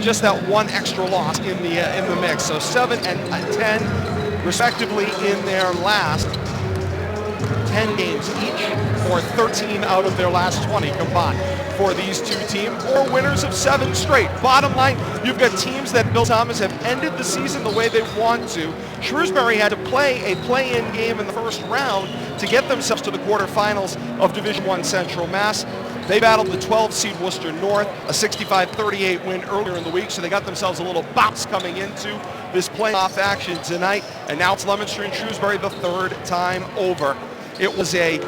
just that one extra loss in the mix. So 7 and 10 respectively in their last 10 games each, or 13 out of their last 20 combined for these two teams, or winners of 7 straight. Bottom line, you've got teams that Bill Thomas have ended the season the way they want to. Shrewsbury had to play a play-in game in the first round to get themselves to the quarterfinals of Division I Central Mass. They battled the 12-seed Worcester North, a 65-38 win earlier in the week, so they got themselves a little bounce coming into this playoff action tonight, and now it's Leominster and Shrewsbury the third time over. It was a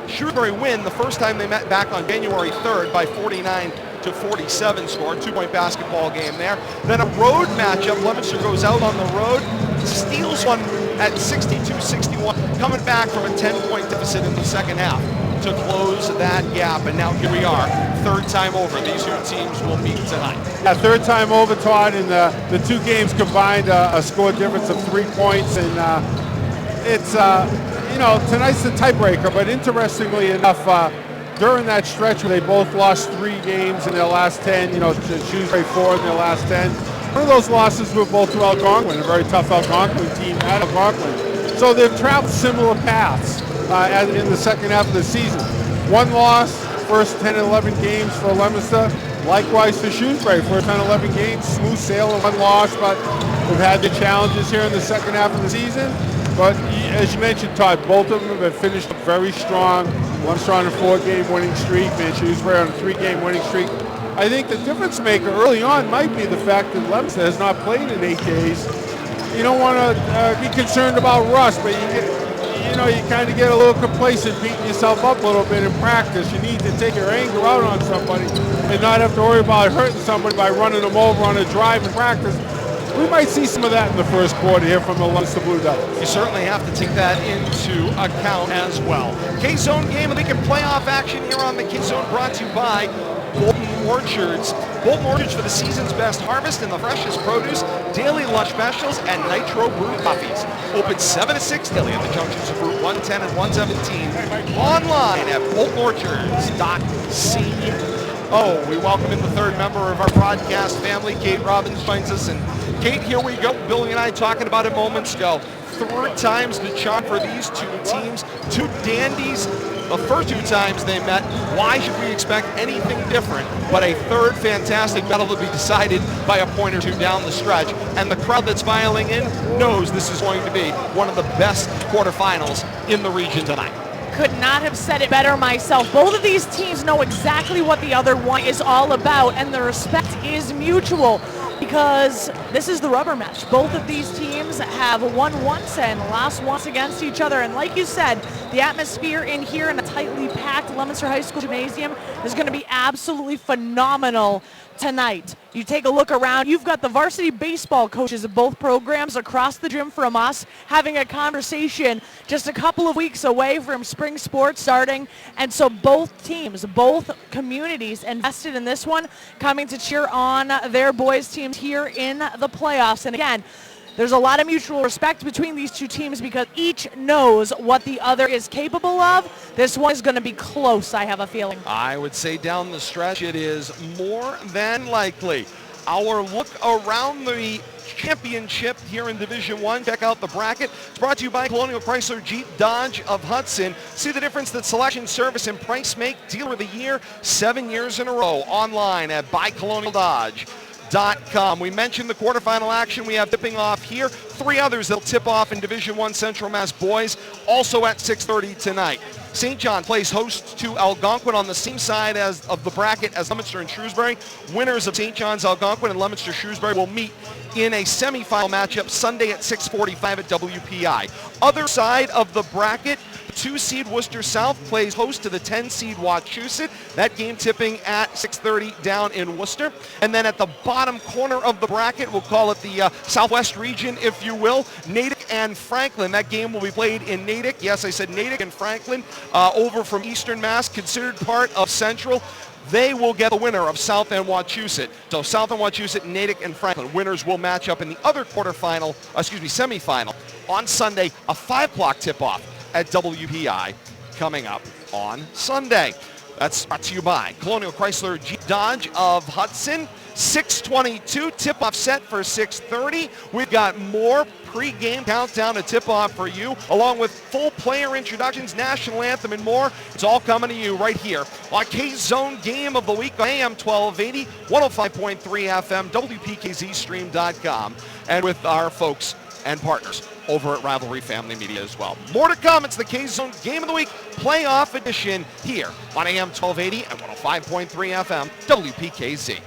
Shrewsbury win the first time they met back on January 3rd by 49-47 score, 2-point basketball game there. Then a road matchup. Leominster goes out on the road, steals one at 62-61, coming back from a 10-point deficit in the second half to close that gap. And now here we are, third time over. These two teams will meet tonight. Yeah, third time over, Todd, and the two games combined a score difference of 3 points, and it's tonight's the tiebreaker, but interestingly enough, during that stretch where they both lost 3 games in their last 10, Shrewsbury 4 in their last 10, one of those losses were both to Algonquin, a very tough Algonquin team at Algonquin. So they've traveled similar paths as in the second half of the season. One loss, first 10 and 11 games for Leominster. Likewise for Shrewsbury, first 10 11 games, smooth sail of one loss, but we've had the challenges here in the second half of the season. But as you mentioned, Todd, both of them have finished very strong. Leominster on a 4-game winning streak, and Shrewsbury on a 3-game winning streak. I think the difference maker early on might be the fact that Leominster has not played in 8 days. You don't want to be concerned about rust, but you kind of get a little complacent, beating yourself up a little bit in practice. You need to take your anger out on somebody and not have to worry about hurting somebody by running them over on a drive in practice. We might see some of that in the first quarter here from the Leominster Blue Devils. You certainly have to take that into account as well. K-Zone game of the week and playoff action here on the K-Zone, brought to you by Bolton Orchards. Bolton Orchards for the season's best harvest and the freshest produce, daily lunch specials, and nitro brew coffees. Open 7 to 6 daily at the junctions of Route 110 and 117. Online at boltonorchards.co. We welcome in the third member of our broadcast family. Kate Robbins joins us. And Kate, here we go. Billy and I talking about it moments ago. Third time's the charm for these two teams. Two dandies. The first 2 times they met, why should we expect anything different but a third fantastic battle to be decided by a point or 2 down the stretch? And the crowd that's filing in knows this is going to be one of the best quarterfinals in the region tonight. Could not have said it better myself. Both of these teams know exactly what the other one is all about, and the respect is mutual, because this is the rubber match. Both of these teams have won once and lost once against each other, and like you said, the atmosphere in here in a tightly packed Leominster High School gymnasium is going to be absolutely phenomenal tonight. You take a look around, you've got the varsity baseball coaches of both programs across the gym from us having a conversation just a couple of weeks away from spring sports starting, and so both teams, both communities invested in this one, coming to cheer on their boys teams here in the playoffs. And again, there's a lot of mutual respect between these two teams because each knows what the other is capable of. This one is going to be close, I have a feeling. I would say down the stretch it is more than likely. Our look around the championship here in Division 1. Check out the bracket. It's brought to you by Colonial Chrysler Jeep Dodge of Hudson. See the difference that selection, service, and price make. Dealer of the Year 7 years in a row. Online at buycolonialdodge.com. We mentioned the quarterfinal action we have tipping off here. 3 others that'll tip off in Division 1 Central Mass boys, also at 6:30 tonight. St. John plays host to Algonquin on the same side of the bracket as Leominster and Shrewsbury. Winners of St. John's Algonquin and Leominster Shrewsbury will meet in a semifinal matchup Sunday at 6:45 at WPI. Other side of the bracket, 2-seed Worcester South plays host to the 10-seed Wachusett. That game tipping at 6:30 down in Worcester. And then at the bottom corner of the bracket, we'll call it the Southwest region, if you will, Natick and Franklin. That game will be played in Natick. Yes, I said Natick and Franklin, over from Eastern Mass, considered part of Central. They will get the winner of South and Wachusett. So South and Wachusett, Natick and Franklin. Winners will match up in the other semifinal on Sunday, a 5 o'clock tip-off at WPI coming up on Sunday. That's brought to you by Colonial Chrysler Jeep Dodge of Hudson. 6:22 tip-off set for 6:30. We've got more pre-game countdown to tip-off for you, along with full player introductions, national anthem, and more. It's all coming to you right here on K-Zone Game of the Week on AM 1280, 105.3 FM, WPKZstream.com, and with our folks and partners over at Rivalry Family Media as well. More to come. It's the K-Zone Game of the Week playoff edition here on AM 1280 and 105.3 FM, WPKZ.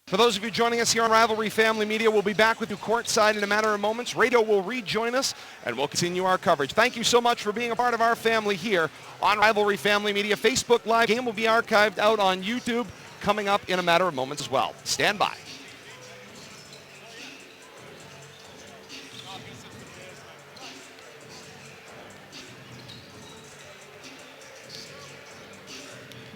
For those of you joining us here on Rivalry Family Media, we'll be back with you courtside in a matter of moments. Radio will rejoin us, and we'll continue our coverage. Thank you so much for being a part of our family here on Rivalry Family Media. Facebook Live game will be archived out on YouTube coming up in a matter of moments as well. Stand by.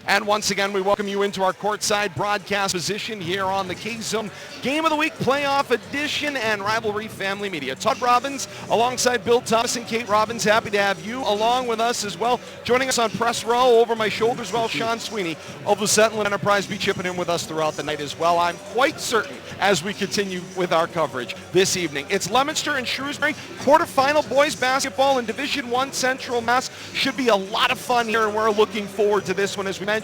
And once again, we welcome you into our courtside broadcast position here on the K-Zone Game of the Week Playoff Edition and Rivalry Family Media. Todd Robbins alongside Bill Thomas and Kate Robbins. Happy to have you along with us as well. Joining us on press row over my shoulder as well, Sean Sweeney of the Sentinel Enterprise be chipping in with us throughout the night as well. I'm quite certain as we continue with our coverage this evening. It's Leominster and Shrewsbury. Quarterfinal boys basketball in Division I Central Mass. Should be a lot of fun here, and we're looking forward to this one as we mentioned.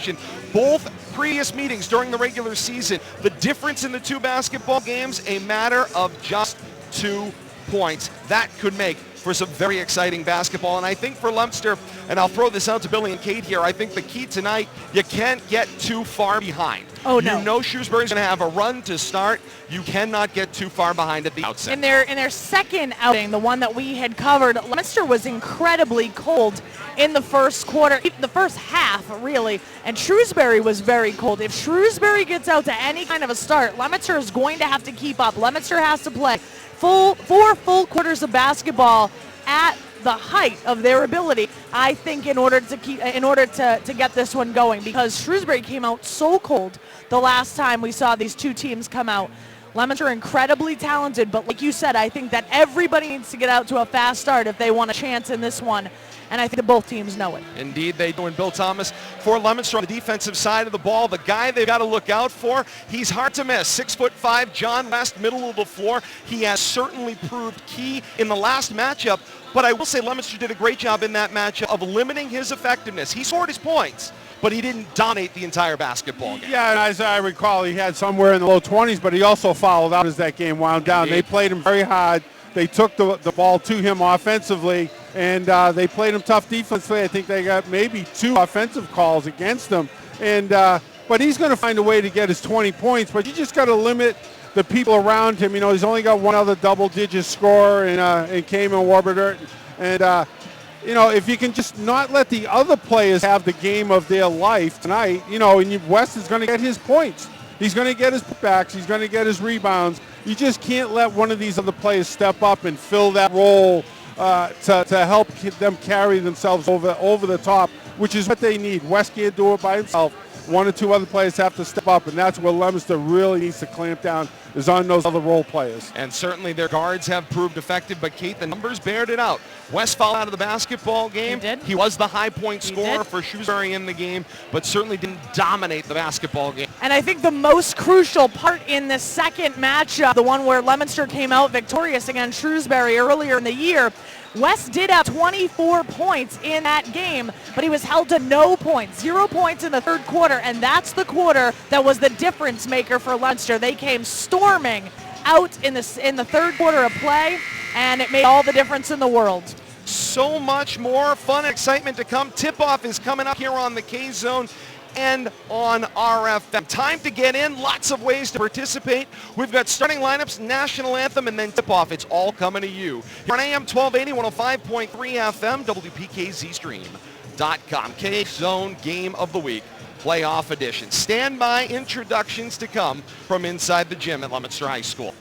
Both previous meetings during the regular season, the difference in the two basketball games, a matter of just 2 points. That could make for some very exciting basketball. And I think for Leominster, and I'll throw this out to Billy and Kate here, I think the key tonight, you can't get too far behind. Oh, no. You know Shrewsbury's going to have a run to start. You cannot get too far behind at the outset. In their second outing, the one that we had covered, Leominster was incredibly cold in the first quarter, the first half, really, and Shrewsbury was very cold. If Shrewsbury gets out to any kind of a start, Leominster is going to have to keep up. Leominster has to play four full quarters of basketball at the height of their ability, I think, in order to get this one going, because Shrewsbury came out so cold the last time we saw these two teams come out. Leominster are incredibly talented, but like you said, I think that everybody needs to get out to a fast start if they want a chance in this one. And I think that both teams know it. Indeed, they do. And Bill Thomas for Leominster on the defensive side of the ball, the guy they've got to look out for, he's hard to miss. 6'5", John West, middle of the floor. He has certainly proved key in the last matchup. But I will say Leominster did a great job in that matchup of limiting his effectiveness. He scored his points, but he didn't dominate the entire basketball game. Yeah, and as I recall, he had somewhere in the low 20s, but he also fouled out as that game wound down. Indeed. They played him very hard. They took the ball to him offensively, and they played him tough defensively. I think they got maybe 2 offensive calls against him. And but he's going to find a way to get his 20 points, but you just got to limit the people around him. You know, he's only got one other double-digit scorer in Cayman Warburton. And you know, if you can just not let the other players have the game of their life tonight, you know, and West is going to get his points. He's going to get his putbacks. He's going to get his rebounds. You just can't let one of these other players step up and fill that role to help them carry themselves over the top, which is what they need. West can't do it by himself. One or two other players have to step up, and that's where Leominster really needs to clamp down, is on those other role players. And certainly their guards have proved effective, but Kate, the numbers bared it out. West fouled out of the basketball game. He did. He was the high point scorer for Shrewsbury in the game, but certainly didn't dominate the basketball game. And I think the most crucial part in the second matchup, the one where Leominster came out victorious against Shrewsbury earlier in the year, West did have 24 points in that game, but he was held to no points, 0 points in the third quarter, and that's the quarter that was the difference maker for Leominster. They came storming out in the third quarter of play, and it made all the difference in the world. So much more fun and excitement to come. Tip-off is coming up here on the K-Zone and on RFM. Time to get in, lots of ways to participate. We've got starting lineups, national anthem, and then tip-off. It's all coming to you. Here on AM 1280, 105.3 FM, WPKZstream.com. K-Zone Game of the Week, Playoff Edition. Stand by, introductions to come from inside the gym at Leominster High School.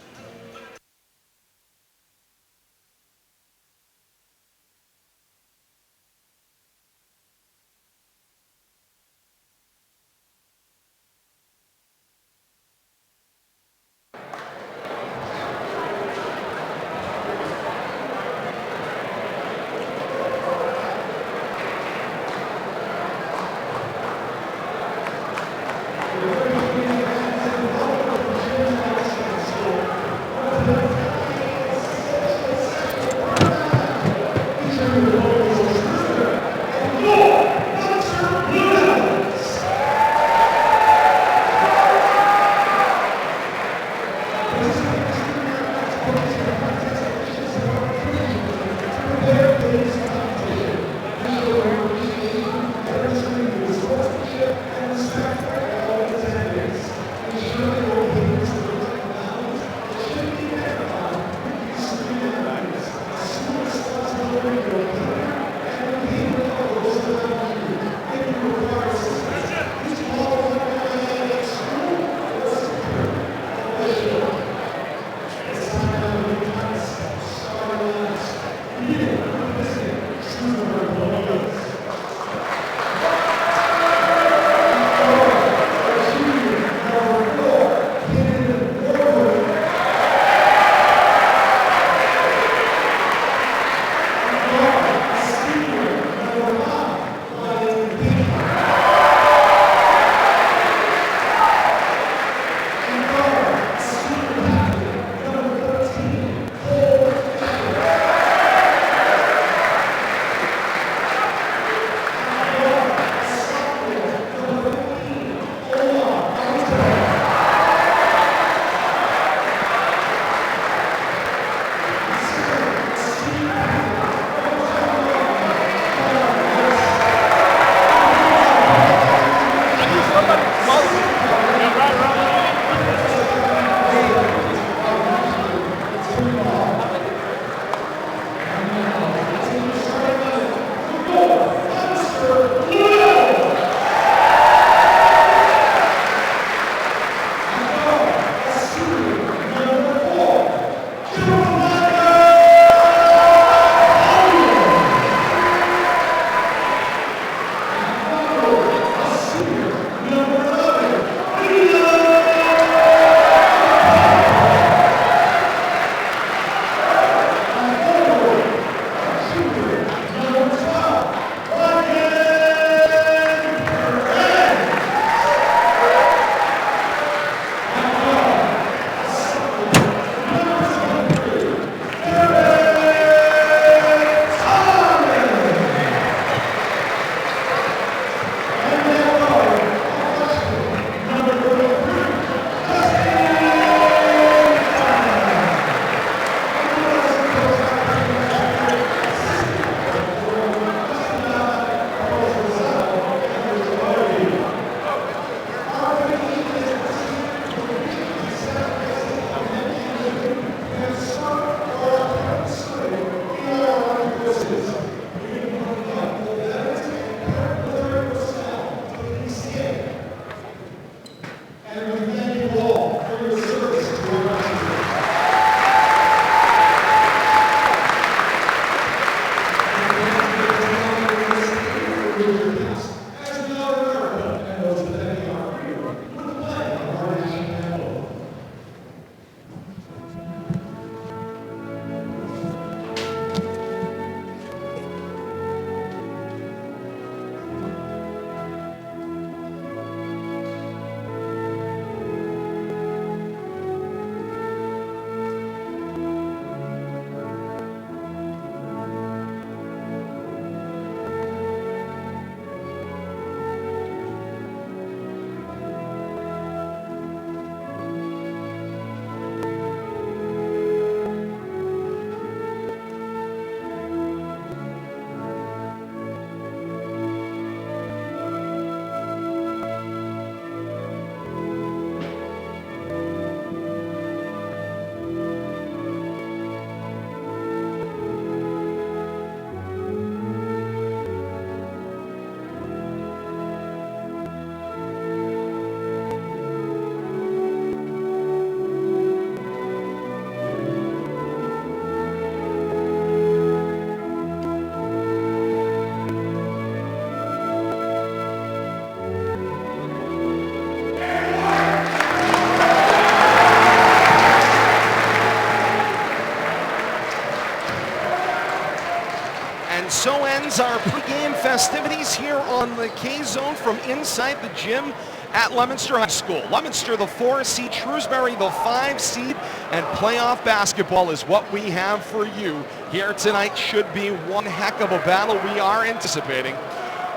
So ends our pregame festivities here on the K-Zone from inside the gym at Leominster High School. Leominster, the 4 seed, Shrewsbury, the 5 seed, and playoff basketball is what we have for you here tonight. Should be one heck of a battle we are anticipating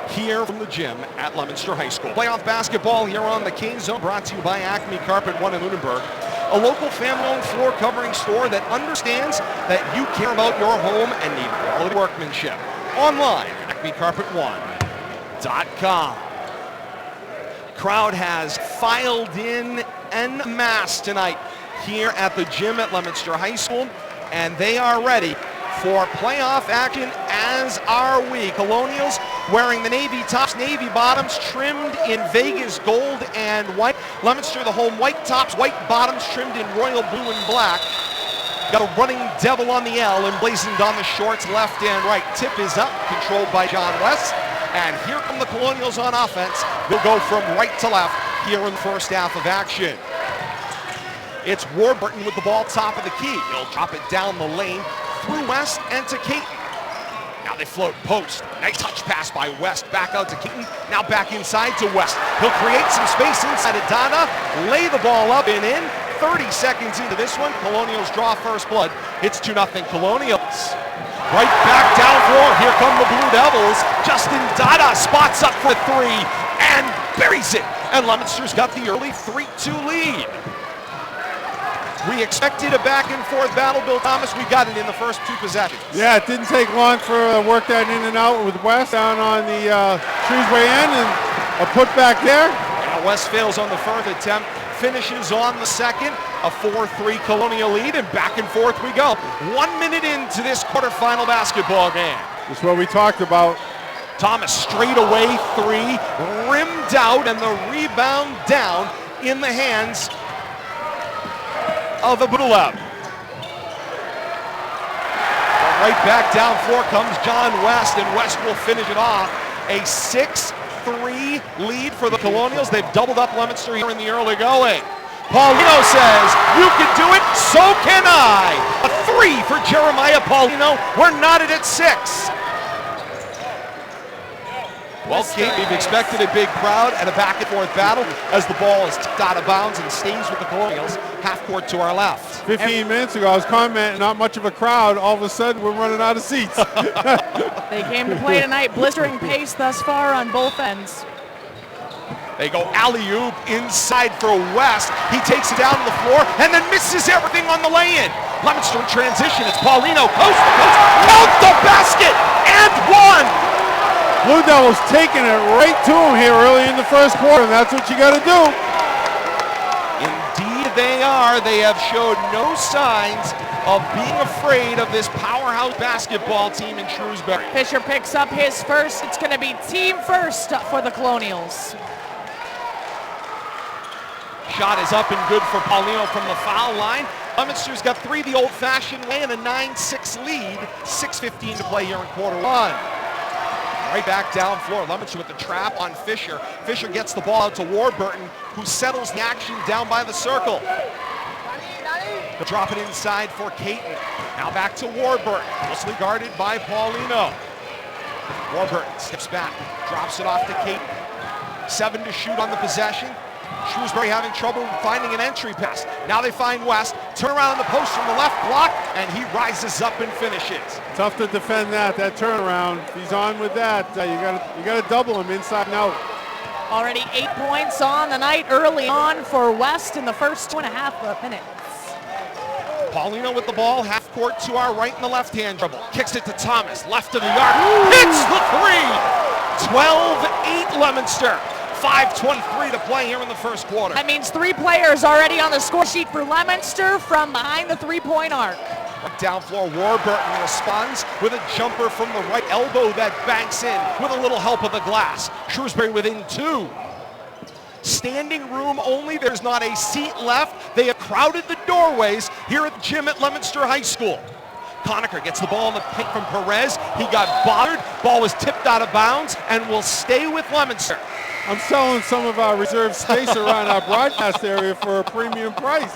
here from the gym at Leominster High School. Playoff basketball here on the K-Zone, brought to you by Acme Carpet 1 in Lunenburg, a local family-owned floor covering store that understands that you care about your home and need quality workmanship. Online, acmecarpet1.com. Crowd has filed in en masse tonight here at the gym at Leominster High School, and they are ready for playoff action, as are we. Colonials wearing the navy tops, navy bottoms, trimmed in Vegas gold and white. Leominster, the home white tops, white bottoms, trimmed in royal blue and black. Got a running devil on the L, emblazoned on the shorts, left and right. Tip is up, controlled by John West. And here come the Colonials on offense. They'll go from right to left here in the first half of action. It's Warburton with the ball top of the key. He'll drop it down the lane through West and to Caton. Now they float post. Nice touch pass by West. Back out to Caton. Now back inside to West. He'll create some space inside of Dada. Lay the ball up and in. 30 seconds into this one. Colonials draw first blood. It's 2-0 Colonials. Right back down floor. Here come the Blue Devils. Justin Dada spots up for 3 and buries it. And Leominster's got the early 3-2 lead. We expected a back and forth battle, Bill Thomas. We got it in the first 2 possessions. Yeah, it didn't take long for work that in and out with West down on the Shrewsbury end, and a put back there. Now West fails on the first attempt, finishes on the second. A 4-3 Colonial lead, and back and forth we go. 1 minute into this quarterfinal basketball game. That's what we talked about. Thomas straight away 3, rimmed out, and the rebound down in the hands of Abdullah. Right back down floor comes John West, and West will finish it off. A 6-3 lead for the Colonials. They've doubled up Leominster here in the early going. Paulino says, you can do it, so can I. A 3 for Jeremiah Paulino. We're knotted at 6. Well, Kate, we've expected a big crowd and a back and forth battle as the ball is tipped out of bounds and stays with the Colonials, half court to our left. 15 minutes ago, I was commenting, not much of a crowd. All of a sudden, we're running out of seats. They came to play tonight, blistering pace thus far on both ends. They go alley-oop inside for West. He takes it down to the floor and then misses everything on the lay-in. Leominster in transition. It's Paulino, coast to coast. Count the basket and 1. Blue Devils taking it right to him here early in the first quarter, and that's what you got to do. Indeed they are. They have showed no signs of being afraid of this powerhouse basketball team in Shrewsbury. Fisher picks up his first. It's going to be team first for the Colonials. Shot is up and good for Paulino from the foul line. Leominster's got 3 the old-fashioned way and a 9-6 lead. 6:15 to play here in quarter one. Right back down floor. Leominster with the trap on Fisher. Fisher gets the ball out to Warburton, who settles the action down by the circle. He'll drop it inside for Caton. Now back to Warburton, closely guarded by Paulino. Warburton steps back, drops it off to Caton. 7 to shoot on the possession. Shrewsbury having trouble finding an entry pass. Now they find West, turn around on the post from the left block, and he rises up and finishes. Tough to defend that turnaround. If he's on with that, you got to double him inside and out. Already 8 points on the night early on for West in the first 2.5 minutes. Paulino with the ball, half court to our right in the left-hand dribble. Kicks it to Thomas, left of the arc, hits the three! 12-8 Leominster. 5:23 to play here in the first quarter. That means 3 players already on the score sheet for Leominster from behind the three-point arc. Right down floor, Warburton responds with a jumper from the right elbow that banks in with a little help of the glass. Shrewsbury within 2. Standing room only, there's not a seat left. They have crowded the doorways here at the gym at Leominster High School. Conacher gets the ball in the pick from Perez. He got bothered, ball was tipped out of bounds and will stay with Leominster. I'm selling some of our reserved space around our broadcast area for a premium price.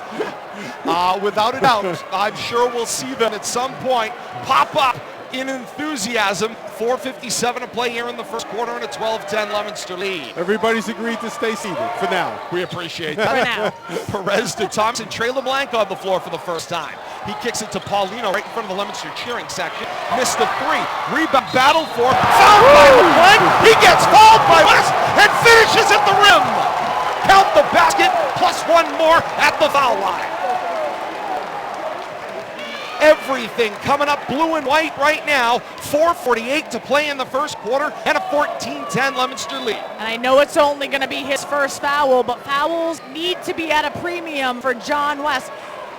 Without a doubt, I'm sure we'll see them at some point pop up in enthusiasm. 4:57 to play here in the first quarter and a 12-10 Leominster lead. Everybody's agreed to stay seated for now. We appreciate that. Perez to Thompson. Trey LeBlanc on the floor for the first time. He kicks it to Paulino right in front of the Leominster cheering section. Missed the 3. Rebound battle for. Fouled by LeBlanc. He gets fouled by West and finishes at the rim. Count the basket plus 1 more at the foul line. Everything coming up blue and white right now. 4:48 to play in the first quarter and a 14-10 Leominster lead. And I know it's only going to be his first foul, but fouls need to be at a premium for John West.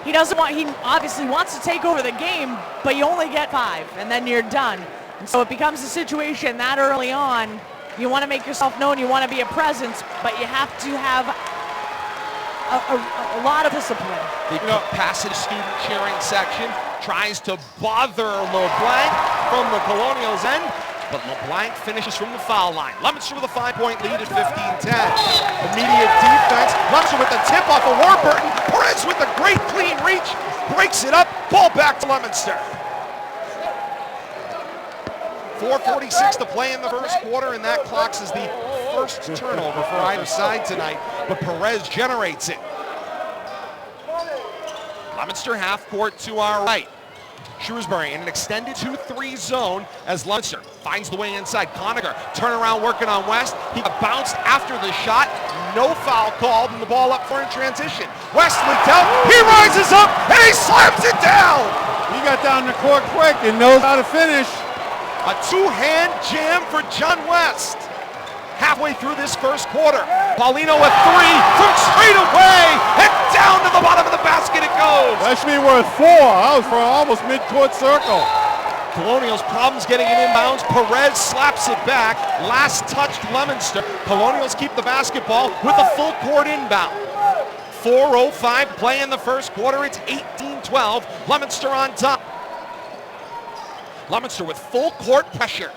He obviously wants to take over the game, but you only get 5, and then you're done. And so it becomes a situation that early on, you want to make yourself known, you want to be a presence, but you have to have a lot of discipline. The passive student cheering section tries to bother LeBlanc from the Colonials' end, but LeBlanc finishes from the foul line. Leominster with a 5-point lead at 15-10. Immediate defense. Leominster with the tip off of Warburton. Perez with a great clean reach. Breaks it up. Ball back to Leominster. 4:46 to play in the first quarter, and that clocks as the first turnover for either side tonight, but Perez generates it. Leominster half court to our right. Shrewsbury in an extended 2-3 zone as Leominster finds the way inside. Conacher turnaround working on West. He got bounced after the shot. No foul called and the ball up for in transition. West leaked out. He rises up and he slams it down. He got down the court quick and knows how to finish. A 2-hand jam for John West. Halfway through this first quarter. Paulino with 3 from straight away and down to the bottom of the basket it goes. That should be worth 4. That was from almost mid-court circle. Colonials problems getting it inbounds. Perez slaps it back. Last touched Leominster. Colonials keep the basketball with a full court inbound. 4:05 play in the first quarter. It's 18-12. Leominster on top. Leominster with full court pressure.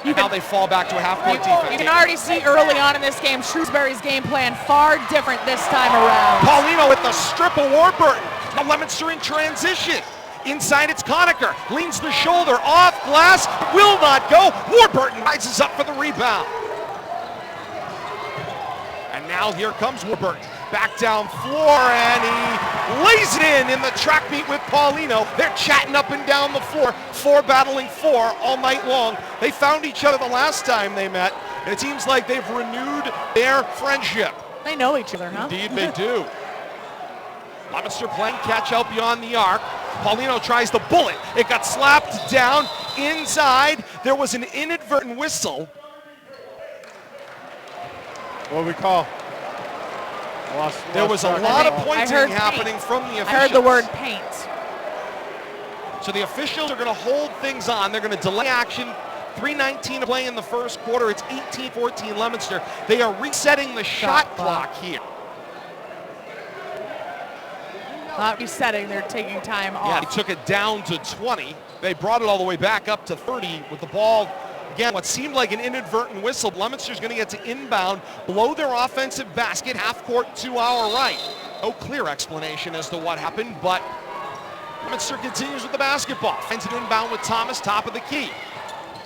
Now they fall back to a half-court defense. You can already see early on in this game, Shrewsbury's game plan far different this time around. Paulino with the strip of Warburton. Now Leominster in transition. Inside it's Conacher. Leans the shoulder off glass. Will not go. Warburton rises up for the rebound. And now here comes Warburton. Back down floor, and he lays it in the track meet with Paulino. They're chatting up and down the floor. 4 battling 4 all night long. They found each other the last time they met, and it seems like they've renewed their friendship. They know each other, huh? Indeed they do. Leominster playing catch out beyond the arc. Paulino tries to bullet. It got slapped down inside. There was an inadvertent whistle. What do we call? There was a lot of pointing happening from the officials. I heard the word paint. So the officials are going to hold things on. They're going to delay action. 3:19 to play in the first quarter. It's 18-14 Leominster. They are resetting the shot clock here. Not resetting, they're taking time off. Yeah, they took it down to 20. They brought it all the way back up to 30 with the ball. Again, what seemed like an inadvertent whistle. Leominster's going to get to inbound below their offensive basket, half court to our right. No clear explanation as to what happened, but Leominster continues with the basketball. Finds it inbound with Thomas, top of the key.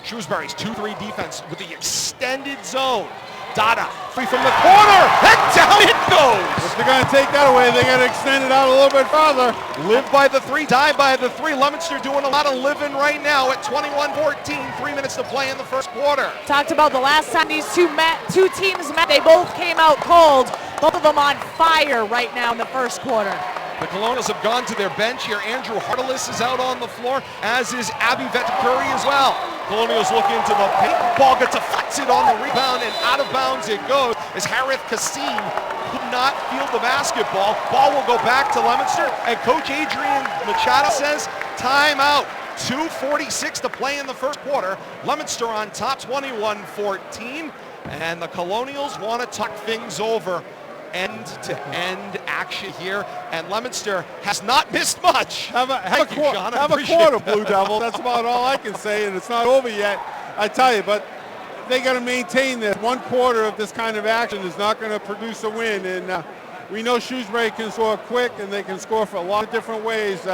Shrewsbury's 2-3 defense with the extended zone. Dada, free from the corner, and down it goes. If they're going to take that away, they got to extend it out a little bit farther. Live by the three, die by the three. Leominster doing a lot of living right now at 21-14, 3 minutes to play in the first quarter. Talked about the last time these two teams met, they both came out cold. Both of them on fire right now in the first quarter. The Colonials have gone to their bench here. Andrew Harteless is out on the floor, as is Abby Vetticurry as well. Colonials look into the paint. Ball gets deflected on the rebound, and out of bounds it goes as Harith Kassim could not field the basketball. Ball will go back to Leominster, and Coach Adrian Machado says timeout. 2:46 to play in the first quarter. Leominster on top, 21-14, and the Colonials want to tuck things over. End-to-end action here, and Leominster has not missed much. Have a quarter, Blue Devil. That's about all I can say, and it's not over yet, I tell you. But they got to maintain this. 1 quarter of this kind of action is not going to produce a win, and we know Shrewsbury can score quick, and they can score for a lot of different ways,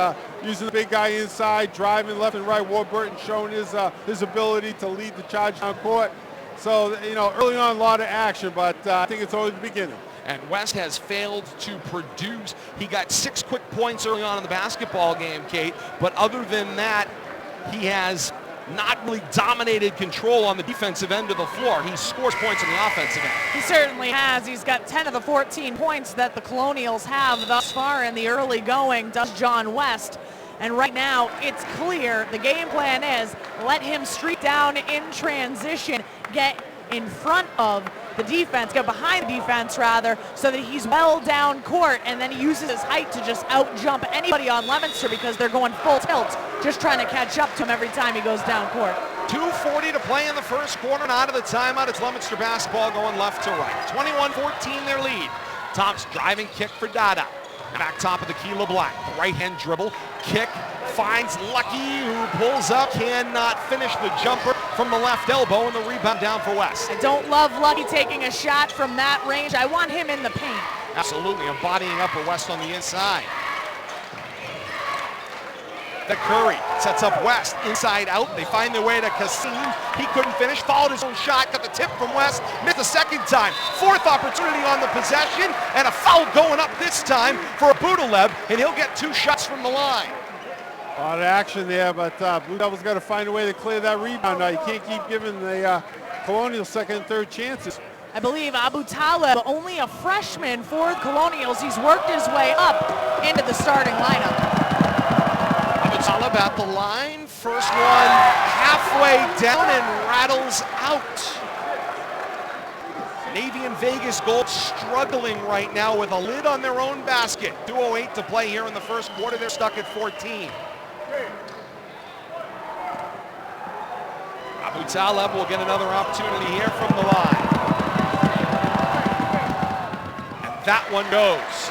using the big guy inside, driving left and right. Warburton showing his ability to lead the charge down court. So, you know, early on, a lot of action, but I think it's only the beginning. And West has failed to produce. He got 6 quick points early on in the basketball game, Kate, but other than that, he has not really dominated control on the defensive end of the floor. He scores points on the offensive end. He certainly has. He's got 10 of the 14 points that the Colonials have thus far in the early going, does John West. And right now, it's clear the game plan is let him streak down in transition, get in front of the defense, get behind the defense rather, so that he's well down court, and then he uses his height to just out-jump anybody on Leominster because they're going full tilt, just trying to catch up to him every time he goes down court. 2:40 to play in the first quarter, and out of the timeout, it's Leominster basketball going left to right. 21-14 their lead. Tom's driving kick for Dada. Back top of the key, LeBlanc. The right-hand dribble, kick, finds Lucky, who pulls up, cannot finish the jumper from the left elbow, and the rebound down for West. I don't love Lucky taking a shot from that range. I want him in the paint. Absolutely, embodying Upper West on the inside. The Curry sets up West, inside out. They find their way to Kassim. He couldn't finish, followed his own shot, got the tip from West, missed the second time. 4th opportunity on the possession, and a foul going up this time for Abudalev, and he'll get 2 shots from the line. A lot of action there, but Blue Devils got to find a way to clear that rebound. Now, you can't keep giving the Colonials second and third chances. I believe Abu Talib, only a freshman for the Colonials. He's worked his way up into the starting lineup. Talib at the line, first one halfway down and rattles out. Navy and Vegas Gold struggling right now with a lid on their own basket. 2:08 to play here in the first quarter. They're stuck at 14. Abu Talib will get another opportunity here from the line. And that one goes.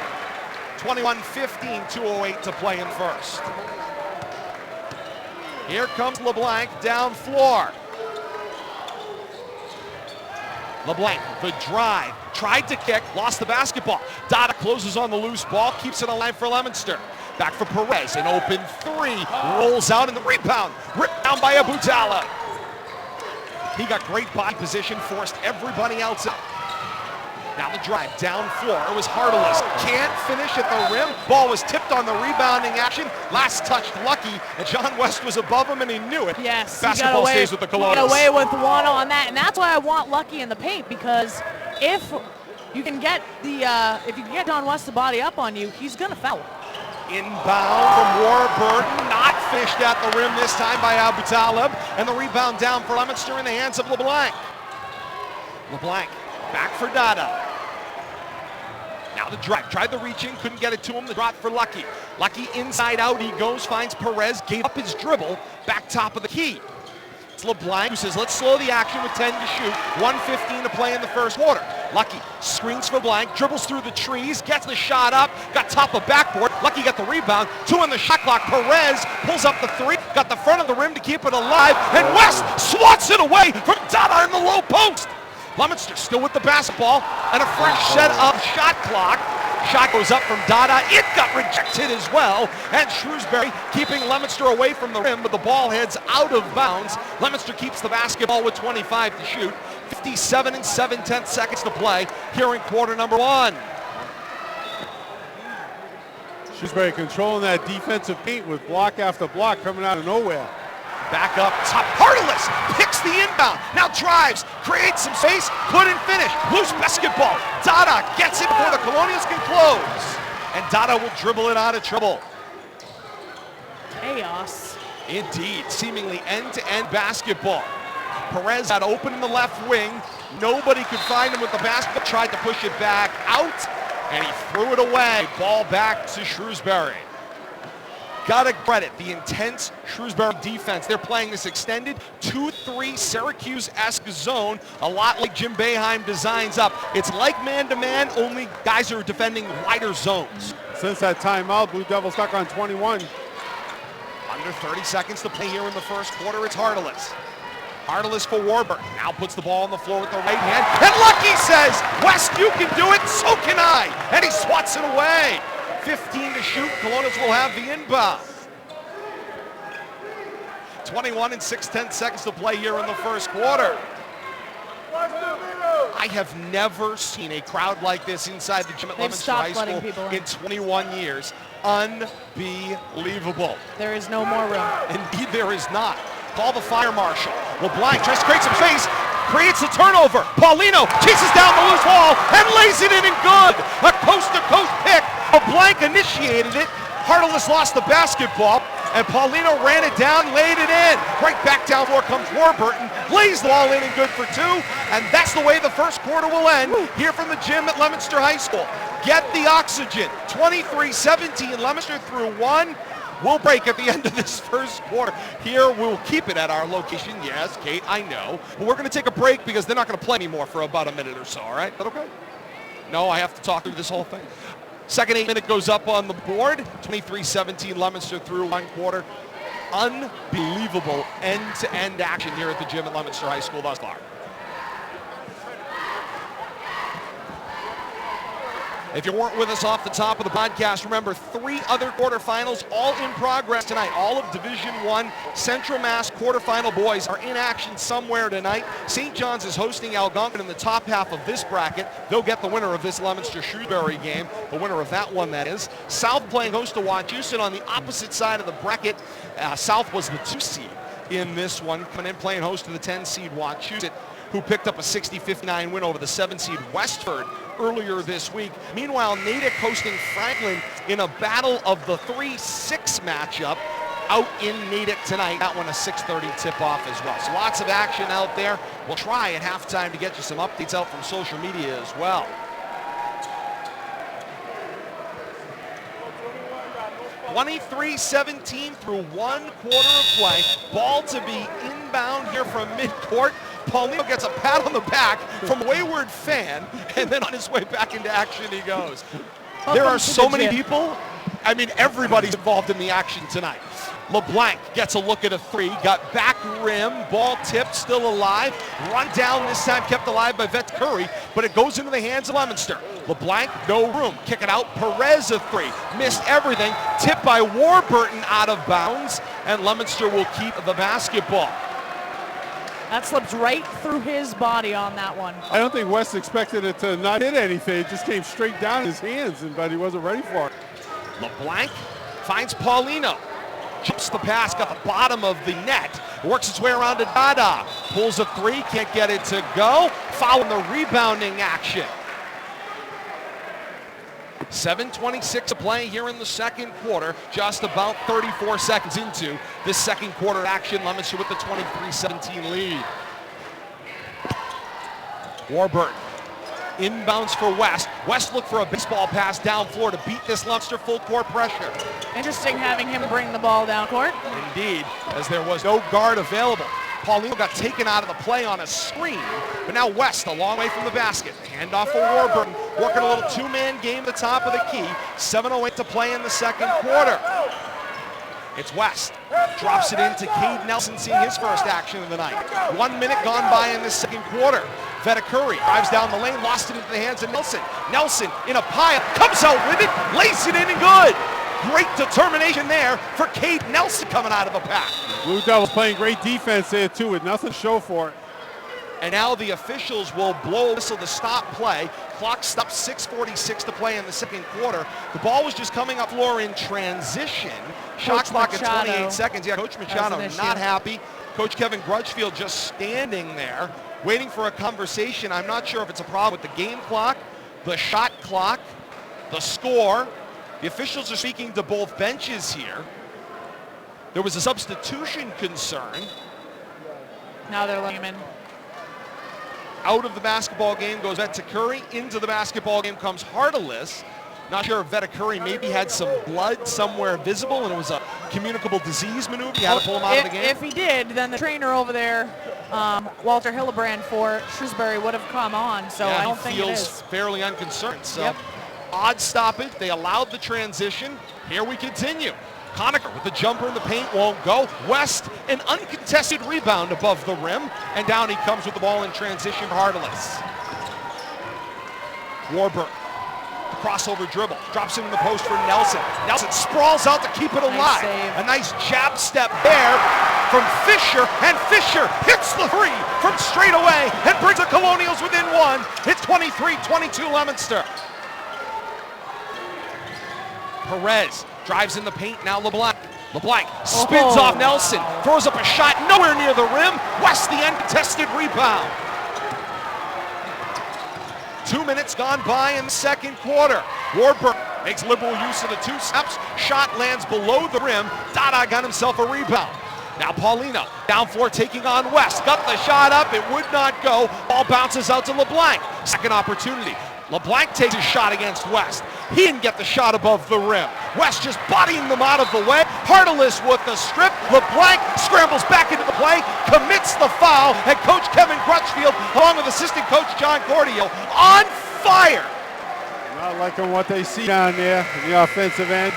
21-15, 2:08 to play in first. Here comes LeBlanc down floor. LeBlanc, the drive, tried to kick, lost the basketball. Dada closes on the loose ball, keeps it alive for Leominster. Back for Perez, an open 3, rolls out, and the rebound, ripped down by Abu Talib. He got great body position, forced everybody else out. Now the drive, down floor, it was Harteless. Can't finish at the rim. Ball was tipped on the rebounding action. Last touched Lucky, and John West was above him, and he knew it. Yes, basketball stays with the Colonials. He got away with one on that, and that's why I want Lucky in the paint, because if you can get John West to body up on you, he's gonna foul. Inbound from Warburton, not fished at the rim this time by Abu Talib, and the rebound down for Leominster in the hands of LeBlanc. LeBlanc back for Dada. Now the drive, tried the reaching, couldn't get it to him, the drop for Lucky. Lucky inside out he goes, finds Perez, gave up his dribble, back top of the key. It's LeBlanc who says, let's slow the action with 10 to shoot, 1:15 to play in the first quarter. Lucky screens for Blank, dribbles through the trees, gets the shot up, got top of backboard. Lucky got the rebound, 2 on the shot clock. Perez pulls up the 3, got the front of the rim to keep it alive, and West swats it away from Todd in the low post. Leominster still with the basketball, and a fresh set of shot clock. Shot goes up from Dada. It got rejected as well. And Shrewsbury keeping Leominster away from the rim, but the ball heads out of bounds. Leominster keeps the basketball with 25 to shoot. 57 and 7/10 seconds to play here in quarter number 1. Shrewsbury controlling that defensive paint with block after block coming out of nowhere. Back up top. Hartless picks the inbound. Now drives, creates some space, couldn't finish. Loose basketball. Dada gets it before the Colonials can close. And Dada will dribble it out of trouble. Chaos. Indeed, seemingly end-to-end basketball. Perez had open in the left wing. Nobody could find him with the basketball. Tried to push it back out, and he threw it away. Ball back to Shrewsbury. Gotta credit the intense Shrewsbury defense. They're playing this extended 2-3 Syracuse-esque zone, a lot like Jim Boeheim designs up. It's like man-to-man, only guys are defending wider zones. Since that timeout, Blue Devils stuck on 21. Under 30 seconds to play here in the first quarter. It's Hartless. Hartless for Warburton. Now puts the ball on the floor with the right hand. And Lucky says, West, you can do it, so can I. And he swats it away. 15 to shoot. Colonials will have the inbound. 21 and 6/10 seconds to play here in the first quarter. I have never seen a crowd like this inside the gym at Leominster High School in 21 years. Unbelievable. There is no more room. Indeed, there is not. Call the fire marshal. LeBlanc tries to create some space, creates a turnover. Paulino chases down the loose ball and lays it in and good. A coast-to-coast pick. LeBlanc initiated it. Hartless lost the basketball, and Paulino ran it down, laid it in. Right back down floor comes Warburton, lays the ball in and good for 2, and that's the way the first quarter will end here from the gym at Leominster High School. Get the oxygen. 23-17, Leominster through 1. We'll break at the end of this first quarter. Here, we'll keep it at our location. Yes, Kate, I know. But we're going to take a break because they're not going to play anymore for about a minute or so, all right? Is that okay? No, I have to talk through this whole thing. Second 8 minute goes up on the board. 23-17, Leominster through 1 quarter. Unbelievable end-to-end action here at the gym at Leominster High School thus far. If you weren't with us off the top of the podcast, remember 3 other quarterfinals all in progress tonight. All of Division I Central Mass quarterfinal boys are in action somewhere tonight. St. John's is hosting Algonquin in the top half of this bracket. They'll get the winner of this Leominster-Shrewsbury game, the winner of that one, that is. South playing host to Wachusett on the opposite side of the bracket. South was the 2 seed in this one, coming in playing host to the 10 seed Wachusett, who picked up a 60-59 win over the 7 seed Westford earlier this week. Meanwhile, Natick hosting Franklin in a battle of the 3-6 matchup out in Natick tonight. That one a 6:30 tip-off as well. So lots of action out there. We'll try at halftime to get you some updates out from social media as well. (23-17) through 1 quarter of play. Ball to be inbound here from midcourt. Paulino gets a pat on the back from a wayward fan, and then on his way back into action he goes. There are so many people. I mean, everybody's involved in the action tonight. LeBlanc gets a look at a 3, got back rim, ball tipped, still alive. Run down this time, kept alive by Vet Curry, but it goes into the hands of Leominster. LeBlanc, no room, kick it out. Perez a 3, missed everything. Tipped by Warburton out of bounds, and Leominster will keep the basketball. That slipped right through his body on that one. I don't think West expected it to not hit anything. It just came straight down his hands, but he wasn't ready for it. LeBlanc finds Paulino. Jumps the pass, got the bottom of the net. Works its way around to Dada. Pulls a 3, can't get it to go. Following the rebounding action. 7:26 to play here in the second quarter. Just about 34 seconds into this second quarter action. Leominster with the 23-17 lead. Warburton inbounds for West. West look for a baseball pass down floor to beat this Leominster full court pressure. Interesting having him bring the ball down court. Indeed, as there was no guard available. Paulino got taken out of the play on a screen, but now West a long way from the basket. Handoff for Warburton, working a little two-man game at the top of the key. 7:08 to play in the second quarter. It's West, drops it into Cade Nelson, seeing his first action of the night. 1 minute gone by in the second quarter. Vetakuri drives down the lane, lost it into the hands of Nelson. Nelson in a pile, comes out with it, lays it in and good. Great determination there for Cade Nelson coming out of the pack. Blue Devils playing great defense there too with nothing to show for it. And now the officials will blow a whistle to stop play. Clock stops, 6:46 to play in the second quarter. The ball was just coming up floor in transition. Shot clock at 28 seconds. Yeah, Coach Machado not happy. Coach Kevin Grudgefield just standing there, waiting for a conversation. I'm not sure if it's a problem with the game clock, the shot clock, the score. The officials are speaking to both benches here. There was a substitution concern. Now they're letting him in. Out of the basketball game goes Vetakuri. Into the basketball game comes Harteless. Not sure if Vetakuri maybe had some blood somewhere visible and it was a communicable disease maneuver. You had to pull him out of the game. If he did, then the trainer over there, Walter Hillebrand for Shrewsbury, would have come on. So yeah, I don't think it feels is. fairly unconcerned. So odd stoppage. They allowed the transition. Here we continue. Conacher with the jumper in the paint, won't go. West, an uncontested rebound above the rim, and down he comes with the ball in transition for Harteless. Warburton, crossover dribble, drops it in the post for Nelson. Nelson sprawls out to keep it alive. A nice jab step there from Fisher, and Fisher hits the three from straight away and brings the Colonials within one. It's 23-22 Leominster. Perez drives in the paint, now LeBlanc. LeBlanc spins off Nelson, throws up a shot nowhere near the rim. West the uncontested rebound. 2 minutes gone by in the second quarter. Warburton makes liberal use of the two steps. Shot lands below the rim. Dada got himself a rebound. Now Paulino, down floor taking on West. Got the shot up, it would not go. Ball bounces out to LeBlanc. Second opportunity. LeBlanc takes a shot against West. He didn't get the shot above the rim. West just bodying them out of the way. Harteless with the strip. LeBlanc scrambles back into the play, commits the foul, and Coach Kevin Crutchfield, along with assistant coach John Cordio, on fire. Not liking what they see down there in the offensive end.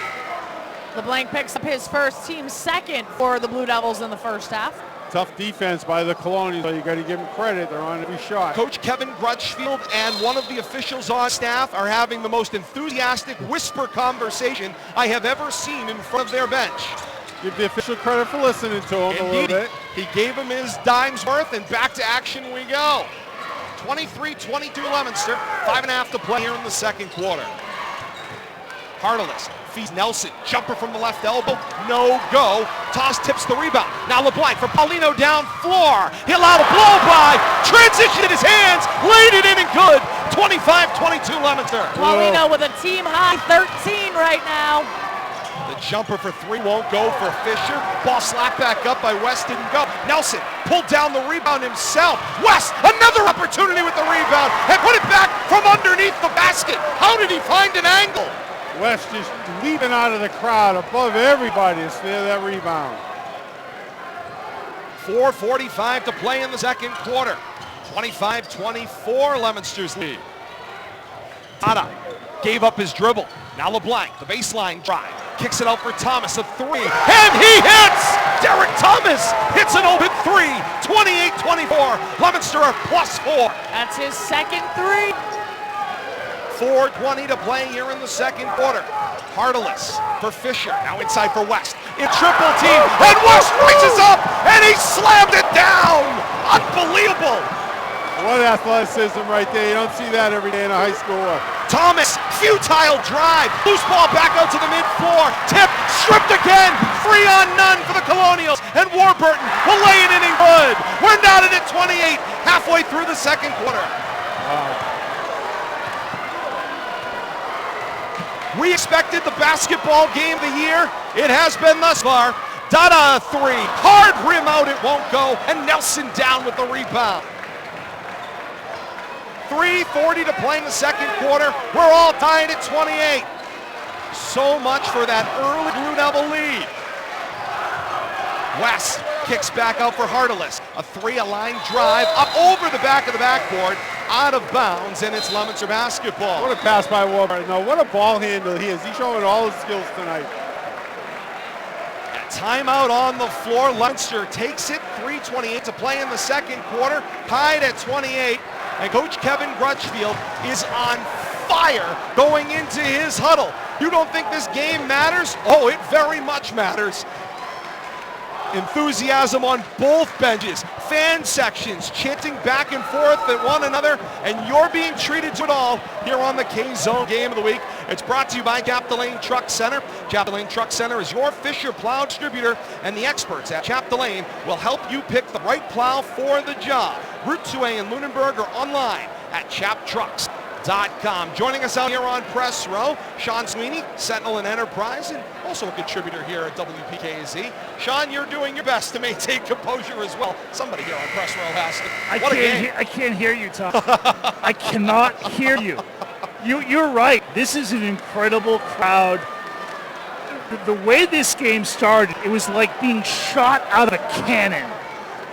LeBlanc picks up his first, team second for the Blue Devils in the first half. Tough defense by the Colonials, so you got to give them credit. They're on every shot. Coach Kevin Grutchfield and one of the officials on staff are having the most enthusiastic whisper conversation I have ever seen in front of their bench. Give the official credit for listening to him a little bit. He gave him his dime's worth, and back to action we go. 23-22 Leominster, 5.5 to play here in the second quarter. Harteless feeds Nelson, jumper from the left elbow, no go. Toss tips the rebound. Now LeBlanc for Paulino down floor. He allowed a blow by, transition in his hands, laid it in and good. 25-22 Leominster. Paulino with a team high 13 right now. The jumper for three won't go for Fisher. Ball slapped back up by West, didn't go. Nelson pulled down the rebound himself. West, another opportunity with the rebound and put it back from underneath the basket. How did he find an angle? West just leaping out of the crowd above everybody to snare that rebound. 4:45 to play in the second quarter. 25-24 Leominster's lead. Dada gave up his dribble. Now LeBlanc, the baseline drive. Kicks it out for Thomas, a three. And he hits! Derek Thomas hits an open three. 28-24. Leominster are +4. That's his second three. 4:20 to play here in the second quarter. Harteless for Fisher, now inside for West. In triple team, and West reaches up, and he slammed it down! Unbelievable! What athleticism right there. You don't see that every day in a high school. Thomas, futile drive, loose ball back out to the mid-floor, tip, stripped again, 3 on none for the Colonials, and Warburton will lay it in and good. We're knotted at 28, halfway through the second quarter. Wow. We expected the basketball game of the year. It has been thus far. Dada three, hard rim out, it won't go, and Nelson down with the rebound. 3:40 to play in the second quarter. We're all tied at 28. So much for that early Blue Devil lead. West kicks back out for Harteless. A three, a line drive, up over the back of the backboard, out of bounds, and it's Leominster basketball. What a pass by Warburton. No, what a ball handle he is. He's showing all his skills tonight. Timeout on the floor. Leominster takes it. 3:28 to play in the second quarter. Tied at 28. And Coach Kevin Grutchfield is on fire going into his huddle. You don't think this game matters? Oh, it very much matters. Enthusiasm on both benches, fan sections chanting back and forth at one another, and you're being treated to it all here on the K-Zone Game of the Week. It's brought to you by Chapter Lane Truck Center. Chapter Lane Truck Center is your Fisher plow distributor, and the experts at Chapter Lane will help you pick the right plow for the job. Route 2A in Lunenburg or online at chaptrucks.com. Joining us out here on Press Row, Sean Sweeney, Sentinel and Enterprise, and also a contributor here at WPKZ. Sean, you're doing your best to maintain composure as well. Somebody here on Press Row has to. I can't hear you, Todd. I cannot hear you. You're right. This is an incredible crowd. The way this game started, it was like being shot out of a cannon.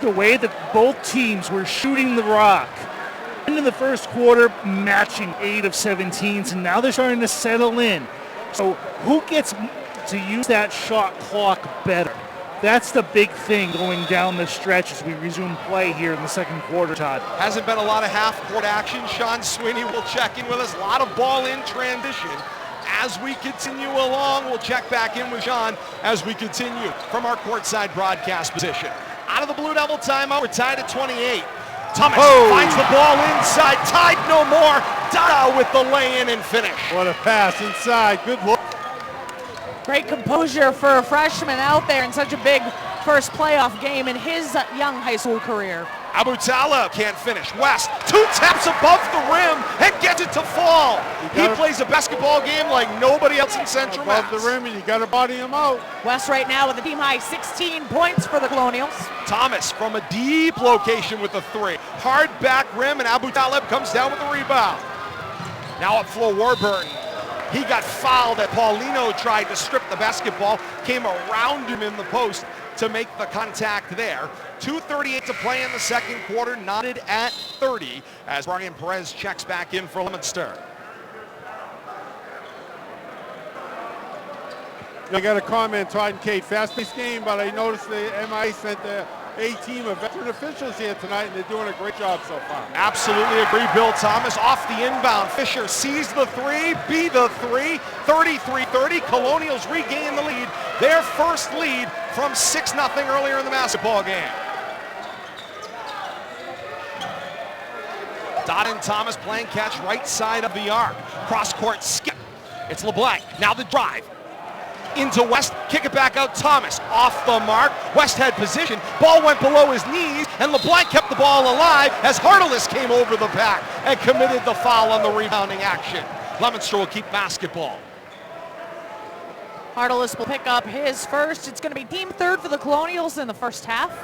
The way that both teams were shooting the rock. Into the first quarter, matching 8 of 17s, and now they're starting to settle in. So who gets to use that shot clock better? That's the big thing going down the stretch as we resume play here in the second quarter, Todd. Hasn't been a lot of half-court action. Sean Sweeney will check in with us. A lot of ball in transition. As we continue along, we'll check back in with Sean as we continue from our courtside broadcast position. Out of the Blue Devil timeout, we're tied at 28. Thomas finds the ball inside, tied no more. Dada with the lay-in and finish. What a pass inside, good look. Great composure for a freshman out there in such a big first playoff game in his young high school career. Abu Talib can't finish. West, 2 taps above the rim and gets it to fall. He plays a basketball game like nobody else in Central Mass. Above the rim, and you got to body him out. West right now with a team high 16 points for the Colonials. Thomas from a deep location with a 3. Hard back rim, and Abu Talib comes down with the rebound. Now up floor, Warburton. He got fouled as Paulino tried to strip the basketball, came around him in the post to make the contact there. 2:38 to play in the second quarter, knotted at 30 as Brian Perez checks back in for Leominster. I got a comment, Todd and Kate. Fast-paced game, but I noticed the MI sent the A-team of veteran officials here tonight, and they're doing a great job so far. Absolutely agree, Bill Thomas. Off the inbound, Fisher sees the 3, B the 3, 33-30. Colonials regain the lead, their first lead from 6-0 earlier in the basketball game. Todd and Thomas playing catch right side of the arc. Cross-court skip. It's LeBlanc. Now the drive. Into West, kick it back out, Thomas. Off the mark, West had position. Ball went below his knees, and LeBlanc kept the ball alive as Harteless came over the pack and committed the foul on the rebounding action. Leominster will keep basketball. Harteless will pick up his first. It's going to be team third for the Colonials in the first half.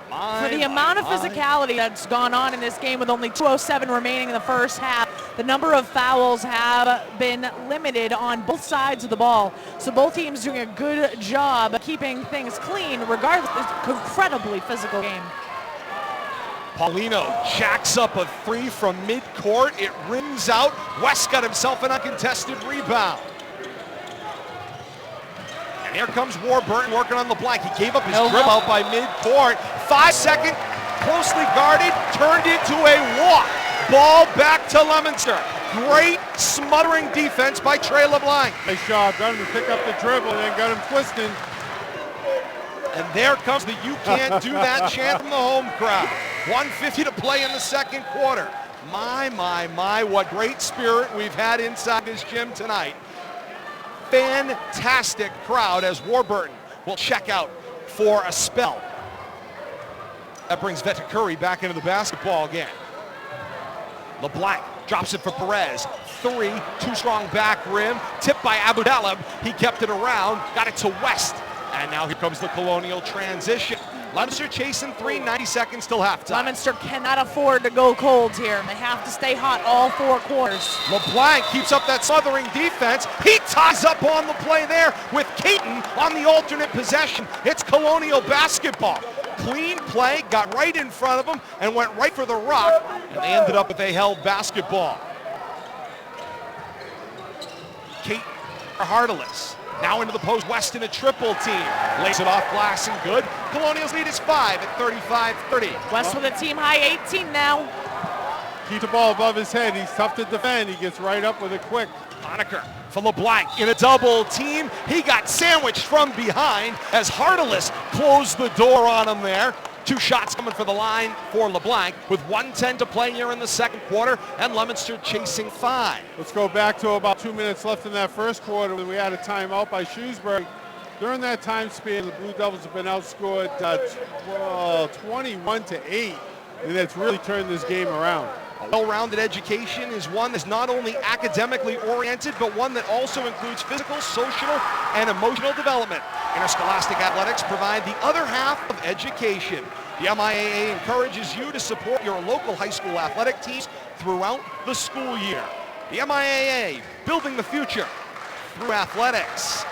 For the amount of physicality that's gone on in this game with only 2:07 remaining in the first half, the number of fouls have been limited on both sides of the ball. So both teams doing a good job keeping things clean regardless. It's an incredibly physical game. Paulino jacks up a 3 from midcourt. It rims out. West got himself an uncontested rebound. And here comes Warburton working on LeBlanc. He gave up his dribble out by midcourt. 5-second, closely guarded, turned into a walk. Ball back to Leominster. Great smothering defense by Trey LeBlanc. Nice job, got him to pick up the dribble and then got him twisting. And there comes the "you can't do that" chant from the home crowd. 1:50 to play in the second quarter. My, what great spirit we've had inside this gym tonight. Fantastic crowd as Warburton will check out for a spell. That brings Vetikuri back into the basketball again. LeBlanc drops it for Perez. 3, too strong back rim. Tipped by Abu Talib. He kept it around, got it to West. And now here comes the Colonial transition. Leominster chasing 3, 90 seconds till halftime. Leominster cannot afford to go cold here. They have to stay hot all 4 quarters. LeBlanc keeps up that smothering defense. He ties up on the play there with Caton on the alternate possession. It's Colonial basketball. Clean play, got right in front of them and went right for the rock, and they ended up with a held basketball. Caton for Harteless. Now into the post, West in a triple team. Lays it off glass and good. Colonial's lead is 5 at 35-30. West with a team high 18 now. Keep the ball above his head. He's tough to defend. He gets right up with it quick. Honecker for LeBlanc in a double team. He got sandwiched from behind as Harteless closed the door on him there. 2 shots coming for the line for LeBlanc with 1:10 to play here in the second quarter, and Leominster chasing 5. Let's go back to about 2 minutes left in that first quarter when we had a timeout by Shrewsbury. During that time span, the Blue Devils have been outscored 21-8, and that's really turned this game around. A well-rounded education is one that's not only academically oriented, but one that also includes physical, social, and emotional development. Interscholastic athletics provide the other half of education. The MIAA encourages you to support your local high school athletic teams throughout the school year. The MIAA, building the future through athletics.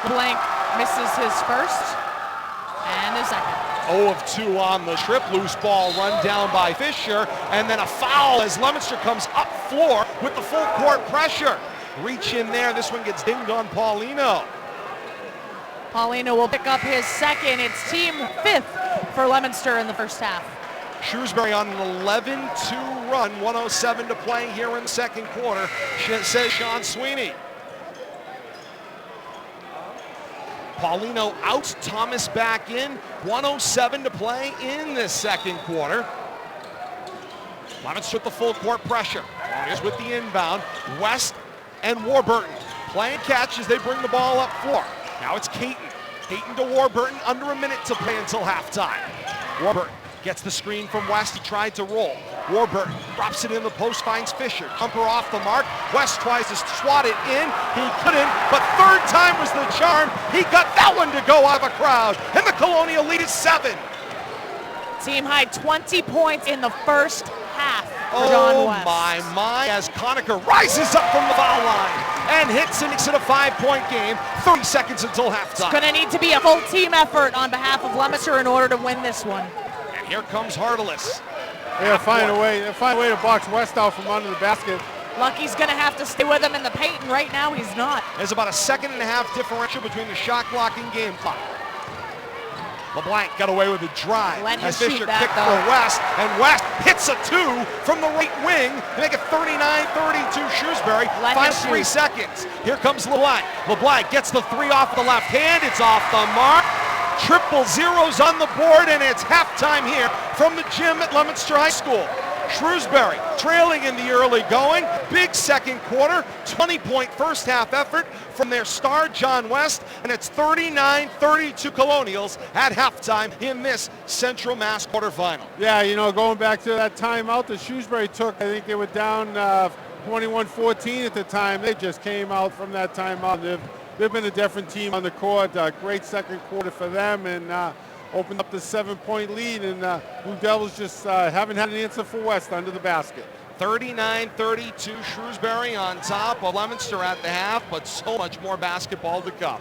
Blank misses his first and his second. 0 of 2 on the trip. Loose ball run down by Fisher, and then a foul as Leominster comes up floor with the full court pressure. Reach in there. This one gets dinged on Paulino. Paulino will pick up his second. It's team 5th for Leominster in the first half. Shrewsbury on an 11-2 run. 1:07 to play here in the second quarter, says Sean Sweeney. Paulino out, Thomas back in. 1:07 to play in this second quarter. Leominster with the full court pressure. Here's with the inbound. West and Warburton playing catch as they bring the ball up floor. Now it's Caton. Caton to Warburton, under a minute to play until halftime. Warburton gets the screen from West. He tried to roll. Warburton drops it in the post, finds Fisher. Jumper off the mark. West tries to swat it in. He couldn't, but third time was the charm. He got that one to go out of a crowd, and the Colonial lead is 7. Team high 20 points in the first half for John West. My, as Conacher rises up from the foul line and hits and makes it a 5-point game. 30 seconds until halftime. It's going to need to be a full team effort on behalf of Leominster in order to win this one. And here comes Harteless. Yeah, find a way to box West out from under the basket. Lucky's going to have to stay with him in the paint, and right now he's not. There's about a 2.5 differential between the shot clock and game clock. LeBlanc got away with a drive as Fisher kicked for West, and West hits a 2 from the right wing to make it 39-32 Shrewsbury. Final 3 seconds. Here comes LeBlanc. LeBlanc gets the 3 off the left hand. It's off the mark. Triple zeros on the board, and it's halftime here from the gym at Leominster High School. Shrewsbury trailing in the early going. Big second quarter, 20-point first half effort from their star, John West, and it's 39-32 Colonials at halftime in this Central Mass quarterfinal. Yeah, you know, going back to that timeout that Shrewsbury took, I think they were down 21-14 at the time. They just came out from that timeout. They've been a different team on the court. Great second quarter for them, and opened up the 7-point lead, and Blue Devils just haven't had an answer for West under the basket. 39-32 Shrewsbury on top of Leominster at the half, but so much more basketball to come.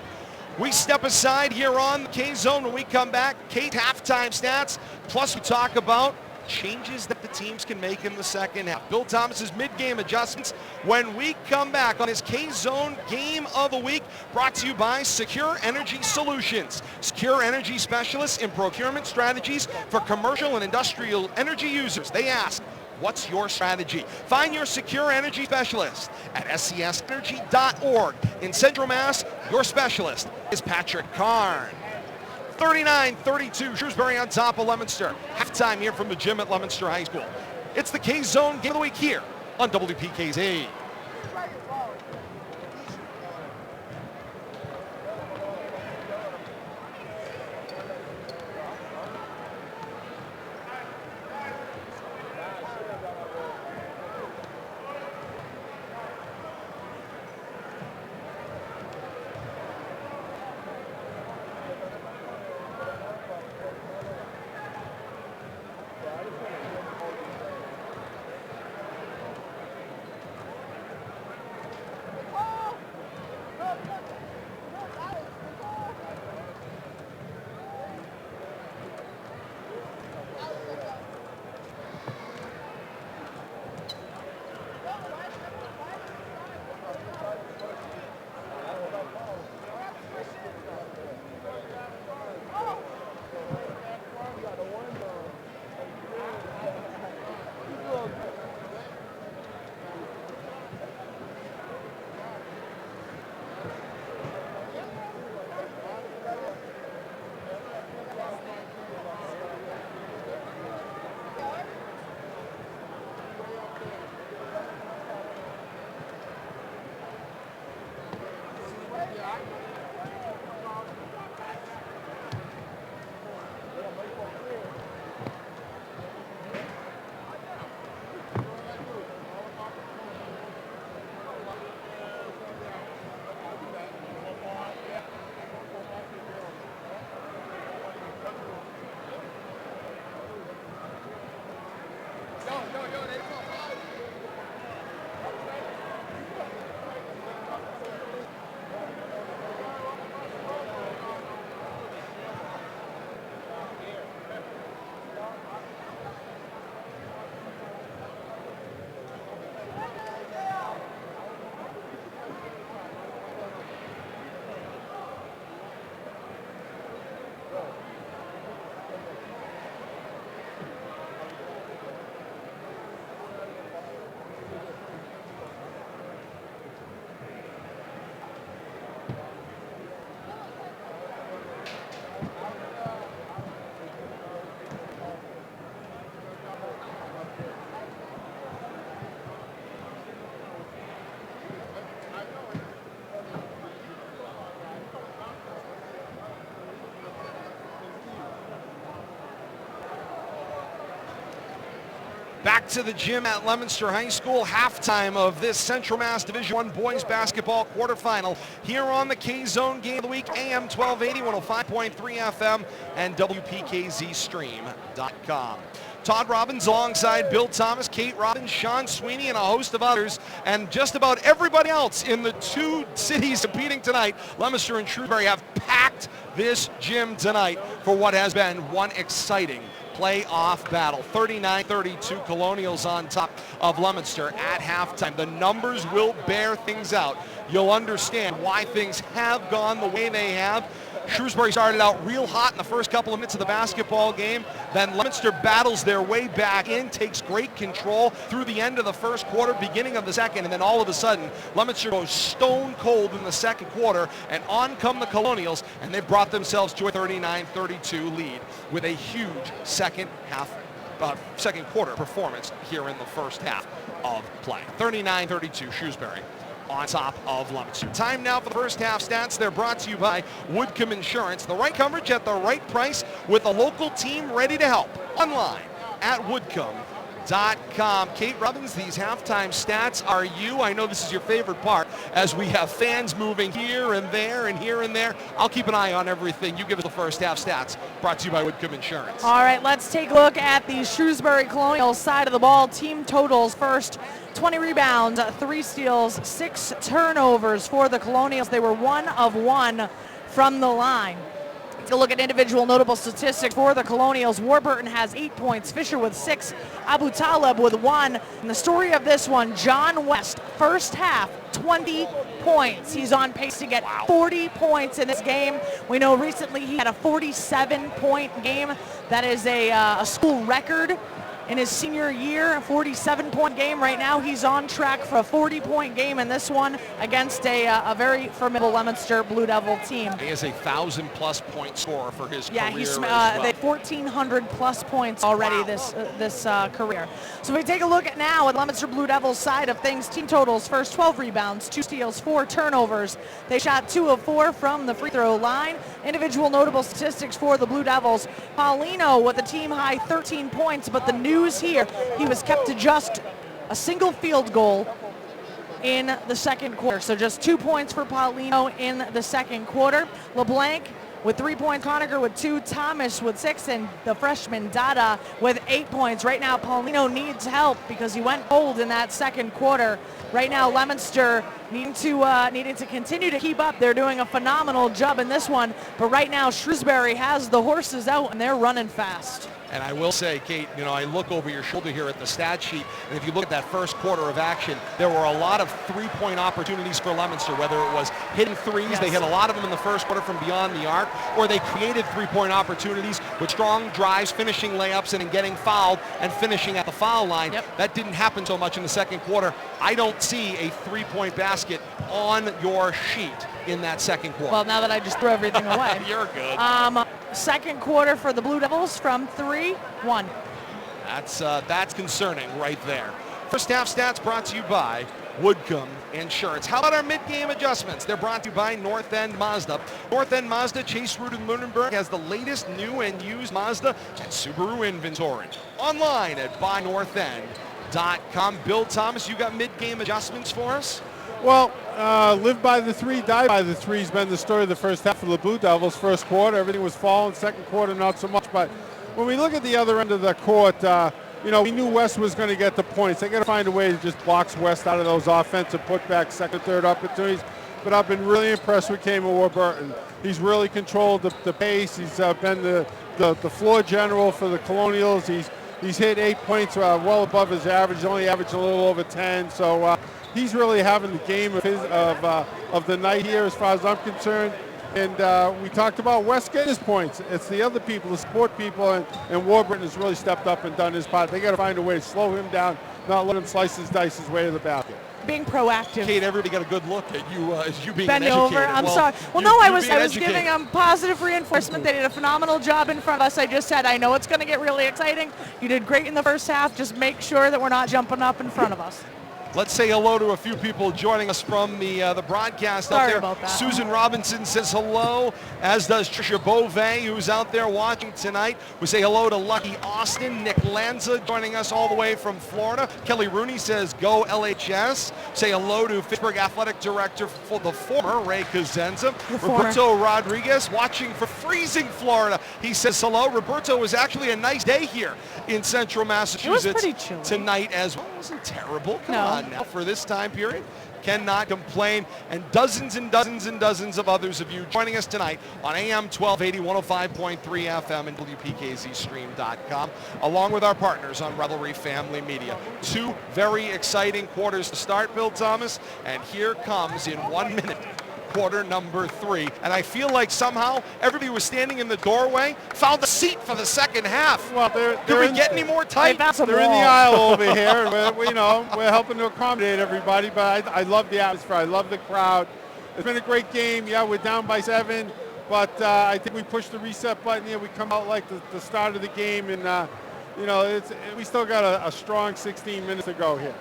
We step aside here on the K-Zone. When we come back, Kate halftime stats, plus we talk about changes that the teams can make in the second half. Bill Thomas's mid-game adjustments when we come back on his K-Zone Game of the Week, brought to you by Secure Energy Solutions. Secure Energy specialists in procurement strategies for commercial and industrial energy users. They ask, what's your strategy? Find your Secure Energy specialist at scsenergy.org. In Central Mass, your specialist is Patrick Karn. 39-32, Shrewsbury on top of Leominster. Halftime here from the gym at Leominster High School. It's the K-Zone Game of the Week here on WPKZ. Back to the gym at Leominster High School, halftime of this Central Mass Division I boys basketball quarterfinal here on the K-Zone Game of the Week, AM 1280, 105.3 FM, and WPKZstream.com. Todd Robbins alongside Bill Thomas, Kate Robbins, Sean Sweeney, and a host of others, and just about everybody else in the two cities competing tonight. Leominster and Shrewsbury have packed this gym tonight for what has been one exciting playoff battle. 39-32 Colonials on top of Leominster at halftime. The numbers will bear things out. You'll understand why things have gone the way they have. Shrewsbury started out real hot in the first couple of minutes of the basketball game. Then Leominster battles their way back in, takes great control through the end of the first quarter, beginning of the second, and then all of a sudden, Leominster goes stone cold in the second quarter, and on come the Colonials, and they've brought themselves to a 39-32 lead with a huge second quarter performance here in the first half of play. 39-32 Shrewsbury on top of Leominster. Time now for the first half stats. They're brought to you by Woodcombe Insurance. The right coverage at the right price with a local team ready to help. Online at woodcombe.com. Kate Robbins, these halftime stats are you. I know this is your favorite part as we have fans moving here and there and here and there. I'll keep an eye on everything. You give us the first half stats. Brought to you by Woodcombe Insurance. All right, let's take a look at the Shrewsbury Colonials side of the ball. Team totals first. 20 rebounds, 3 steals, 6 turnovers for the Colonials. They were 1 of 1 from the line. Take a look at individual notable statistics for the Colonials. Warburton has 8 points, Fisher with 6, Abu Talib with 1. And the story of this one, John West, first half, 20 points. He's on pace to get 40 points in this game. We know recently he had a 47-point game. That is a school record in his senior year, a 47-point game. Right now he's on track for a 40-point game in this one against a very formidable Leominster Blue Devil team. He is a 1,000-plus point scorer for his career he's as well. they 1,400-plus points already this career. So if we take a look at now at Leominster Blue Devils side of things, team totals, first 12 rebounds, 2 steals, 4 turnovers. They shot 2 of 4 from the free throw line. Individual notable statistics for the Blue Devils, Paulino with a team-high 13 points, but the news here, he was kept to just a single field goal in the second quarter. So just 2 points for Paulino in the second quarter. LeBlanc with 3 points, Conacher with 2, Thomas with 6, and the freshman Dada with 8 points. Right now, Paulino needs help because he went cold in that second quarter. Right now, Leominster needing to continue to keep up. They're doing a phenomenal job in this one, but right now, Shrewsbury has the horses out and they're running fast. And I will say, Kate, I look over your shoulder here at the stat sheet, and if you look at that first quarter of action, there were a lot of three-point opportunities for Leominster, whether it was hitting threes, yes. They hit a lot of them in the first quarter from beyond the arc, or they created three-point opportunities with strong drives, finishing layups, and then getting fouled and finishing at the foul line. Yep. That didn't happen so much in the second quarter. I don't see a three-point basket on your sheet in that second quarter. Well, now that I just threw everything away. You're good. Second quarter for the Blue Devils from 3-1. That's concerning right there. First half stats brought to you by Woodcomb Insurance. How about our mid-game adjustments? They're brought to you by North End Mazda. North End Mazda, Chase Route in Lunenburg, has the latest new and used Mazda and Subaru inventory. Online at buynorthend.com. Bill Thomas, you got mid-game adjustments for us? Well, live by the three, die by the three has been the story of the first half of the Blue Devils. First quarter, everything was falling. Second quarter, not so much. But when we look at the other end of the court, we knew West was going to get the points. They got to find a way to just box West out of those offensive putback, second, third opportunities. But I've been really impressed with Cayman Warburton. He's really controlled the pace. He's been the floor general for the Colonials. He's hit 8 points, well above his average. He's only averaged a little over 10. So he's really having the game of the night here, as far as I'm concerned. And we talked about West getting his points. It's the other people, the support people, and Warburton has really stepped up and done his part. They got to find a way to slow him down, not let him slice his dice his way to the basket. Being proactive. Kate, everybody got a good look at you as you being Bending an educator. over. I'm sorry. Well, no, I was giving them positive reinforcement. They did a phenomenal job in front of us. I just said, I know it's going to get really exciting. You did great in the first half. Just make sure that we're not jumping up in front of us. Let's say hello to a few people joining us from the broadcast out there. About that. Susan Robinson says hello, as does Trisha Beauvais, who's out there watching tonight. We say hello to Lucky Austin. Nick Lanza joining us all the way from Florida. Kelly Rooney says go LHS. Say hello to Fitchburg Athletic Director for the former Ray Cosenza. Roberto Rodriguez watching for freezing Florida. He says hello. Roberto, was actually a nice day here in central Massachusetts. It was pretty chilly tonight as well. It wasn't terrible. Come on now for this time period. Cannot complain. And dozens and dozens and dozens of others of you joining us tonight on AM 1280, 105.3 FM and WPKZstream.com, along with our partners on Rivalry Family Media. Two very exciting quarters to start, Bill Thomas, and here comes in 1 minute quarter number 3. And I feel like somehow everybody was standing in the doorway, found a seat for the second half. Well, Did we get any more tight? They're in the aisle over here. We're helping to accommodate everybody, but I love the atmosphere. I love the crowd. It's been a great game. Yeah, we're down by 7, but I think we pushed the reset button here. We come out like the start of the game, and we still got a strong 16 minutes to go here.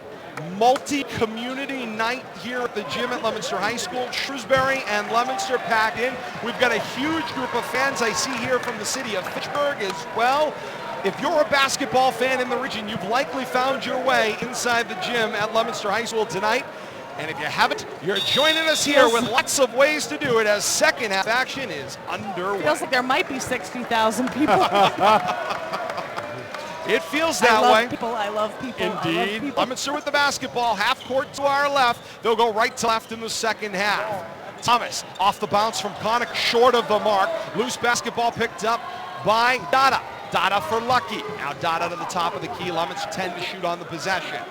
Multi-community night here at the gym at Leominster High School. Shrewsbury and Leominster packed in. We've got a huge group of fans I see here from the city of Fitchburg as well. If you're a basketball fan in the region, you've likely found your way inside the gym at Leominster High School tonight. And if you haven't, you're joining us here with lots of ways to do it as second half action is underway. Feels like there might be 60,000 people. It feels that way. I love people. Indeed. Leominster with the basketball, half court to our left. They'll go right to left in the second half. Thomas off the bounce from Connick, short of the mark. Loose basketball picked up by Dada. Dada for Lucky. Now Dada to the top of the key. Leominster 10 to shoot on the possession.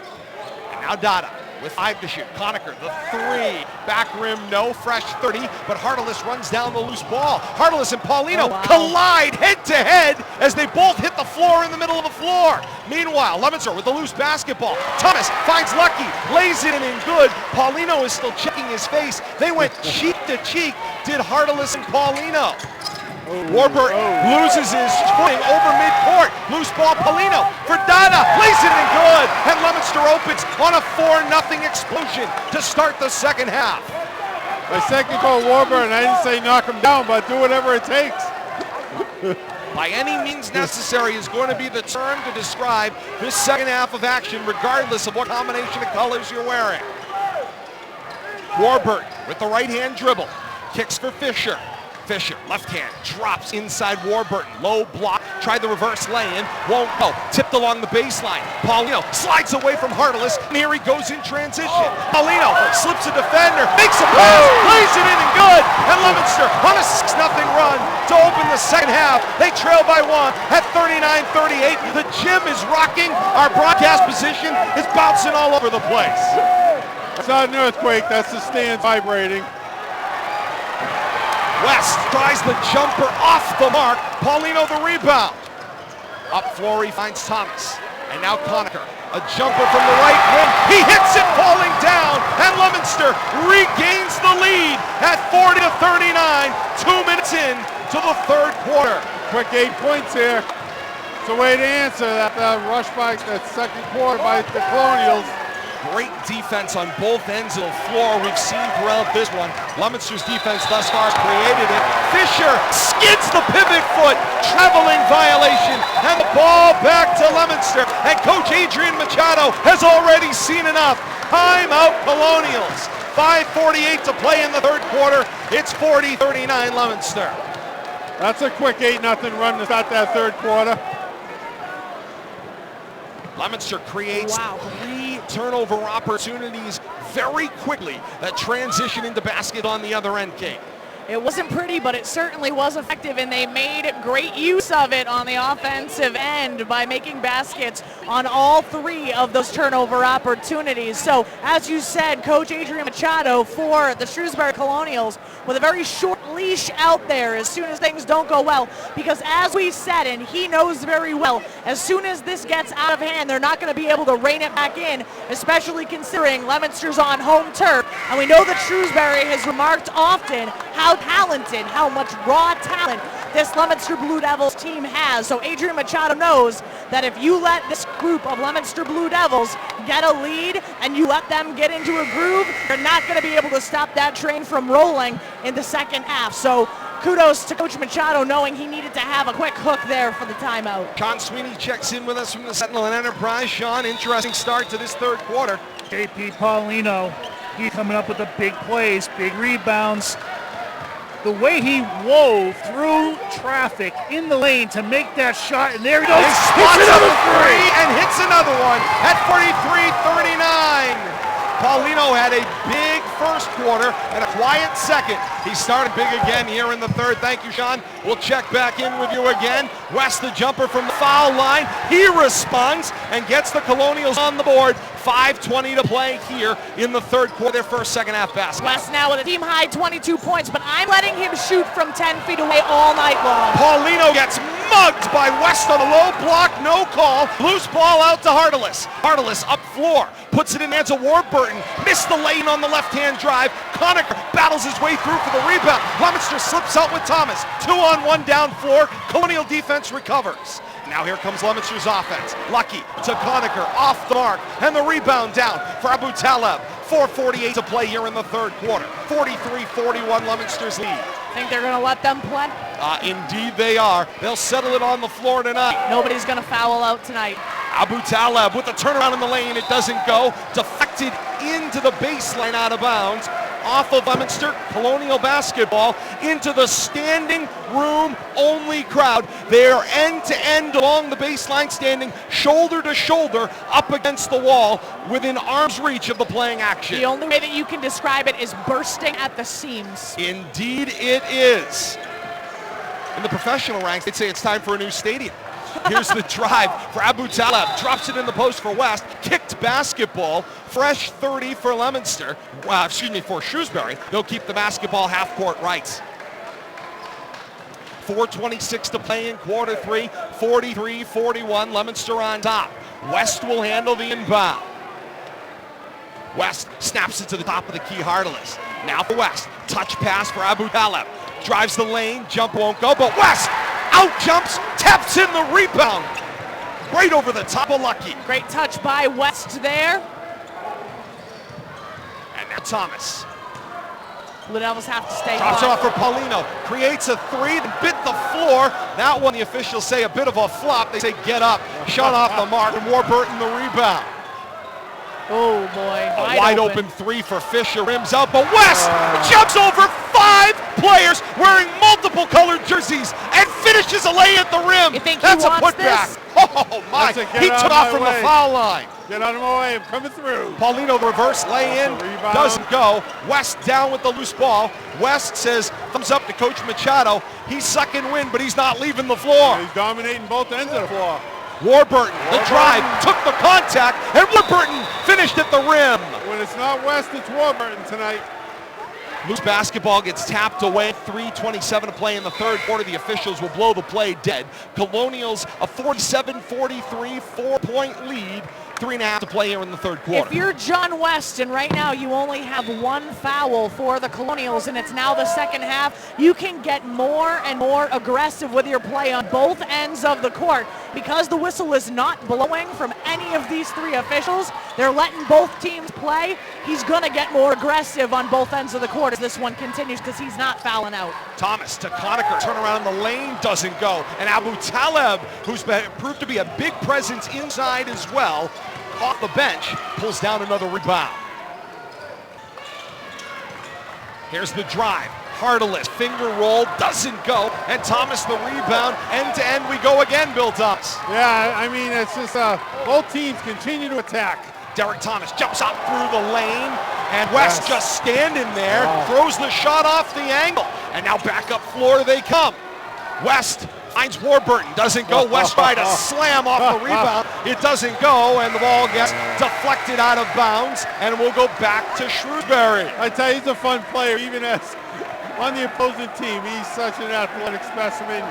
And now Dada with 5 to shoot. Connicker, the 3. Back rim, no. Fresh 30, but Harteless runs down the loose ball. Harteless and Paulino collide head-to-head as they both hit the floor in the middle of the floor. Meanwhile, Leominster with the loose basketball. Thomas finds Lucky, lays it in and good. Paulino is still checking his face. They went cheek to cheek, did Harteless and Paulino. Warburton loses his footing over midcourt. Loose ball, Paulino for Dada. Lays it in good. And Leominster opens on a 4-0 explosion to start the second half. My second goal, Warburton. I didn't say knock him down, but do whatever it takes. By any means necessary is going to be the term to describe this second half of action, regardless of what combination of colors you're wearing. Warburton with the right-hand dribble. Kicks for Fisher. Fisher, left hand, drops inside Warburton. Low block, tried the reverse lay-in, won't go. Tipped along the baseline. Paulino slides away from Harteless, and here he goes in transition. Paulino slips a defender, makes a pass, lays it in and good. And Leominster on a 6-0 run to open the second half. They trail by 1 at 39-38. The gym is rocking. Our broadcast position is bouncing all over the place. It's not an earthquake, that's the stands vibrating. West tries the jumper off the mark. Paulino the rebound. Up floor he finds Thomas. And now Connicker. A jumper from the right wing. He hits it falling down. And Leominster regains the lead at 40-39. 2 minutes in to the third quarter. Quick 8 points here. It's a way to answer that rush by that second quarter by the Colonials. Great defense on both ends of the floor. We've seen throughout this one. Leominster's defense thus far has created it. Fisher skids the pivot foot. Traveling violation. And the ball back to Leominster. And Coach Adrian Machado has already seen enough. Timeout Colonials. 5:48 to play in the third quarter. It's 40-39 Leominster. That's a quick 8-0 run to start that third quarter. Leominster creates 3 turnover opportunities very quickly that transition into basket on the other end, Kate. It wasn't pretty, but it certainly was effective, and they made great use of it on the offensive end by making baskets on all 3 of those turnover opportunities. So, as you said, Coach Adrian Machado for the Shrewsbury Colonials with a very short leash out there as soon as things don't go well, because as we said, and he knows very well, as soon as this gets out of hand, they're not going to be able to rein it back in, especially considering Leominster's on home turf. And we know that Shrewsbury has remarked often how talented, how much raw talent this Leominster Blue Devils team has. So Adrian Machado knows that if you let this group of Leominster Blue Devils get a lead and you let them get into a groove, you're not going to be able to stop that train from rolling in the second half. So kudos to Coach Machado knowing he needed to have a quick hook there for the timeout. Sean Sweeney checks in with us from the Sentinel and Enterprise. Sean, interesting start to this third quarter. JP Paulino, he's coming up with the big plays, big rebounds. The way he wove through traffic in the lane to make that shot, and there he goes. He spots another 3 and hits another one at 43-39. Paulino had a big first quarter and a quiet second. He started big again here in the third. Thank you, Sean. We'll check back in with you again. West, the jumper from the foul line. He responds and gets the Colonials on the board. 5:20 to play here in the third quarter, their first second half basket. West now with a team high 22 points, but I'm letting him shoot from 10 feet away all night long. Paulino gets mugged by West on a low block, no call. Loose ball out to Harteless. Harteless up floor, puts it in hands of Warburton. Missed the lane on the left-hand drive. Conacher battles his way through for the rebound. Leominster slips out with Thomas. 2-on-1 down floor. Colonial defense recovers. Now here comes Leominster's offense. Lucky to Conacher, off the mark, and the rebound down for Abu Taleb. 4:48 to play here in the third quarter. 43-41 Leominster's lead. Think they're going to let them play? Indeed they are. They'll settle it on the floor tonight. Nobody's going to foul out tonight. Abu Taleb with the turnaround in the lane. It doesn't go. Deflected into the baseline out of bounds. Off of Leominster, Colonial basketball into the standing room only crowd. They are end to end along the baseline, standing shoulder to shoulder up against the wall within arm's reach of the playing action. The only way that you can describe it is bursting at the seams. Indeed it is. In the professional ranks, they'd say it's time for a new stadium. Here's the drive for Abu Taleb. Drops it in the post for West. Kicked basketball. Fresh 30 for Leominster. For Shrewsbury. They'll keep the basketball half-court rights. 4:26 to play in quarter 3. 43-41. Leominster on top. West will handle the inbound. West snaps it to the top of the key. Harteless. Now for West. Touch pass for Abu Taleb. Drives the lane. Jump won't go, but West out jumps, taps in the rebound. Right over the top of Lucky. Great touch by West there. And now Thomas. Blue Devils have to stay Drops high. off for Paulino. Creates a 3, bit the floor. That one the officials say a bit of a flop. They say get up. Shot off the mark, and Warburton the rebound. Oh boy, A wide open 3 for Fisher, rims out, but West jumps over 5 players wearing multiple colored jerseys and finishes a lay at the rim. You think That's he a wants putback. this? Oh my, That's a get he out took of off my from way. the foul line. Get out of my way, I'm coming through. Paulino the reverse lay in, That's a rebound. doesn't go. West down with the loose ball. West says thumbs up to Coach Machado. He's sucking wind, but he's not leaving the floor. He's dominating both ends of the floor. Warburton, the drive, took the contact, and Warburton finished at the rim. When it's not West, it's Warburton tonight. Loose basketball gets tapped away. 3:27 to play in the third quarter. The officials will blow the play dead. Colonials a 47-43 4-point lead 3.5 to play here in the third quarter. If you're John West and right now you only have one foul for the Colonials and it's now the second half, you can get more and more aggressive with your play on both ends of the court. Because the whistle is not blowing from any of these three officials, they're letting both teams play. He's going to get more aggressive on both ends of the court as this one continues because he's not fouling out. Thomas to Conacher, turn around in the lane, doesn't go. And Abu Taleb, who's proved to be a big presence inside as well, off the bench, pulls down another rebound. Here's the drive. Hardeless, finger roll, doesn't go. And Thomas the rebound. End to end we go again, Bill Thomas. Yeah, I mean, it's just both teams continue to attack. Derek Thomas jumps out through the lane, and West just standing there, throws the shot off the angle. And now back up floor they come. West finds Warburton, doesn't go. West tried to slam off the rebound. It doesn't go, and the ball gets deflected out of bounds, and we'll go back to Shrewsbury. I tell you, he's a fun player, even as on the opposing team. He's such an athletic specimen.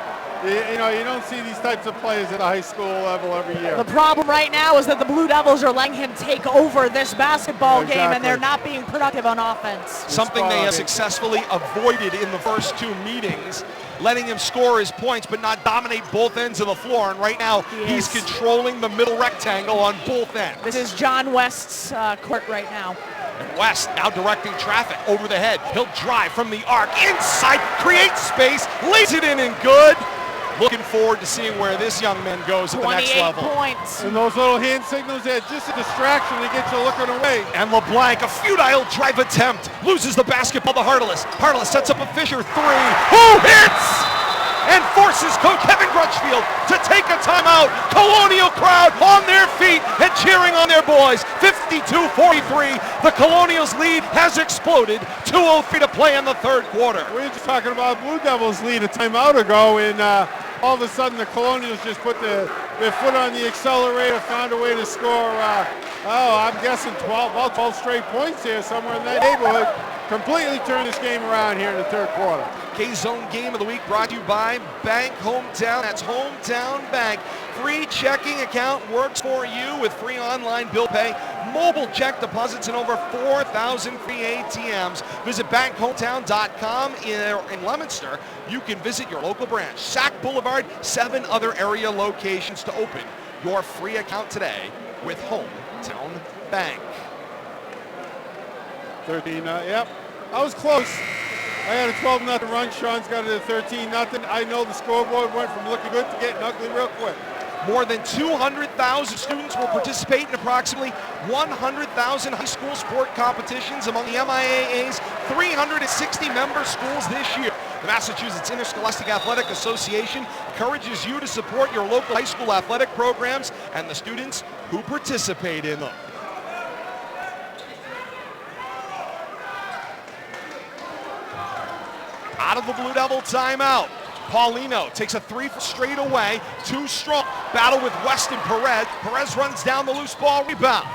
You know, you don't see these types of players at a high school level every year. The problem right now is that the Blue Devils are letting him take over this basketball game, and they're not being productive on offense. Something they have successfully avoided in the first two meetings, letting him score his points but not dominate both ends of the floor. And right now, he's controlling the middle rectangle on both ends. This is John West's court right now. And West now directing traffic over the head. He'll drive from the arc, inside, creates space, lays it in and good. Looking forward to seeing where this young man goes at the next level. 28 points. And those little hand signals there, just a distraction to get you looking away. And LeBlanc, a futile drive attempt, loses the basketball to Hardeless. Hardeless sets up a Fisher three, who hits! And forces coach Kevin Crutchfield to take a timeout. Colonial crowd on their feet and cheering on their boys. 52-43, the Colonials lead has exploded. 2:03 to play in the third quarter. We were just talking about Blue Devils lead a timeout ago, and all of a sudden the Colonials just put their foot on the accelerator, found a way to score, I'm guessing 12 straight points here, somewhere in that neighborhood. Completely turned this game around here in the third quarter. K-Zone Game of the Week brought to you by Bank Hometown. That's Hometown Bank. Free checking account works for you with free online bill pay, mobile check deposits, and over 4,000 free ATMs. Visit bankhometown.com in Leominster. You can visit your local branch. Sac Boulevard, 7 other area locations to open your free account today with Hometown Bank. 13, yep. I was close. I had a 12-0 run. Sean's got it at 13-0. I know the scoreboard went from looking good to getting ugly real quick. More than 200,000 students will participate in approximately 100,000 high school sport competitions among the MIAA's 360 member schools this year. The Massachusetts Interscholastic Athletic Association encourages you to support your local high school athletic programs and the students who participate in them. Out of the Blue Devil timeout. Paulino takes a three straight away, too strong. Battle with West and Perez. Perez runs down the loose ball rebound.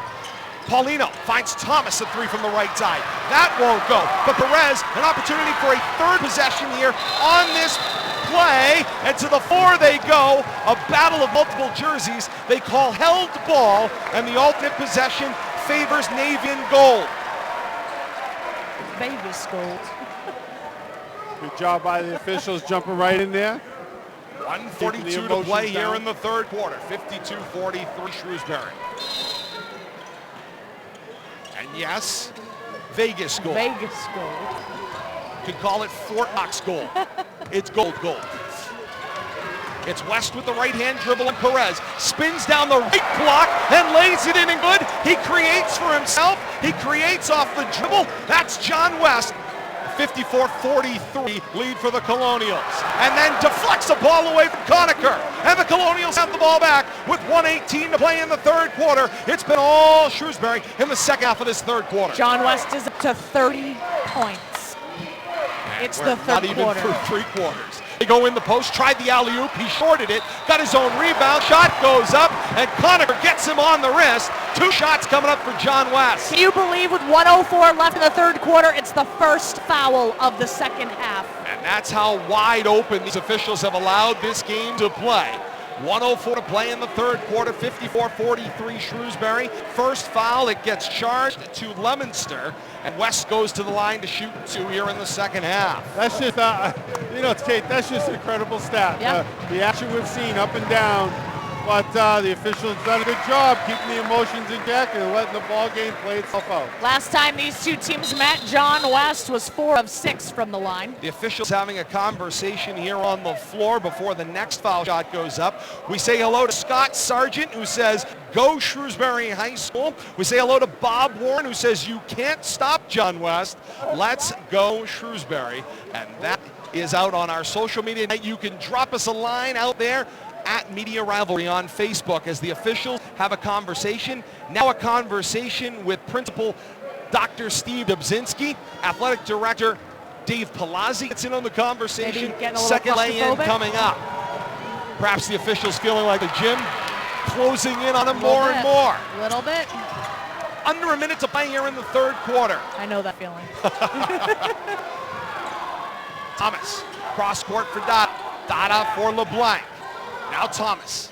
Paulino finds Thomas a three from the right side. That won't go, but Perez, an opportunity for a third possession here on this play, and to the floor they go. A battle of multiple jerseys. They call held ball, and the alternate possession favors Navy and gold. Vegas gold. Good job by the officials jumping right in there. 1:42 to play here in the third quarter. 52-43 Shrewsbury. And yes, Vegas gold. Vegas gold. You could call it Fort Knox gold. It's gold. It's West with the right hand dribble, and Perez spins down the right block and lays it in and good. He creates for himself. He creates off the dribble. That's John West. 54-43 lead for the Colonials. And then deflects the ball away from Conacher. And the Colonials have the ball back with 1:18 to play in the third quarter. It's been all Shrewsbury in the second half of this third quarter. John West is up to 30 points. It's the third quarter. Not even through three quarters. They go in the post, tried the alley-oop, he shorted it, got his own rebound, shot goes up, and Conacher gets him on the wrist. 2 shots coming up for John West. Can you believe with 1:04 left in the third quarter, it's the first foul of the second half. And that's how wide open these officials have allowed this game to play. 1:04 to play in the third quarter, 54-43 Shrewsbury. First foul, it gets charged to Leominster, and West goes to the line to shoot 2 here in the second half. That's just, Kate, that's just an incredible stat. Yeah. The action we've seen up and down, but the officials done a good job keeping the emotions in check and letting the ball game play itself out. Last time these two teams met, John West was 4 of 6 from the line. The officials having a conversation here on the floor before the next foul shot goes up. We say hello to Scott Sargent, who says, "Go Shrewsbury High School." We say hello to Bob Warren, who says, "You can't stop John West. Let's go Shrewsbury." And that is out on our social media. You can drop us a line out there at Media Rivalry on Facebook as the officials have a conversation. Now a conversation with Principal Dr. Steve Dobzinski, Athletic Director Dave Palazzi gets in on the conversation. Second lay-in coming up. Perhaps the officials feeling like the gym closing in on them more and more. A little bit. Under a minute to play here in the third quarter. I know that feeling. Thomas, cross court for Dada. Dada for LeBlanc. Now Thomas,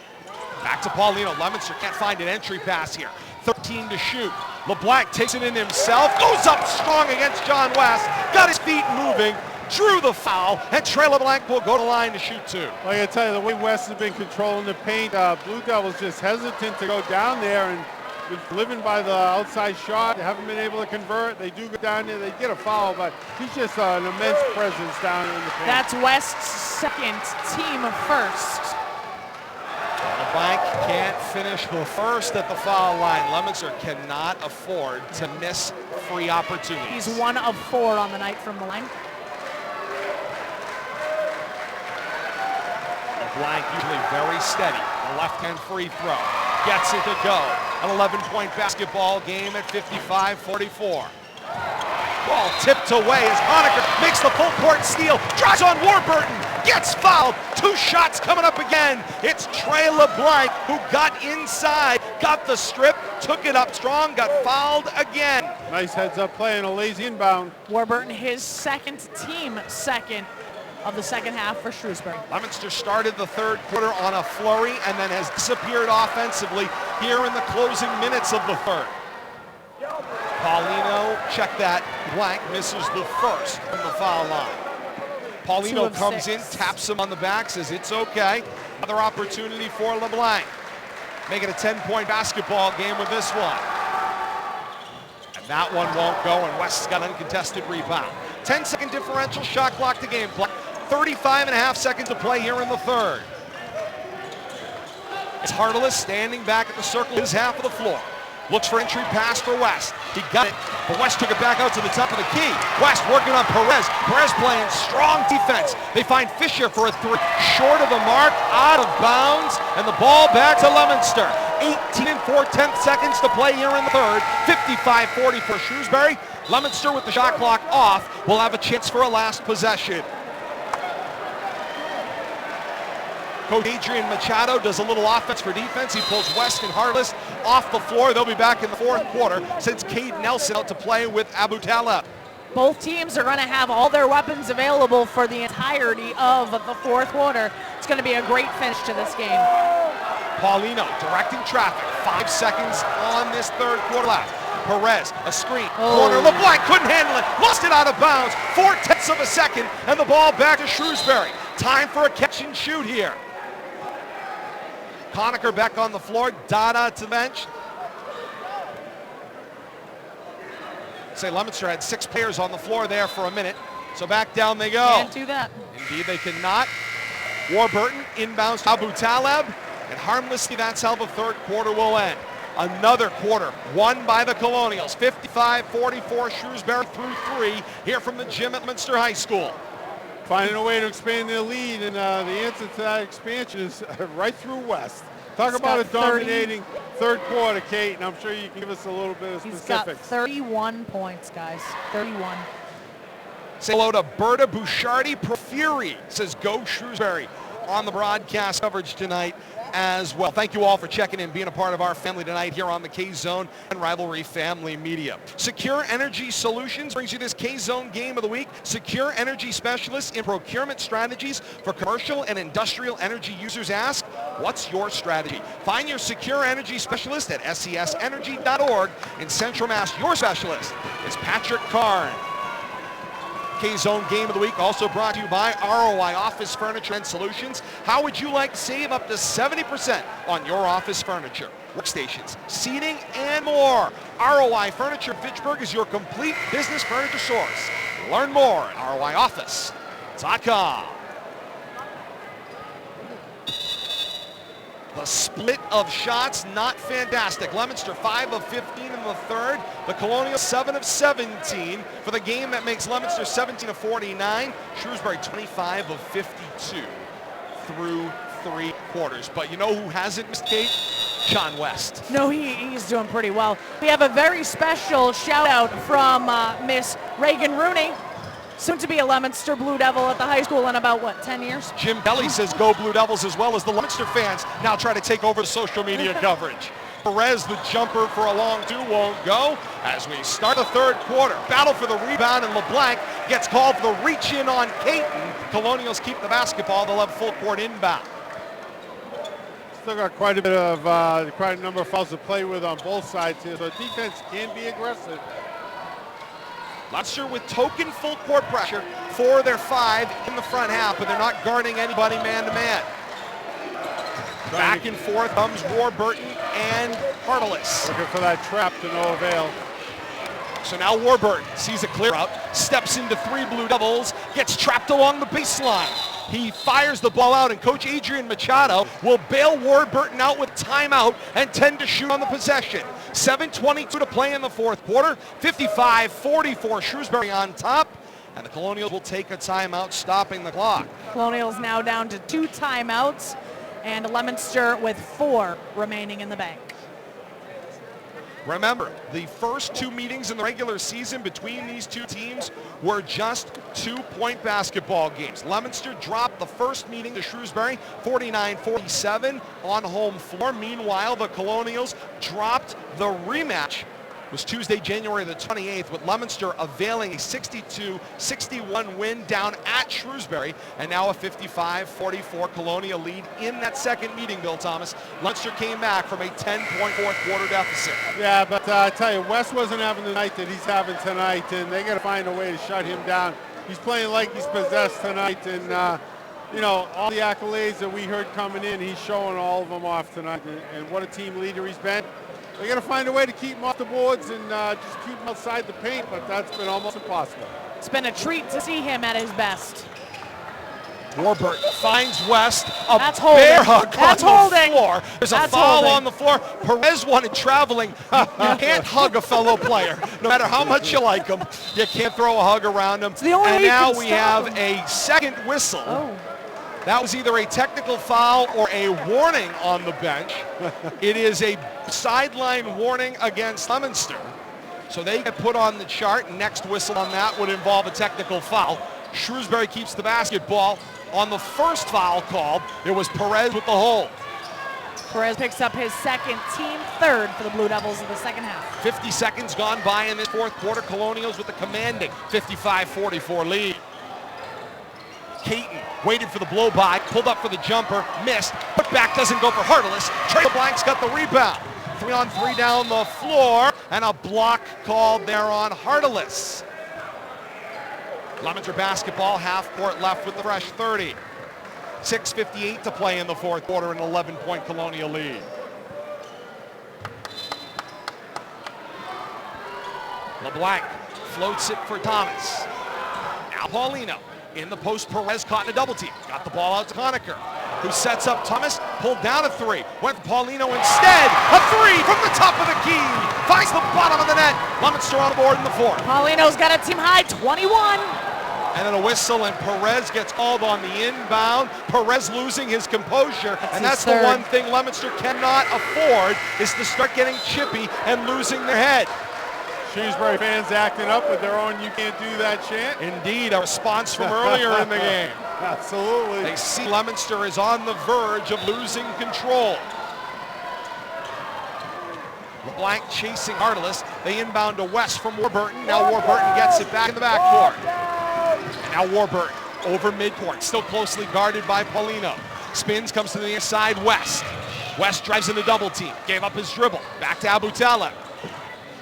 back to Paulino. Leominster can't find an entry pass here. 13 to shoot. LeBlanc takes it in himself, goes up strong against John West, got his feet moving, drew the foul, and Trey LeBlanc will go to line to shoot 2. Like I tell you, the way West has been controlling the paint, Blue Devils just hesitant to go down there and just living by the outside shot. They haven't been able to convert. They do go down there, they get a foul, but he's just an immense presence down in the paint. That's West's second, team first. LeBlanc can't finish the first at the foul line. Leominster cannot afford to miss free opportunities. He's 1 of 4 on the night from the line. LeBlanc usually very steady. The left-hand free throw. Gets it to go. An 11-point basketball game at 55-44. Ball tipped away as Honecker makes the full court steal. Drives on Warburton. Gets fouled. 2 shots coming up again. It's Trey LeBlanc who got inside, got the strip, took it up strong, got fouled again. Nice heads-up play and a lazy inbound. Warburton, his second, team second of the second half for Shrewsbury. Leominster started the third quarter on a flurry and then has disappeared offensively here in the closing minutes of the third. Paulino, check that, Blank misses the first from the foul line. Paulino comes in, taps him on the back, says it's okay. Another opportunity for LeBlanc. Make it a 10-point basketball game with this one. And that one won't go, and West's got an uncontested rebound. 10-second differential, shot clock to game clock. 35.5 seconds to play here in the third. It's Harteless standing back at the circle, his half of the floor. Looks for entry pass for West. He got it, but West took it back out to the top of the key. West working on Perez. Perez playing strong defense. They find Fisher for a 3. Short of the mark, out of bounds, and the ball back to Leominster. 18 and 4/10 seconds to play here in the third. 55-40 for Shrewsbury. Leominster with the shot clock off will have a chance for a last possession. Coach Adrian Machado does a little offense for defense. He pulls West and Harless off the floor. They'll be back in the fourth quarter. Sends Cade Nelson out to play with Abu Talib. Both teams are going to have all their weapons available for the entirety of the fourth quarter. It's going to be a great finish to this game. Paulino directing traffic. 5 seconds on this third quarter left. Perez, a screen, corner, LeBlanc couldn't handle it, lost it out of bounds, 0.4 of a second, and the ball back to Shrewsbury. Time for a catch and shoot here. Conacher back on the floor, Dada to the bench. Say Leominster had 6 players on the floor there for a minute, so back down they go. Can't do that. Indeed they cannot. Warburton inbounds to Abu Talib, and harmlessly that's how the third quarter will end. Another quarter won by the Colonials, 55-44 Shrewsbury through 3 here from the gym at Leominster High School. Finding a way to expand their lead, and the answer to that expansion is right through West. Talk about a dominating third quarter, Kate, and I'm sure you can give us a little bit of specifics. He's got 31 points, guys. 31. Say hello to Berta Bouchardi Profuri, says go Shrewsbury on the broadcast coverage tonight as well. Thank you all for checking in, being a part of our family tonight here on the K-Zone and Rivalry Family Media. Secure Energy Solutions brings you this K-Zone Game of the Week. Secure Energy specialists in procurement strategies for commercial and industrial energy users ask, What's your strategy? Find your secure energy specialist at sesenergy.org. In Central Mass, your specialist is Patrick Karn. K-Zone Game of the Week also brought to you by ROI Office Furniture and Solutions. How would you like to save up to 70% on your office furniture, workstations, seating, and more? ROI Furniture Fitchburg is your complete business furniture source. Learn more at roioffice.com. The split of shots, not fantastic. Leominster 5 of 15 in the third. The Colonials 7 of 17 for the game that makes Leominster 17 of 49. Shrewsbury 25 of 52 through 3 quarters. But you know who hasn't missed, Kate? John West. No, he's doing pretty well. We have a very special shout out from Miss Reagan Rooney, soon to be a Leominster Blue Devil at the high school in about, 10 years? Jim Kelly says go Blue Devils, as well as the Leominster fans now try to take over the social media coverage. Perez, the jumper for a long two, won't go. As we start the third quarter, battle for the rebound, and LeBlanc gets called for the reach in on Caton. Colonials keep the basketball. They'll have full court inbound. Still got quite a bit of, quite a number of fouls to play with on both sides here, so defense can be aggressive. Leominster with token full court pressure for their 5 in the front half, but they're not guarding anybody man-to-man. Back and forth comes Warburton and Harteless. Looking for that trap to no avail. So now Warburton sees a clear out, steps into 3 Blue Devils, gets trapped along the baseline. He fires the ball out, and Coach Adrian Machado will bail Warburton out with timeout and 10 to shoot on the possession. 7:22 to play in the fourth quarter. 55-44, Shrewsbury on top, and the Colonials will take a timeout, stopping the clock. Colonials now down to 2 timeouts, and Leominster with 4 remaining in the bank. Remember, the first 2 meetings in the regular season between these 2 teams were just 2-point basketball games. Leominster dropped the first meeting to Shrewsbury 49-47 on home floor. Meanwhile, the Colonials dropped the rematch. It was Tuesday, January the 28th, with Leominster availing a 62-61 win down at Shrewsbury, and now a 55-44 Colonial lead in that second meeting, Bill Thomas. Leominster came back from a 10-point fourth quarter deficit. Yeah, but I tell you, West wasn't having the night that he's having tonight, and they got to find a way to shut him down. He's playing like he's possessed tonight, and you know, all the accolades that we heard coming in, he's showing all of them off tonight, and what a team leader he's been. They got to find a way to keep him off the boards and just keep him outside the paint, but that's been almost impossible. It's been a treat to see him at his best. Warburton finds West, a That's holding. bear hug That's on the holding. floor. There's That's a foul holding. on the floor. Perez wanted traveling. You can't hug a fellow player. No matter how much you like him, you can't throw a hug around him. the only way And you now can we stop have a second whistle. Oh. That was either a technical foul or a warning on the bench. It is a sideline warning against Leominster. So they get put on the chart. Next whistle on that would involve a technical foul. Shrewsbury keeps the basketball. On the first foul called, it was Perez with the hold. Perez picks up his second, team third for the Blue Devils in the second half. 50 seconds gone by in this fourth quarter. Colonials with the commanding 55-44 lead. Caton waited for the blow-by, pulled up for the jumper, missed. Put back doesn't go for Harteless. Trey LeBlanc's got the rebound. 3-on-3 down the floor, and a block called there on Harteless. Leominster basketball, half court left with the fresh 30. 6:58 to play in the fourth quarter, an 11-point Colonial lead. LeBlanc floats it for Thomas. Now Paulino. In the post, Perez caught in a double team. Got the ball out to Conacher, who sets up Thomas, pulled down a 3. Went for Paulino instead. A 3 from the top of the key. Finds the bottom of the net. Leominster on the board in the fourth. Paulino's got a team high 21. And then a whistle, and Perez gets called on the inbound. Perez losing his composure. And that's the one thing Leominster cannot afford, is to start getting chippy and losing their head. Shrewsbury fans acting up with their own "you can't do that" chant. Indeed, a response from earlier in the game. Absolutely. They see Leominster is on the verge of losing control. LeBlanc chasing Harteless. They inbound to West from Warburton. Now Warburton gets it back in the backcourt. And now Warburton over midcourt, still closely guarded by Paulino. spins, comes to the near side, West. West drives into double team, gave up his dribble. Back to Abutala.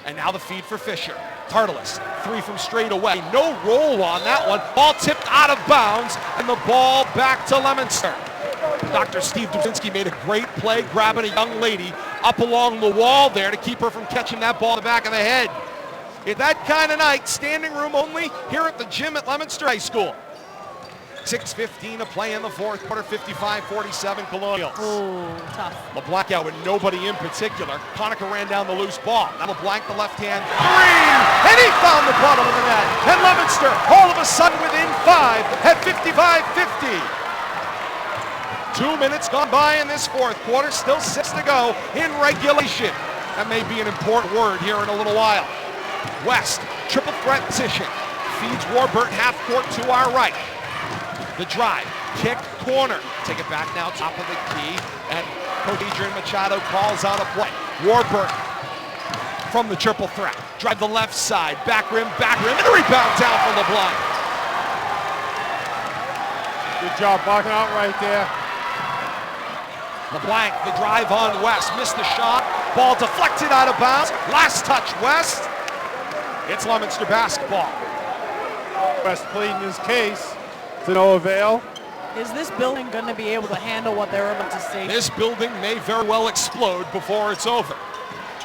And now the feed for Fisher. Tartalis, 3 from straight away. No roll on that one. Ball tipped out of bounds, and the ball back to Leominster. Dr. Steve Dubzinski made a great play, grabbing a young lady up along the wall there to keep her from catching that ball in the back of the head. It's that kind of night, standing room only here at the gym at Leominster High School. 6:15 to play in the fourth quarter, 55-47 Colonials. Ooh, tough. LeBlanc out with nobody in particular. Conacher ran down the loose ball. Now LeBlanc, the left hand, 3, and he found the bottom of the net. And Leominster, all of a sudden within 5 at 55-50. 2 minutes gone by in this fourth quarter, still 6 to go in regulation. That may be an important word here in a little while. West, triple threat position. Feeds Warburton half court to our right. The drive, kick, corner. Take it back now, top of the key. And Coach Adrian Machado calls out a play. Warburton from the triple threat. Drive the left side, back rim, and a rebound down for LeBlanc. Good job blocking out right there. LeBlanc, the drive on West, missed the shot. Ball deflected out of bounds. Last touch, West. It's Leominster basketball. West pleading his case. To no avail. Is this building going to be able to handle what they're about to see? This building may very well explode before it's over.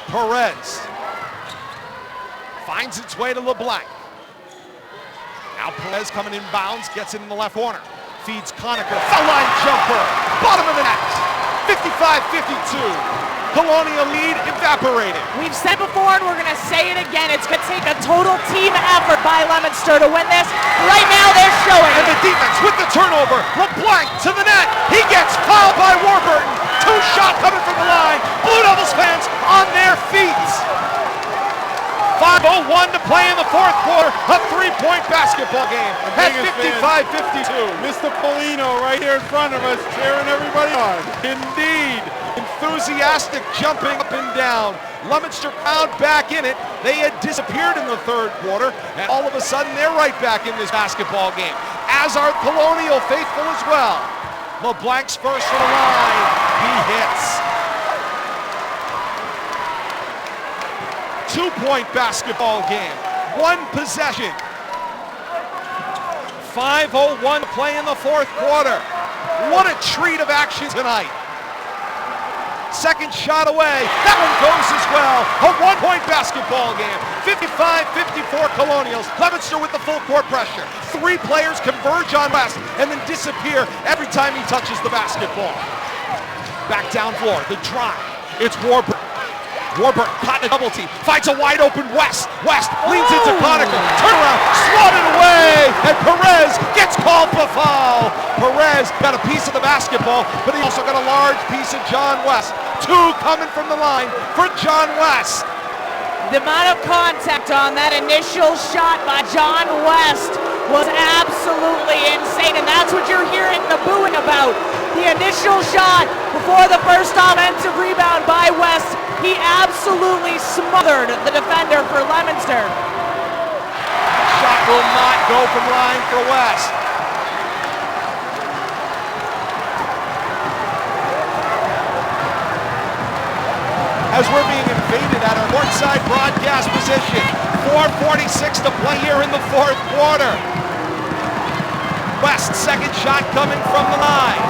Perez finds its way to LeBlanc. Now Perez coming in bounds, gets it in the left corner. Feeds Conacher, foul line jumper, bottom of the net. 55-52. Colonial lead evaporated. We've said before, and we're going to say it again, it's going to take a total team effort by Leominster to win this. Right now, they're showing And it. the defense with the turnover. LeBlanc to the net. He gets fouled by Warburton. 2 shot coming from the line. Blue Devils fans on their feet. 5:01 to play in the fourth quarter. A 3-point basketball game at 55-52. Mr. Polino right here in front of us cheering everybody on. Indeed. Enthusiastic jumping up and down. Leominster crowd back in it. They had disappeared in the third quarter, and all of a sudden they're right back in this basketball game, as are Colonial faithful as well. LeBlanc's first from the line. He hits. 2-point basketball game. 1 possession. 5:01 to play in the fourth quarter. What a treat of action tonight. Second shot away. That one goes as well. A 1-point basketball game. 55-54 Colonials. Leominster with the full court pressure. 3 players converge on West and then disappear every time he touches the basketball. Back down floor. The drive. It's Warburton. Warburton caught in a double team. Finds a wide open West. West leans into Conacher. Turnaround. Swatted away. And Perez gets called for foul. Perez got a piece of the basketball, but he also got a large piece of John West. 2 coming from the line for John West. The amount of contact on that initial shot by John West was absolutely insane, and that's what you're hearing the booing about. The initial shot before the first offensive rebound by West, he absolutely smothered the defender for Leominster. Shot will not go from line for West. As we're being invaded at our courtside broadcast position. 4:46 to play here in the fourth quarter. West, second shot coming from the line.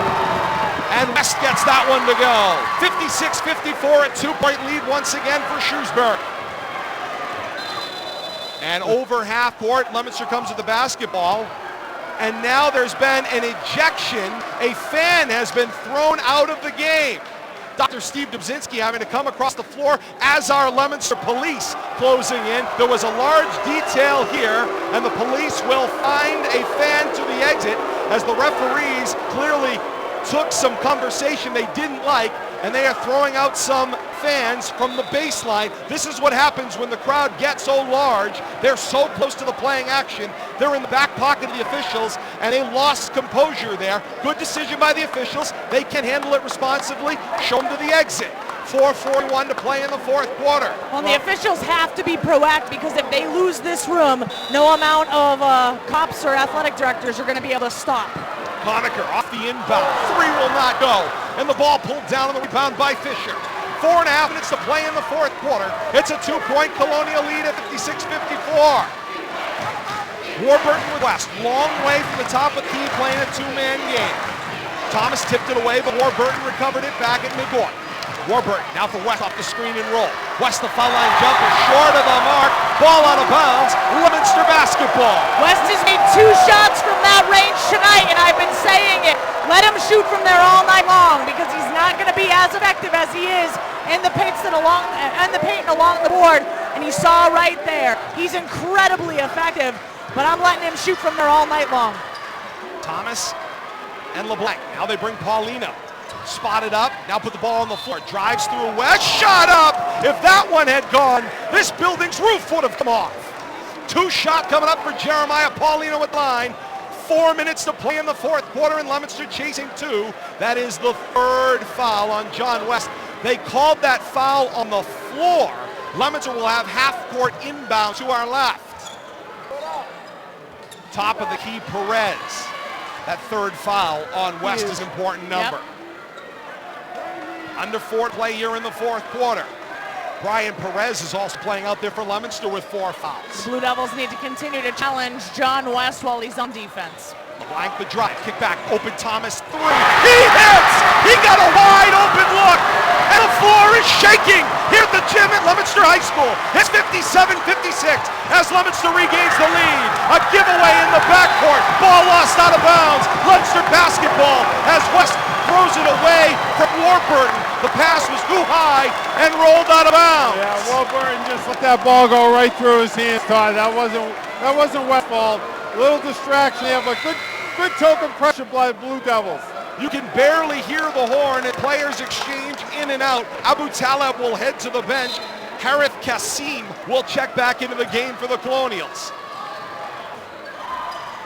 And West gets that one to go. 56-54, a 2-point lead once again for Shrewsbury. And over half court, Leominster comes with the basketball. And now there's been an ejection. A fan has been thrown out of the game. Dr. Steve Dubzinski having to come across the floor as our Leominster police closing in. There was a large detail here, and the police will find a fan to the exit as the referees clearly took some conversation they didn't like, and they are throwing out some fans from the baseline. This is what happens when the crowd gets so large. They're so close to the playing action. They're in the back pocket of the officials, and they lost composure there. Good decision by the officials. They can handle it responsibly. Show them to the exit. 4:41 to play in the fourth quarter. Well, the officials have to be proactive, because if they lose this room, no amount of cops or athletic directors are going to be able to stop. Conacher off the inbound. Three will not go. And the ball pulled down on the rebound by Fisher. 4.5 minutes to play in the fourth quarter. It's a 2-point Colonial lead at 56-54. Warburton with West. Long way from the top of the key, playing a two-man game. Thomas tipped it away, but Warburton recovered it back at midcourt. Warburton now for West off the screen and roll. West the foul line jumper short of the mark. Ball out of bounds. Leominster basketball. West has made 2 shots from that range tonight, and I've been saying it. Let him shoot from there all night long, because he's not going to be as effective as he is in the paint and along the board. And you saw right there, he's incredibly effective, but I'm letting him shoot from there all night long. Thomas and LeBlanc. Now they bring Paulino. Spotted up, now put the ball on the floor. Drives through West, shot up! If that one had gone, this building's roof would have come off. 2 shot coming up for Jeremiah Paulino at the line. 4 minutes to play in the fourth quarter, and Leominster chasing 2. That is the 3rd foul on John West. They called that foul on the floor. Leominster will have half-court inbound to our left. Top of the key, Perez. That 3rd foul on West is an important number. Yep. Under 4 to play here in the fourth quarter. Brian Perez is also playing out there for Leominster with 4 fouls. The Blue Devils need to continue to challenge John West while he's on defense. LeBlanc the drive, kick back, open Thomas, 3. He hits! He got a wide open look! And the floor is shaking here at the gym at Leominster High School. It's 57-56 as Leominster regains the lead. A giveaway in the backcourt. Ball lost out of bounds. Leominster basketball as West throws it away from Warburton. The pass was too high and rolled out of bounds. Yeah, Warburton just let that ball go right through his hands, Todd. That wasn't West's fault. A little distraction there, but good token pressure by the Blue Devils. You can barely hear the horn and players exchange in and out. Abu Taleb will head to the bench. Harith Kassim will check back into the game for the Colonials.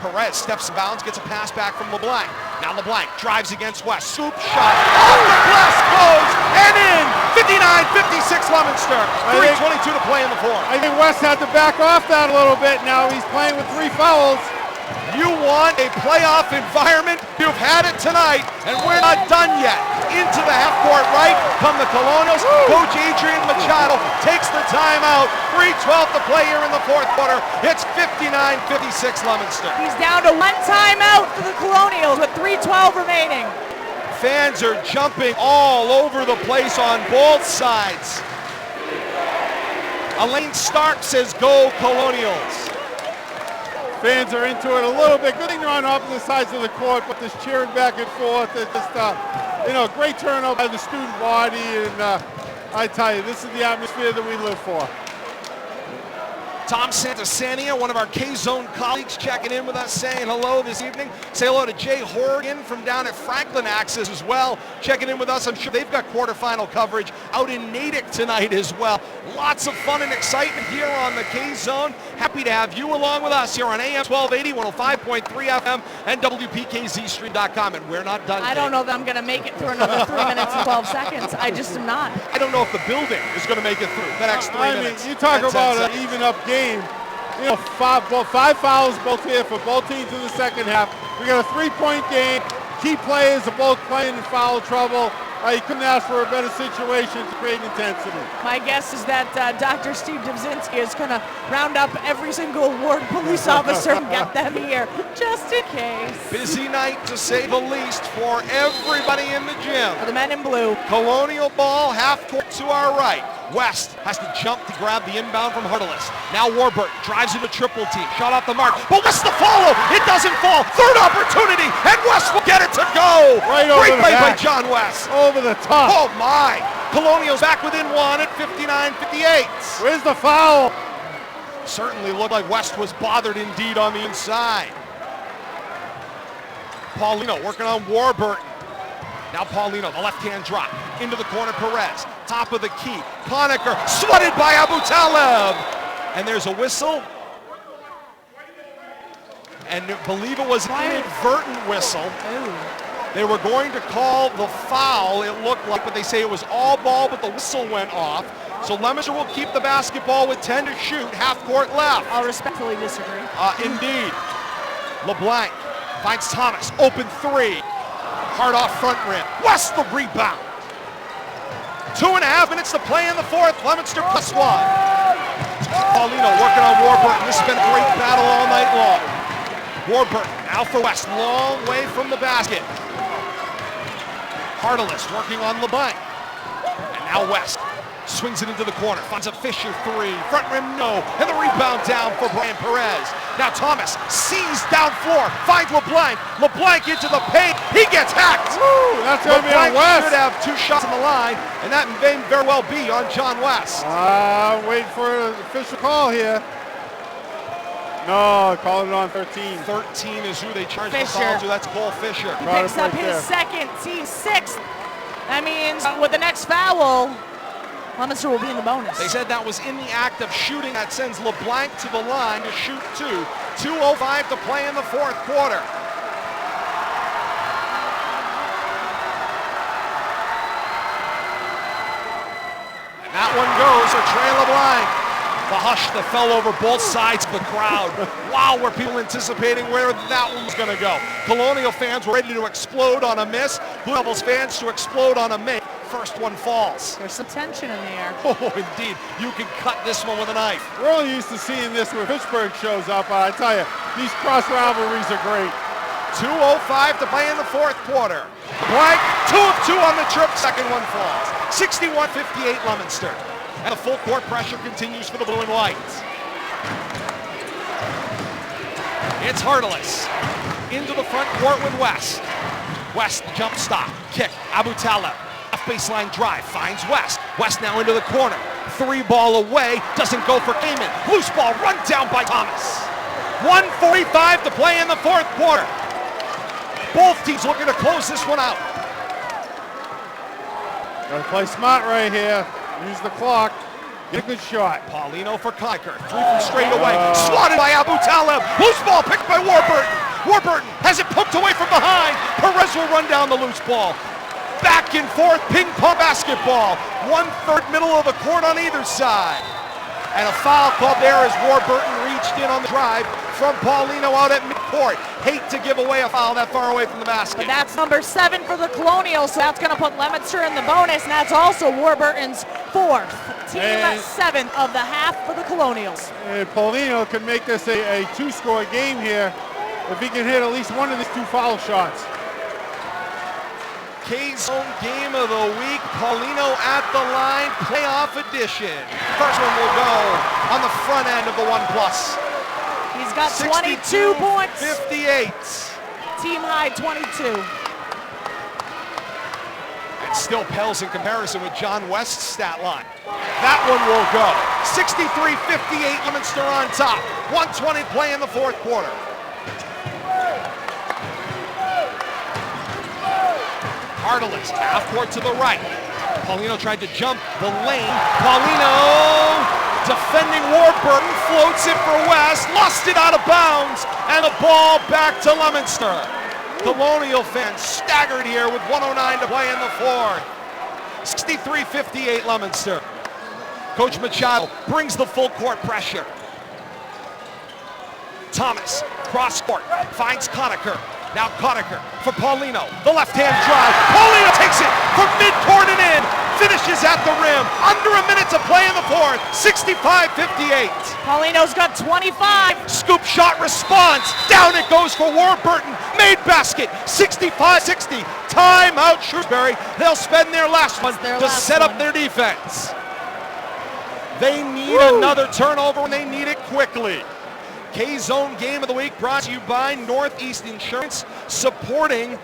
Perez steps in bounds, gets a pass back from LeBlanc. Now LeBlanc drives against West. Scoop shot. Off the glass goes and in. 59-56 Leominster. 3:22 to play in the fourth. I think West had to back off that a little bit. Now he's playing with 3 fouls. You want a playoff environment? You've had it tonight, and we're not done yet. Into the half-court right come the Colonials. Coach Adrian Machado takes the timeout. 3:12 to play here in the fourth quarter. It's 59-56 Leominster. He's down to 1 timeout for the Colonials with 3:12 remaining. Fans are jumping all over the place on both sides. Elaine Stark says, "Go Colonials." Fans are into it a little bit. Good thing they're on opposite sides of the court, but this cheering back and forth. It's just, great turnout by the student body, and I tell you, this is the atmosphere that we live for. Tom Santasania, one of our K-Zone colleagues, checking in with us, saying hello this evening. Say hello to Jay Horgan from down at Franklin Access as well, checking in with us. I'm sure they've got quarterfinal coverage out in Natick tonight as well. Lots of fun and excitement here on the K-Zone. Happy to have you along with us here on AM 1280, 105.3 FM, and WPKZstream.com. And we're not done. I don't know that I'm going to make it through another 3 minutes and 12 seconds. I just am not. I don't know if the building is going to make it through the next 3 minutes. I mean, you talk about an even-up game. Five fouls both here for both teams in the second half. We got a 3-point game. Key players are both playing in foul trouble. You couldn't ask for a better situation to create intensity. My guess is that Dr. Steve Dubzinski is going to round up every single ward police officer and get them here, just in case. Busy night, to say the least, for everybody in the gym. For the men in blue. Colonial ball, half court to our right. West has to jump to grab the inbound from Hartless. Now Warburton drives into triple team. Shot off the mark, but West the follow. It doesn't fall. Third opportunity, and West will get it to go. Right over Great play by back. John West. Over the top. Oh my. Colonials back within 1 at 59-58. Where's the foul? Certainly looked like West was bothered indeed on the inside. Paulino working on Warburton. Now Paulino, the left-hand drop. Into the corner, Perez. Top of the key. Conacher, sweated by Abu Taleb. And there's a whistle. And I believe it was an inadvertent whistle. Ooh. They were going to call the foul, it looked like, but they say it was all ball, but the whistle went off. So Leominster will keep the basketball with 10 to shoot, half court left. I'll respectfully disagree. Indeed. LeBlanc Finds Thomas, open three. Hard off front rim. West the rebound. 2.5 minutes to play in the fourth. Leominster +1. Paulino working on Warburton. This has been a great battle all night long. Warburton now for West. Long way from the basket. Harteless working on LeBlanc. And now West swings it into the corner. Finds a Fisher three. Front rim no. And the rebound down for Brian Perez. Now Thomas sees down floor. Finds LeBlanc. LeBlanc into the paint. He gets hacked. Woo, that's going to be on LeBlanc West. should have 2 shots on the line, and that may very well be on John West. Wait for an official call here. No, calling it on 13. 13 is who they charge the Fisher. foul to. That's Cole Fisher. He Brought picks it up right his there. second, team sixth. That means with the next foul, Leominster will be in the bonus. They said that was in the act of shooting. That sends LeBlanc to the line to shoot 2. 2:05 to play in the fourth quarter. And that one goes for Trey LeBlanc. The hush that fell over both sides of the crowd. Wow, were people anticipating where that one was going to go. Colonial fans were ready to explode on a miss. Blue Devils fans to explode on a make. First one falls. There's some tension in the air. Oh, indeed. You can cut this one with a knife. We're only used to seeing this when Fitchburg shows up. I tell you, these cross rivalries are great. 2:05 to play in the fourth quarter. Blank, 2 of 2 on the trip. Second one falls. 61-58 Leominster. And the full court pressure continues for the blue and whites. It's Harteless. Into the front court with West. West jump stop. Kick. Abu Talib. Off baseline drive. Finds West. West now into the corner. 3 ball away. Doesn't go for Kamen. Loose ball run down by Thomas. 1:45 to play in the fourth quarter. Both teams looking to close this one out. Gotta play smart right here. Use the clock. Get a good shot. Paulino for Conacher. 3 from straight away. Swatted by Abu Talib. Loose ball picked by Warburton. Warburton has it poked away from behind. Perez will run down the loose ball. Back and forth ping pong basketball. 1/3 middle of the court on either side. And a foul called there as Warburton reached in on the drive from Paulino out at midcourt. Hate to give away a foul that far away from the basket. But that's number 7 for the Colonials, so that's going to put Leominster in the bonus, and that's also Warburton's 4th. Team And 7 of the half for the Colonials. And Paulino can make this a 2-score game here if he can hit at least one of these 2 foul shots. K-Zone game of the week. Paulino at the line. Playoff edition. First one will go on the front end of the 1+. He's got 22 points. 58. Team high 22. And still pales in comparison with John West's stat line. That one will go. 63-58, Leominster on top. 1:20 play in the fourth quarter. Harteless, half court to the right. Paulino tried to jump the lane. Paulino defending Warburton, floats it for West, lost it out of bounds, and the ball back to Leominster. Colonial fans staggered here with 1:09 to play in the fourth. 63-58 Leominster. Coach Machado brings the full court pressure. Thomas, cross court, finds Conacher. Now Conacher for Paulino, the left-hand drive. Paulino takes it from midcourt and in. Finishes at the rim. Under a minute to play in the fourth. 65-58. Paulino's got 25. Scoop shot response. Down it goes for Warburton. Made basket. 65-60. Timeout Shrewsbury. They'll spend their last one to set up their defense. They need another turnover and they need it quickly. K-Zone Game of the Week brought to you by Northeast Insurance, supporting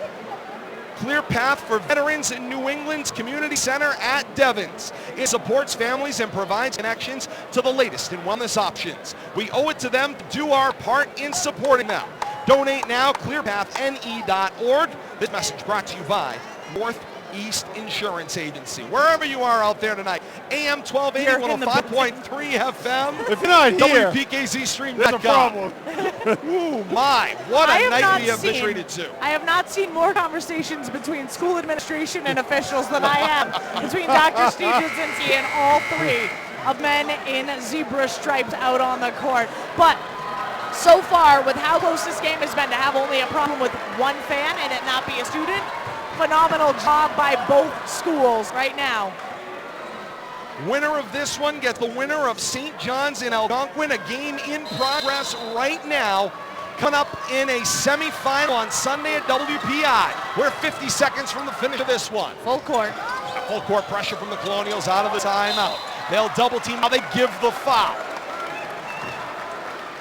Clear Path for Veterans in New England's Community Center at Devons. It supports families and provides connections to the latest in wellness options. We owe it to them to do our part in supporting them. Donate now, clearpathne.org. This message brought to you by Northeast Insurance Agency. Wherever you are out there tonight, AM 1280, 105.3 FM. If you're not here, WPKZ stream. there's a problem. Ooh, my, what a night we have been to. I have not seen more conversations between school administration and officials than I have between Dr. Steve Jasinski and all 3 of men in zebra stripes out on the court. But so far, with how close this game has been, to have only a problem with one fan and it not be a student, phenomenal job by both schools right now. Winner of this one gets the winner of St. John's in Algonquin, a game in progress right now. Coming up in a semifinal on Sunday at WPI. We're 50 seconds from the finish of this one. Full court. Full court pressure from the Colonials out of the timeout. They'll double team, now they give the foul.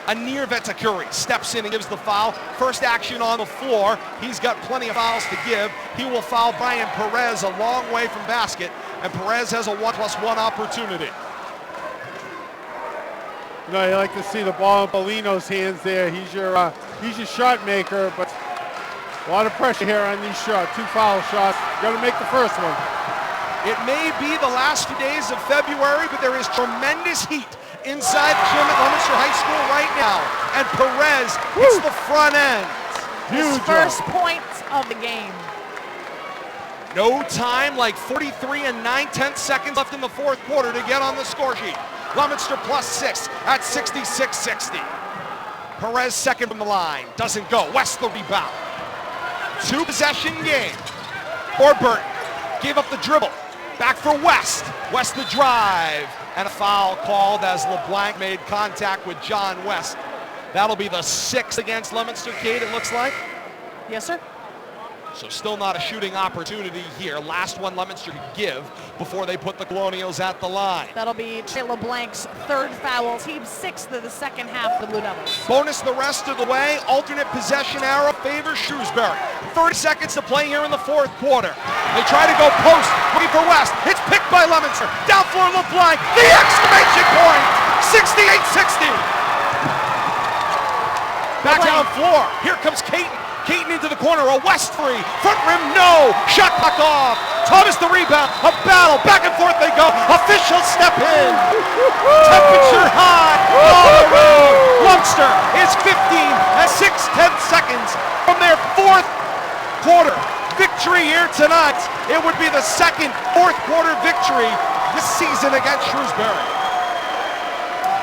Anir Vetakuri steps in and gives the foul. First action on the floor. He's got plenty of fouls to give. He will foul Brian Perez a long way from basket, and Perez has a 1+1 opportunity. You know, you like to see the ball in Polino's hands there. He's your shot maker, but a lot of pressure here on these shots. 2 foul shots. Got to make the first one. It may be the last few days of February, but there is tremendous heat inside the gym at Leominster High School right now. And Perez hits the front end. His first point of the game. No time, like 43 and 9/10 seconds left in the fourth quarter to get on the score sheet. Leominster +6 at 66-60. Perez second from the line, doesn't go. West the rebound. 2-possession game. Burton gave up the dribble. Back for West. West the drive. And a foul called as LeBlanc made contact with John West. That'll be the 6th against Leominster, Kate, it looks like. Yes, sir. So still not a shooting opportunity here. Last one Leominster could give before they put the Colonials at the line. That'll be Trey LeBlanc's 3rd foul, team 6th of the second half for the Blue Devils. Bonus the rest of the way. Alternate possession arrow favors Shrewsbury. 30 seconds to play here in the fourth quarter. They try to go post, looking for West. It's picked by Leominster. Down floor LeBlanc. The exclamation point! 68-60. Back down floor. Here comes Caton. Caton into the corner, a West free, front rim, no, shot clock off, Thomas the rebound, a battle, back and forth they go, officials step in, temperature high, all the road, Leominster is 15 at 6/10 seconds from their fourth quarter victory here tonight. It would be the second fourth quarter victory this season against Shrewsbury.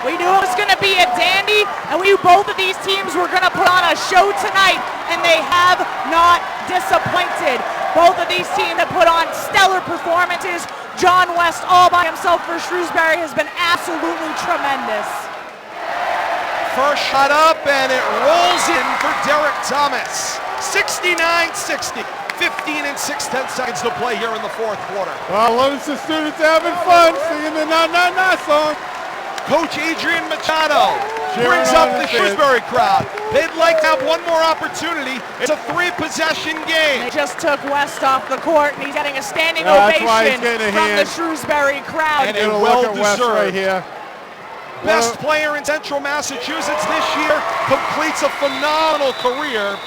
We knew it was going to be a dandy, and we knew both of these teams were going to put on a show tonight, and they have not disappointed. Both of these teams have put on stellar performances. John West all by himself for Shrewsbury has been absolutely tremendous. First shot up, and it rolls in for Derek Thomas. 69-60. 15 and 6/10 seconds to play here in the fourth quarter. Well, Leominster students having fun singing the na-na-na song. Coach Adrian Machado brings up the Shrewsbury crowd. They'd like to have one more opportunity. It's a 3-possession game. They just took West off the court, and he's getting a standing ovation from the Shrewsbury crowd. And a well-deserved right here. Best player in Central Massachusetts this year, completes a phenomenal career.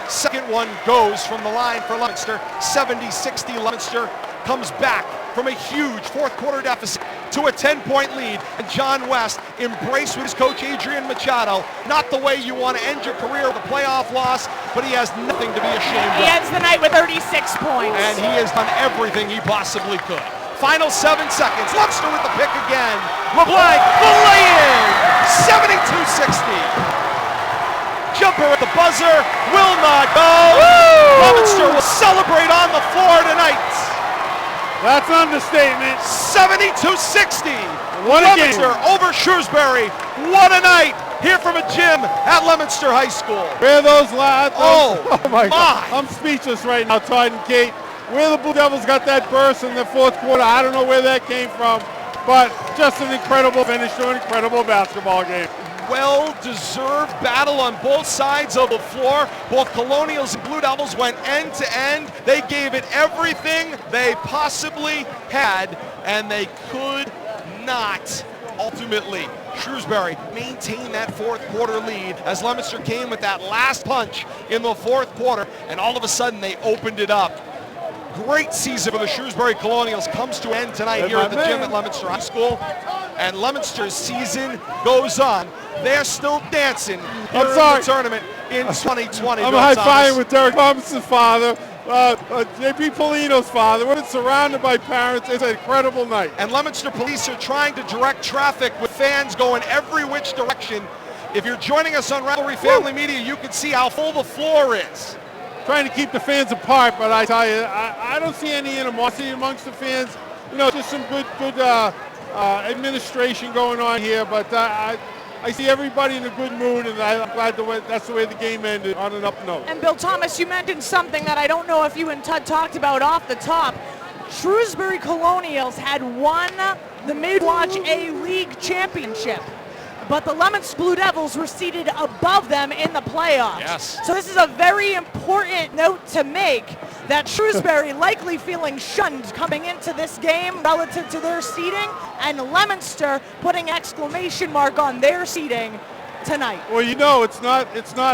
Second one goes from the line for Leominster. 70-60 Leominster comes back from a huge fourth quarter deficit to a 10-point lead, and John West embraced with his coach Adrian Machado. Not the way you want to end your career with a playoff loss, but he has nothing to be ashamed of. He ends the night with 36 points. And he has done everything he possibly could. Final 7 seconds, Leominster with the pick again. LeBlanc, the lay-in, 72-60. Jumper at the buzzer, will not go. Leominster will celebrate on the floor tonight. That's an understatement. 72-60. What a game. Leominster over Shrewsbury. What a night here from a gym at Leominster High School. Where are those lads? Oh my God. I'm speechless right now, Todd and Kate. Where the Blue Devils got that burst in the fourth quarter, I don't know where that came from, but just an incredible finish to an incredible basketball game. Well-deserved battle on both sides of the floor. Both Colonials and Blue Devils went end to end. They gave it everything they possibly had, and they could not ultimately. Shrewsbury maintained that fourth quarter lead as Leominster came with that last punch in the fourth quarter, and all of a sudden they opened it up. Great season for the Shrewsbury Colonials comes to end tonight here at the gym at Leominster High School, and Leominster's season goes on. They're still dancing here in the tournament in 2020. I'm high-fiving with Derek Thomas's father, J.P. Polino's father. We've been surrounded by parents. It's an incredible night. And Leominster police are trying to direct traffic with fans going every which direction If you're joining us on Rivalry Family Media, you can see how full the floor is. Trying to keep the fans apart, but I tell you, I don't see any animosity amongst the fans. You know, just some good administration going on here, but I see everybody in a good mood, and I'm glad that's the way the game ended, on an up note. And Bill Thomas, you mentioned something that I don't know if you and Todd talked about off the top. Shrewsbury Colonials had won the Mid-Watch A-League Championship, but the Leominster Blue Devils were seated above them in the playoffs. Yes. So this is a very important note to make, that Shrewsbury likely feeling shunned coming into this game relative to their seeding, and Leominster putting exclamation mark on their seeding tonight. Well, you know, it's not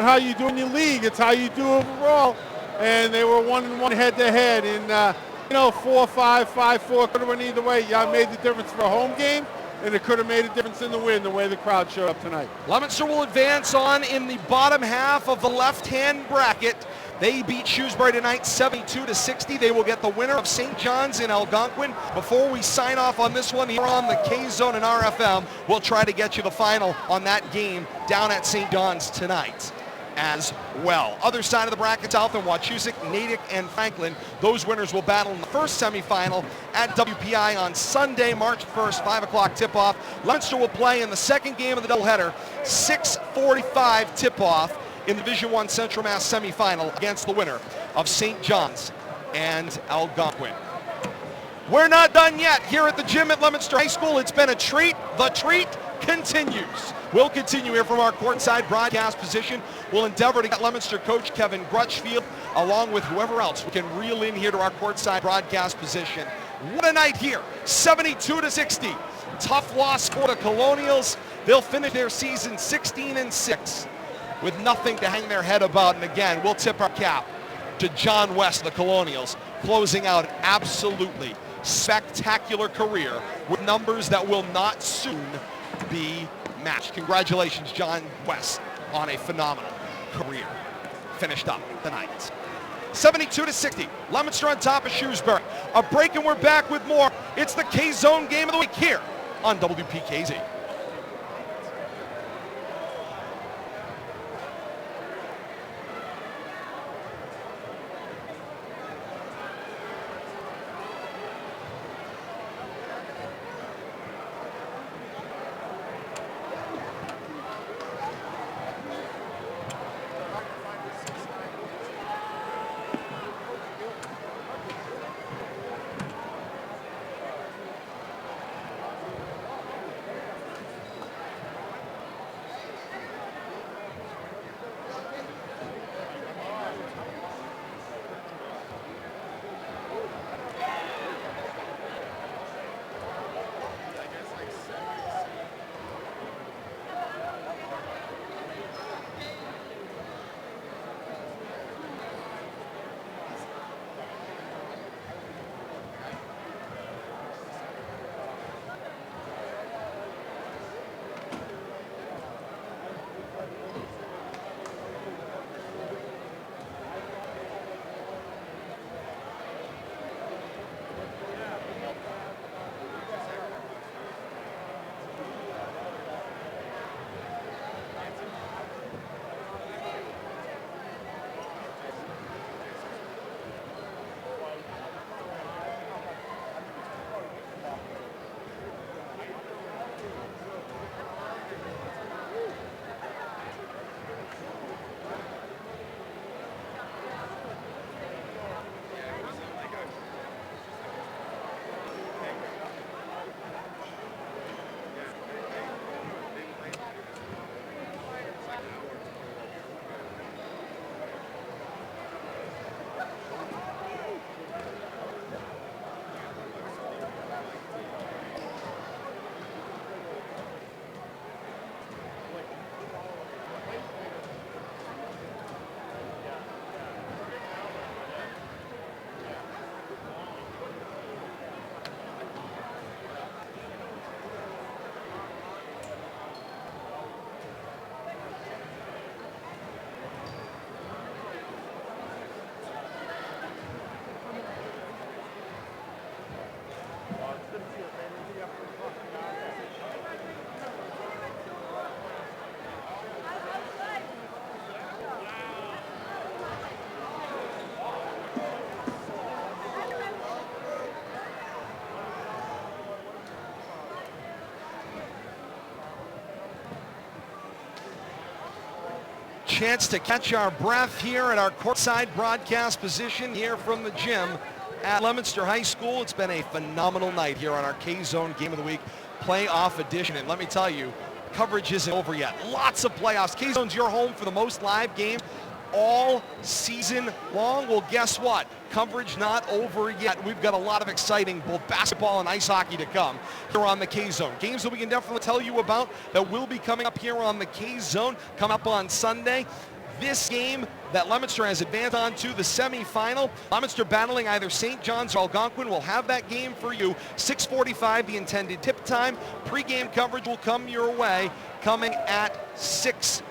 how you do in your league, it's how you do overall. And they were 1-1 head-to-head, and 4-5, 5-4, could have went either way. Yeah, made the difference for a home game, and it could have made a difference in the win, the way the crowd showed up tonight. Leominster will advance on in the bottom half of the left-hand bracket. They beat Shrewsbury tonight 72-60. They will get the winner of St. John's in Algonquin. Before we sign off on this one here on the K-Zone and RFM, we'll try to get you the final on that game down at St. John's tonight as well. Other side of the bracket, South and Wachusett, Natick, and Franklin. Those winners will battle in the first semifinal at WPI on Sunday, March 1st, 5 o'clock tip-off. Leominster will play in the second game of the doubleheader, 6:45 tip-off in the Division I Central Mass semifinal against the winner of St. John's and Algonquin. We're not done yet here at the gym at Leominster High School. It's been a treat. The treat continues. We'll continue here from our courtside broadcast position. We'll endeavor to get Leominster coach Kevin Grutchfield along with whoever else we can reel in here to our courtside broadcast position. What a night here, 72-60. Tough loss for the Colonials. They'll finish their season 16-6 with nothing to hang their head about. And again, we'll tip our cap to John West, the Colonials, closing out an absolutely spectacular career with numbers that will not soon be matched. Congratulations, John West, on a phenomenal career. Finished up tonight. 72-60. Leominster on top of Shrewsbury. A break and we're back with more. It's the K-Zone game of the week here on WPKZ. Chance to catch our breath here at our courtside broadcast position here from the gym at Leominster High School. It's been a phenomenal night here on our K-Zone Game of the Week playoff edition. And let me tell you, coverage isn't over yet. Lots of playoffs. K-Zone's your home for the most live games all season long. Well, guess what? Coverage not over yet. We've got a lot of exciting both basketball and ice hockey to come here on the K-Zone. Games that we can definitely tell you about that will be coming up here on the K-Zone, come up on Sunday. This game that Leominster has advanced on to the semifinal. Leominster battling either St. John's or Algonquin. We'll have that game for you. 6:45 the intended tip time. Pre-game coverage will come your way coming at 6:30.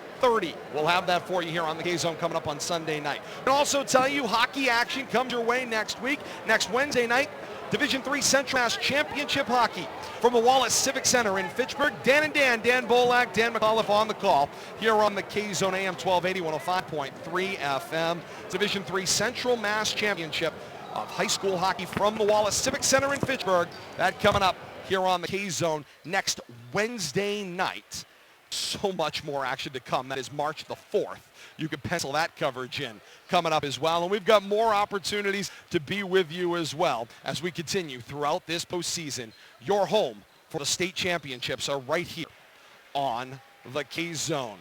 We'll have that for you here on the K-Zone coming up on Sunday night. And also tell you hockey action comes your way next week. Next Wednesday night, Division III Central Mass Championship Hockey from the Wallace Civic Center in Fitchburg. Dan Bolak, Dan McAuliffe on the call here on the K-Zone AM 1280, 105.3 FM. Division III Central Mass Championship of high school hockey from the Wallace Civic Center in Fitchburg. That coming up here on the K-Zone next Wednesday night. So much more action to come. That is March the 4th. You can pencil that coverage in coming up as well. And we've got more opportunities to be with you as well as we continue throughout this postseason. Your home for the state championships are right here on the K-Zone.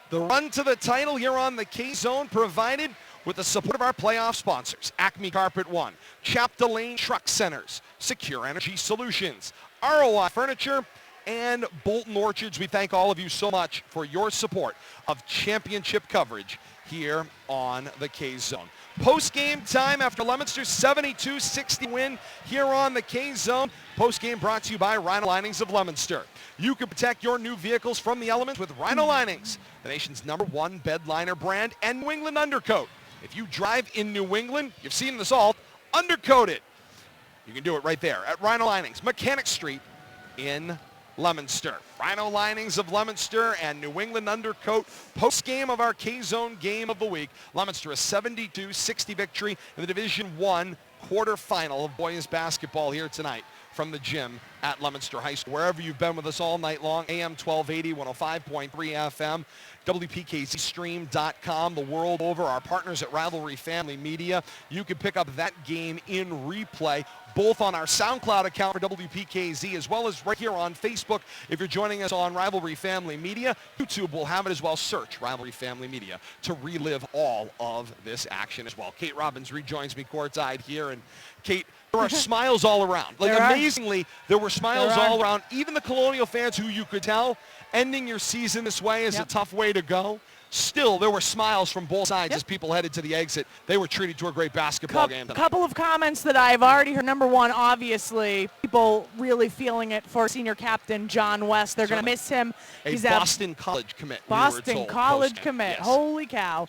The run to the title here on the K-Zone provided with the support of our playoff sponsors. Acme Carpet One, Chapter Lane Truck Centers, Secure Energy Solutions, ROI Furniture, and Bolton Orchards. We thank all of you so much for your support of championship coverage here on the K-Zone. Post-game time after Leominster's 72-60 win here on the K-Zone. Post-game brought to you by Rhino Linings of Leominster. You can protect your new vehicles from the elements with Rhino Linings, the nation's #1 bed liner brand, and New England Undercoat. If you drive in New England, you've seen the salt, undercoat it. You can do it right there at Rhino Linings, Mechanic Street in Leominster. Rhino Linings of Leominster and New England Undercoat post-game of our K-Zone Game of the Week. Leominster a 72-60 victory in the Division I quarterfinal of boys basketball here tonight from the gym at Leominster High School. Wherever you've been with us all night long, AM 1280, 105.3 FM, WPKZstream.com, the world over, our partners at Rivalry Family Media. You can pick up that game in replay, both on our SoundCloud account for WPKZ as well as right here on Facebook. If you're joining us on Rivalry Family Media, YouTube will have it as well. Search Rivalry Family Media to relive all of this action as well. Kate Robbins rejoins me courtside here. And Kate, there are smiles all around. Like amazingly, there were smiles all around. Even the Colonial fans who you could tell ending your season this way is a tough way to go. Still, there were smiles from both sides as people headed to the exit. They were treated to a great basketball game tonight. A couple of comments that I've already heard. Number one, obviously, people really feeling it for senior captain John West. They're going to miss him. He's a Boston College commit. Boston College commit. Yes. Holy cow.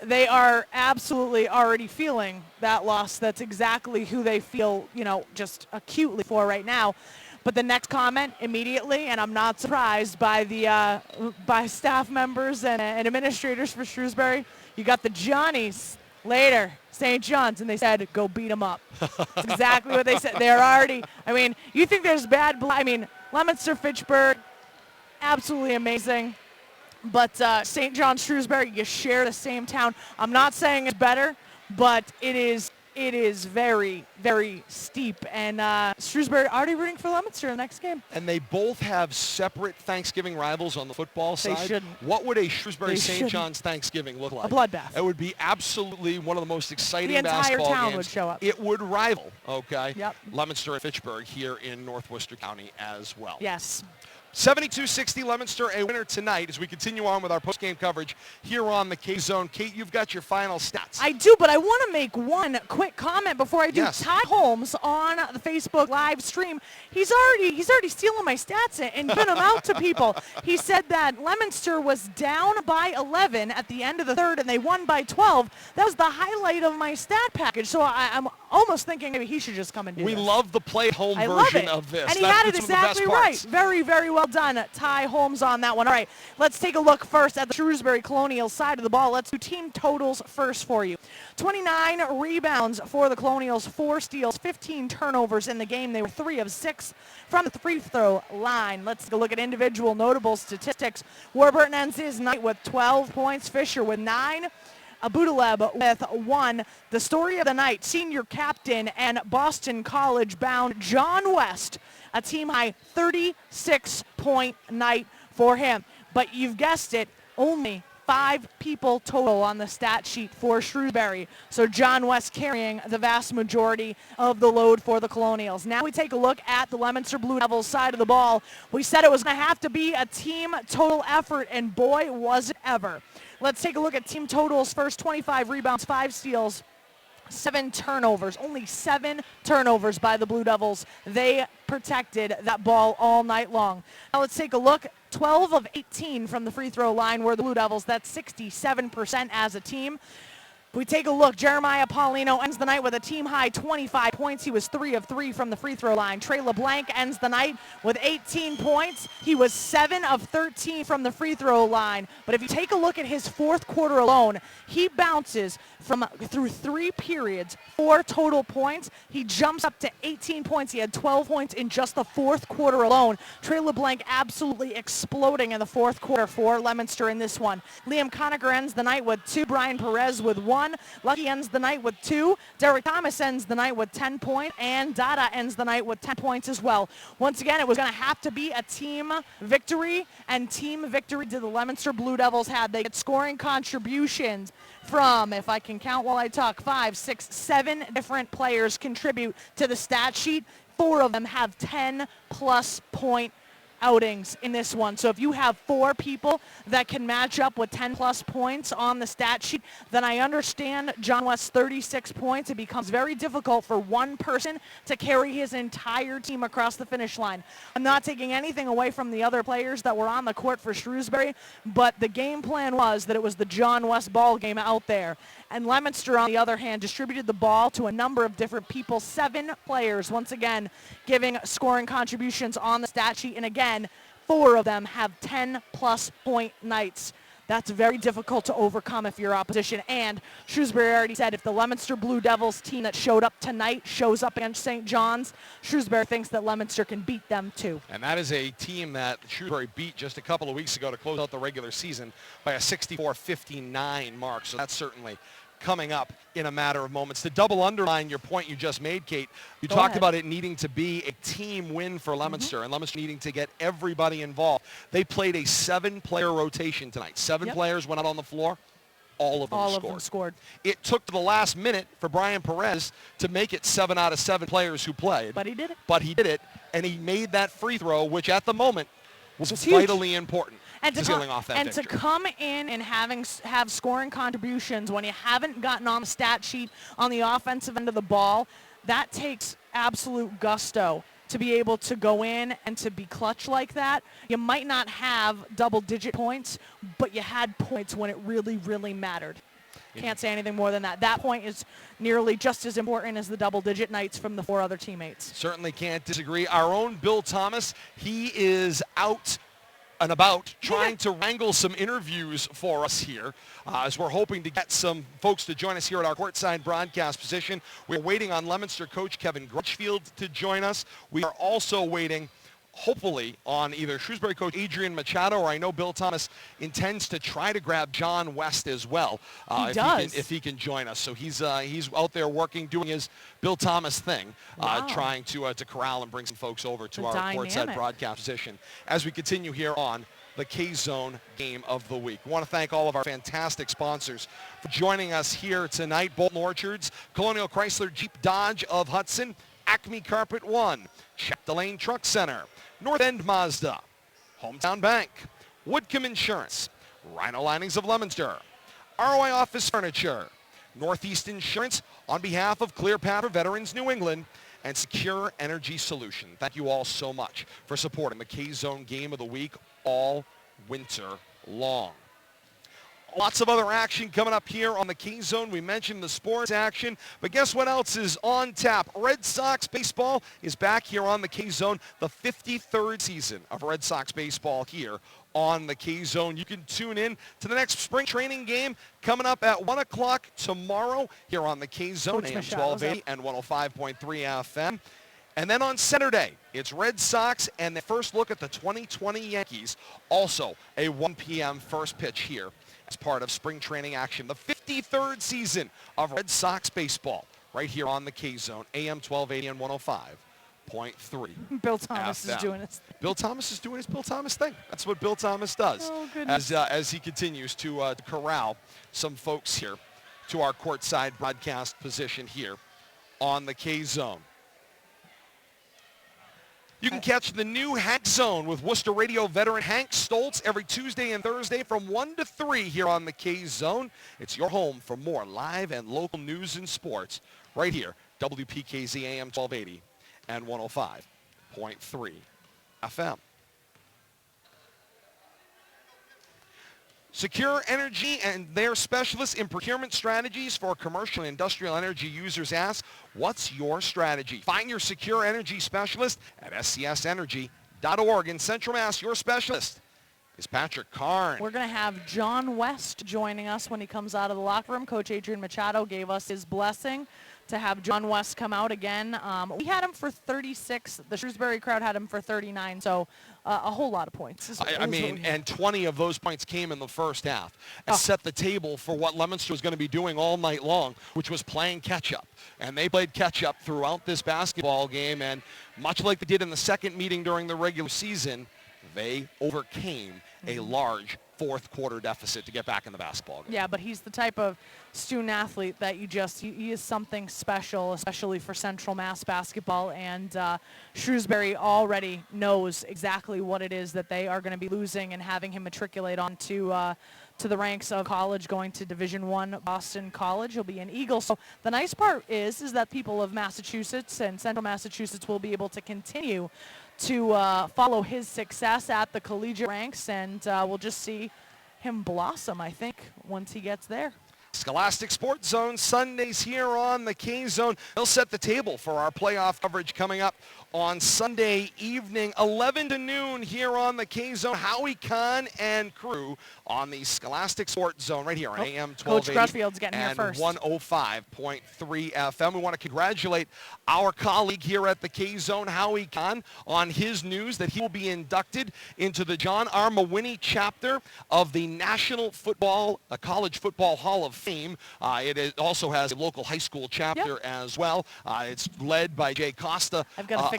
They are absolutely already feeling that loss. That's exactly who they feel, just acutely for right now. But the next comment immediately, and I'm not surprised by the by staff members and administrators for Shrewsbury, you got the Johnnies later, St. John's, and they said, go beat them up. That's exactly what they said. They're already, you think there's bad blood. Leominster, Fitchburg, absolutely amazing. But St. John's, Shrewsbury, you share the same town. I'm not saying it's better, but it is very, very steep. And Shrewsbury already rooting for Leominster in the next game. And they both have separate Thanksgiving rivals on the football side. They shouldn't. What would a Shrewsbury-St. John's Thanksgiving look like? A bloodbath. It would be absolutely one of the most exciting basketball games. The entire town would show up. It would rival, Yep. Leominster and Fitchburg here in North Worcester County as well. Yes. 72-60 Leominster, a winner tonight as we continue on with our post-game coverage here on the K-Zone. Kate, you've got your final stats. I do, but I want to make one quick comment before I do. Yes. Todd Holmes on the Facebook live stream, he's already stealing my stats and giving them out to people. He said that Leominster was down by 11 at the end of the third, and they won by 12. That was the highlight of my stat package, so I'm almost thinking maybe he should just come and do We this. love the play-home I love version it. of this. And he had it exactly right. Very, very well Well done, Ty Holmes on that one. All right, let's take a look first at the Shrewsbury Colonials side of the ball. Let's do team totals first for you. 29 rebounds for the Colonials, 4 steals, 15 turnovers in the game. They were 3 of 6 from the free throw line. Let's take a look at individual notable statistics. Warburton ends his night with 12 points, Fisher with 9. Abudaleb with 1. The story of the night, senior captain and Boston College bound John West, a team high 36-point night for him. But you've guessed it, only 5 people total on the stat sheet for Shrewsbury. So John West carrying the vast majority of the load for the Colonials. Now we take a look at the Leominster Blue Devils side of the ball. We said it was going to have to be a team total effort, and boy, was it ever. Let's take a look at team totals first. 25 rebounds, 5 steals, 7 turnovers. Only 7 turnovers by the Blue Devils. They protected that ball all night long. Now let's take a look. 12 of 18 from the free throw line were the Blue Devils. That's 67% as a team. We take a look. Jeremiah Paulino ends the night with a team-high 25 points. He was 3 of 3 from the free throw line. Trey LeBlanc ends the night with 18 points. He was 7 of 13 from the free throw line. But if you take a look at his fourth quarter alone, he bounces through 3 periods, 4 total points. He jumps up to 18 points. He had 12 points in just the fourth quarter alone. Trey LeBlanc absolutely exploding in the fourth quarter for Leominster in this one. Liam Conacher ends the night with 2. Brian Perez with 1. Lucky ends the night with 2. Derek Thomas ends the night with 10 points. And Dada ends the night with 10 points as well. Once again, it was going to have to be a team victory. And team victory did the Leominster Blue Devils had. They get scoring contributions from, if I can count while I talk, 5, 6, 7 different players contribute to the stat sheet. 4 of them have 10-plus point outings in this one. So if you have 4 people that can match up with 10-plus points on the stat sheet, then I understand John West's 36 points. It becomes very difficult for one person to carry his entire team across the finish line. I'm not taking anything away from the other players that were on the court for Shrewsbury, but the game plan was that it was the John West ball game out there. And Leominster, on the other hand, distributed the ball to a number of different people. 7 players, once again, giving scoring contributions on the stat sheet. And again, 4 of them have 10-plus point nights. That's very difficult to overcome if you're opposition. And Shrewsbury already said if the Leominster Blue Devils team that showed up tonight shows up against St. John's, Shrewsbury thinks that Leominster can beat them too. And that is a team that Shrewsbury beat just a couple of weeks ago to close out the regular season by a 64-59 mark. So that's certainly coming up in a matter of moments. To double underline your point you just made, Kate, you talked about it needing to be a team win for Leominster, and Leominster needing to get everybody involved. They played a 7-player rotation tonight. 7 players went out on the floor. All of them scored. It took to the last minute for Brian Perez to make it 7 out of 7 players who played. But he did it. And he made that free throw, which at the moment was vitally important. And to come in and have scoring contributions when you haven't gotten on the stat sheet on the offensive end of the ball, that takes absolute gusto to be able to go in and to be clutch like that. You might not have double-digit points, but you had points when it really, really mattered. Can't say anything more than that. That point is nearly just as important as the double-digit nights from the 4 other teammates. Certainly can't disagree. Our own Bill Thomas, he is out and about trying to wrangle some interviews for us here as we're hoping to get some folks to join us here at our courtside broadcast position. We're waiting on Leominster coach Kevin Grutchfield to join us. We are also waiting, hopefully, on either Shrewsbury coach Adrian Machado, or I know Bill Thomas intends to try to grab John West as well. If he can join us. So he's out there working, doing his Bill Thomas thing, trying to corral and bring some folks over to our courtside broadcast position as we continue here on the K-Zone Game of the Week. We want to thank all of our fantastic sponsors for joining us here tonight. Bolton Orchards, Colonial Chrysler Jeep Dodge of Hudson, Acme Carpet One, Chapdelaine Truck Center, North End Mazda, Hometown Bank, Woodcombe Insurance, Rhino Linings of Leominster, ROI Office Furniture, Northeast Insurance on behalf of Clear Path for Veterans New England, and Secure Energy Solution. Thank you all so much for supporting the K-Zone Game of the Week all winter long. Lots of other action coming up here on the K-Zone. We mentioned the sports action, but guess what else is on tap? Red Sox baseball is back here on the K-Zone, the 53rd season of Red Sox baseball here on the K-Zone. You can tune in to the next spring training game coming up at 1 o'clock tomorrow here on the K-Zone, AM 1280 and 105.3 FM. And then on Saturday, it's Red Sox and the first look at the 2020 Yankees. Also a 1 p.m. first pitch here as part of spring training action. The 53rd season of Red Sox baseball right here on the K-Zone, AM 1280 and 105.3. Bill Thomas is doing his thing. Bill Thomas is doing his Bill Thomas thing. That's what Bill Thomas does. Oh, goodness. As he continues to corral some folks here to our courtside broadcast position here on the K-Zone. You can catch the new Hack Zone with Worcester Radio veteran Hank Stoltz every Tuesday and Thursday from 1 to 3 here on the K-Zone. It's your home for more live and local news and sports right here, WPKZ AM 1280 and 105.3 FM. Secure Energy and their specialists in procurement strategies for commercial and industrial energy users ask, what's your strategy? Find your Secure Energy specialist at scsenergy.org. In Central Mass, your specialist is Patrick Karn. We're going to have John West joining us when he comes out of the locker room. Coach Adrian Machado gave us his blessing to have John West come out again. We had him for 36. The Shrewsbury crowd had him for 39, so a whole lot of points. And 20 of those points came in the first half and set the table for what Leominster was going to be doing all night long, which was playing catch-up. And they played catch-up throughout this basketball game, and much like they did in the second meeting during the regular season, they overcame a large fourth quarter deficit to get back in the basketball game. Yeah, but he's the type of student athlete that he is something special, especially for Central Mass basketball, and Shrewsbury already knows exactly what it is that they are going to be losing, and having him matriculate on to the ranks of college, going to Division I Boston College. He'll be an Eagle. So the nice part is that people of Massachusetts and Central Massachusetts will be able to continue to follow his success at the collegiate ranks, and we'll just see him blossom, I think, once he gets there. Scholastic Sports Zone Sundays here on the K-Zone. They'll set the table for our playoff coverage coming up on Sunday evening, 11 to noon here on the K-Zone. Howie Kahn and crew on the Scholastic Sports Zone right here on AM 1280 Coach Crutchfield's getting here and first. 105.3 FM. We want to congratulate our colleague here at the K-Zone, Howie Kahn, on his news that he will be inducted into the John R. Mawhinney chapter of the National Football, College Football Hall of Fame. Also has a local high school chapter as well. It's led by Jay Costa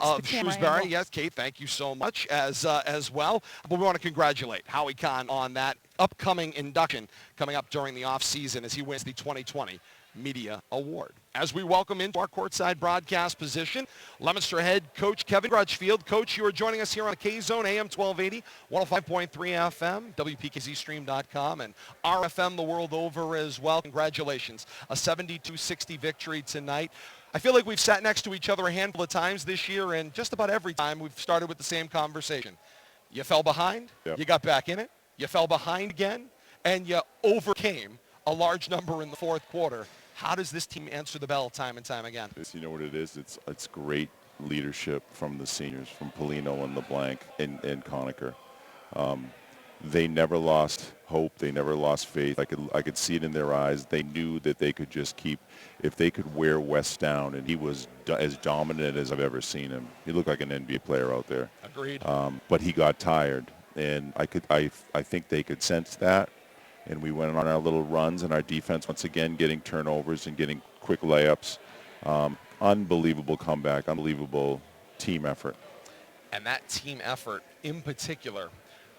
of Shrewsbury. Yes, Kate, thank you so much as well. But we want to congratulate Howie Kahn on that upcoming induction coming up during the off-season as he wins the 2020 Media Award. As we welcome into our courtside broadcast position, Leominster head coach Kevin Crutchfield. Coach, you are joining us here on the K-Zone, AM 1280, 105.3 FM, WPKZstream.com, and RFM the world over as well. Congratulations. A 72-60 victory tonight. I feel like we've sat next to each other a handful of times this year, and just about every time we've started with the same conversation. You fell behind, you got back in it, you fell behind again, and you overcame a large number in the fourth quarter. How does this team answer the bell time and time again? You know what it is? It's great leadership from the seniors, from Polino and LeBlanc and Conacher. They never lost hope. They never lost faith. I could see it in their eyes. They knew that they could just keep, if they could wear West down, and he was as dominant as I've ever seen him. He looked like an NBA player out there. Agreed. But he got tired, and I think they could sense that. And we went on our little runs, and our defense once again getting turnovers and getting quick layups. Unbelievable comeback, unbelievable team effort. And that team effort in particular,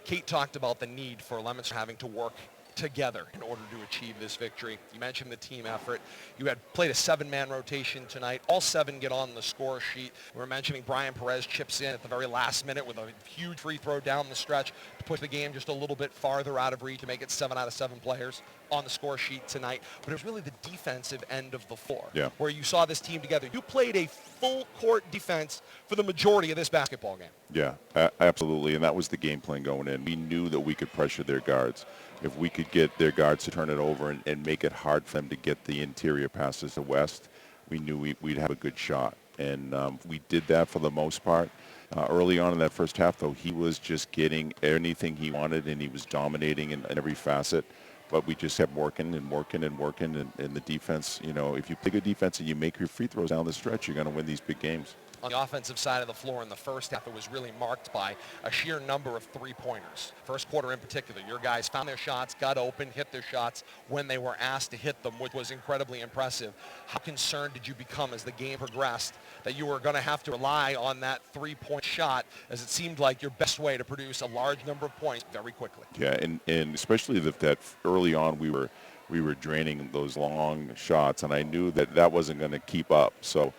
Kate talked about the need for Leominster having to work together in order to achieve this victory. You mentioned the team effort. You had played a 7-man rotation tonight. All 7 get on the score sheet. We were mentioning Brian Perez chips in at the very last minute with a huge free throw down the stretch to push the game just a little bit farther out of reach to make it 7 out of 7 players on the score sheet tonight. But it was really the defensive end of the floor where you saw this team together. You played a full court defense for the majority of this basketball game. Yeah, absolutely. And that was the game plan going in. We knew that we could pressure their guards. if we could get their guards to turn it over and make it hard for them to get the interior passes to West, we knew we'd have a good shot. And we did that for the most part. Early on in that first half, though, he was just getting anything he wanted, and he was dominating in every facet. But we just kept working and working and working. And the defense, you know, if you play good defense and you make your free throws down the stretch, you're going to win these big games. On the offensive side of the floor in the first half, it was really marked by a sheer number of three-pointers. First quarter in particular, your guys found their shots, got open, hit their shots when they were asked to hit them, which was incredibly impressive. How concerned did you become as the game progressed that you were going to have to rely on that three-point shot, as it seemed like your best way to produce a large number of points very quickly? Yeah, and especially that early on we were draining those long shots, and I knew that wasn't going to keep up. So,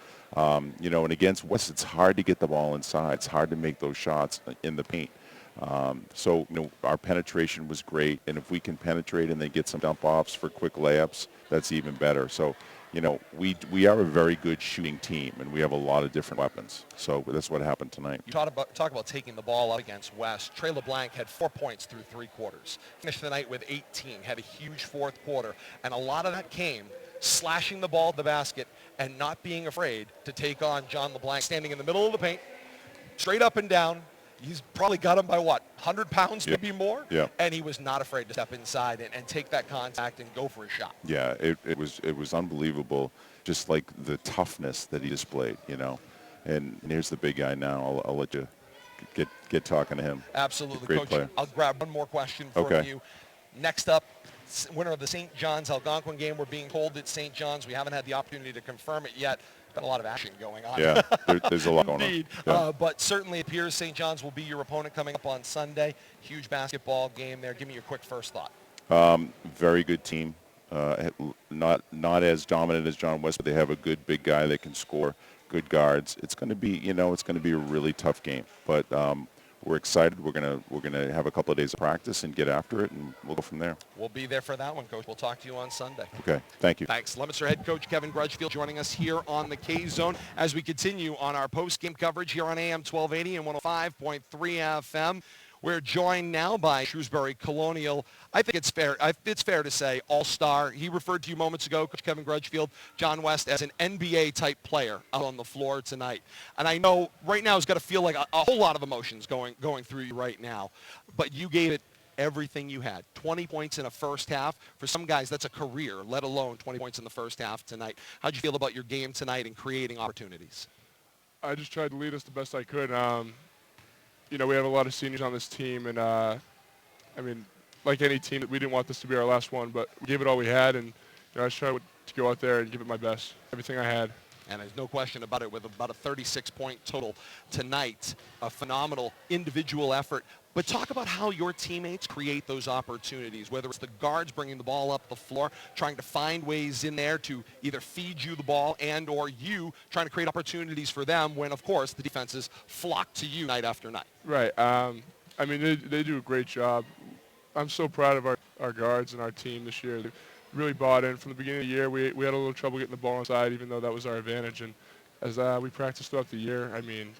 you know, and against West, it's hard to get the ball inside. It's hard to make those shots in the paint. So, you know, our penetration was great, and if we can penetrate and then get some dump-offs for quick layups, that's even better. So, you know, we are a very good shooting team, and we have a lot of different weapons. So that's what happened tonight. You talk about taking the ball out against West. Trey LeBlanc had 4 points through 3 quarters. Finished the night with 18, had a huge fourth quarter, and a lot of that came slashing the ball at the basket and not being afraid to take on John LeBlanc, standing in the middle of the paint, straight up and down. He's probably got him by, 100 pounds, maybe more? Yeah. And he was not afraid to step inside and take that contact and go for a shot. Yeah, it was unbelievable, just like the toughness that he displayed, you know. And here's the big guy now. I'll let you get talking to him. Absolutely, Great Coach. player. I'll grab one more question from you. Next up, winner of the St. John's Algonquin game. We're being told it's St. John's. We haven't had the opportunity to confirm it yet. Been a lot of action going on. Yeah, there's a lot going on. Indeed. Yeah. But certainly it appears St. John's will be your opponent coming up on Sunday. Huge basketball game there. Give me your quick first thought. Very good team. Not as dominant as John West, but they have a good big guy that can score, good guards. It's going to be, you know, it's going to be a really tough game. But we're excited. We're gonna have a couple of days of practice and get after it, and we'll go from there. We'll be there for that one, Coach. We'll talk to you on Sunday. Okay, thank you. Thanks. Leominster head coach Kevin Grudgefield joining us here on the K-Zone as we continue on our post-game coverage here on AM 1280 and 105.3 FM. We're joined now by Shrewsbury Colonial. I think it's fair to say all-star. He referred to you moments ago, Coach Kevin Grudgefield, John West, as an NBA-type player out on the floor tonight. And I know right now it's got to feel like a whole lot of emotions going through you right now. But you gave it everything you had. 20 points in a first half. For some guys, that's a career, let alone 20 points in the first half tonight. How'd you feel about your game tonight and creating opportunities? I just tried to lead us the best I could. You know, we have a lot of seniors on this team, and I mean, like any team, we didn't want this to be our last one, but we gave it all we had, and you know, I just tried to go out there and give it my best, everything I had. And there's no question about it, with about a 36-point total tonight, a phenomenal individual effort. But talk about how your teammates create those opportunities, whether it's the guards bringing the ball up the floor, trying to find ways in there to either feed you the ball and or you trying to create opportunities for them when, of course, the defenses flock to you night after night. Right. I mean, they do a great job. I'm so proud of our guards and our team this year. They really bought in. From the beginning of the year, we had a little trouble getting the ball inside, even though that was our advantage. And as we practiced throughout the year, I mean,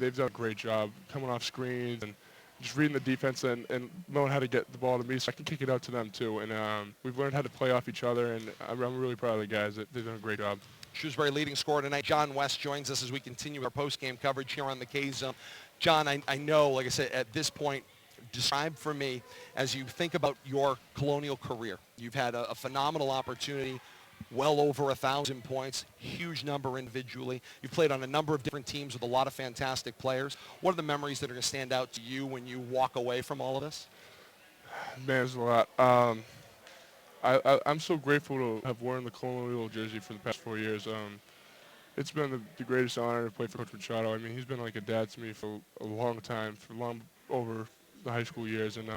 they've done a great job coming off screens and just reading the defense and knowing how to get the ball to me so I can kick it out to them too. And we've learned how to play off each other, and I'm really proud of the guys. They've done a great job. Shrewsbury leading scorer tonight, John West, joins us as we continue our post-game coverage here on the K-Zone. John, I know, like I said, at this point, describe for me, as you think about your Colonial career, you've had a phenomenal opportunity, well over 1,000 points, huge number individually. You've played on a number of different teams with a lot of fantastic players. What are the memories that are going to stand out to you when you walk away from all of this? Man, there's a lot. I'm so grateful to have worn the Colonial jersey for the past 4 years. It's been the greatest honor to play for Coach Machado. I mean, he's been like a dad to me for a long time, for long over the high school years. And,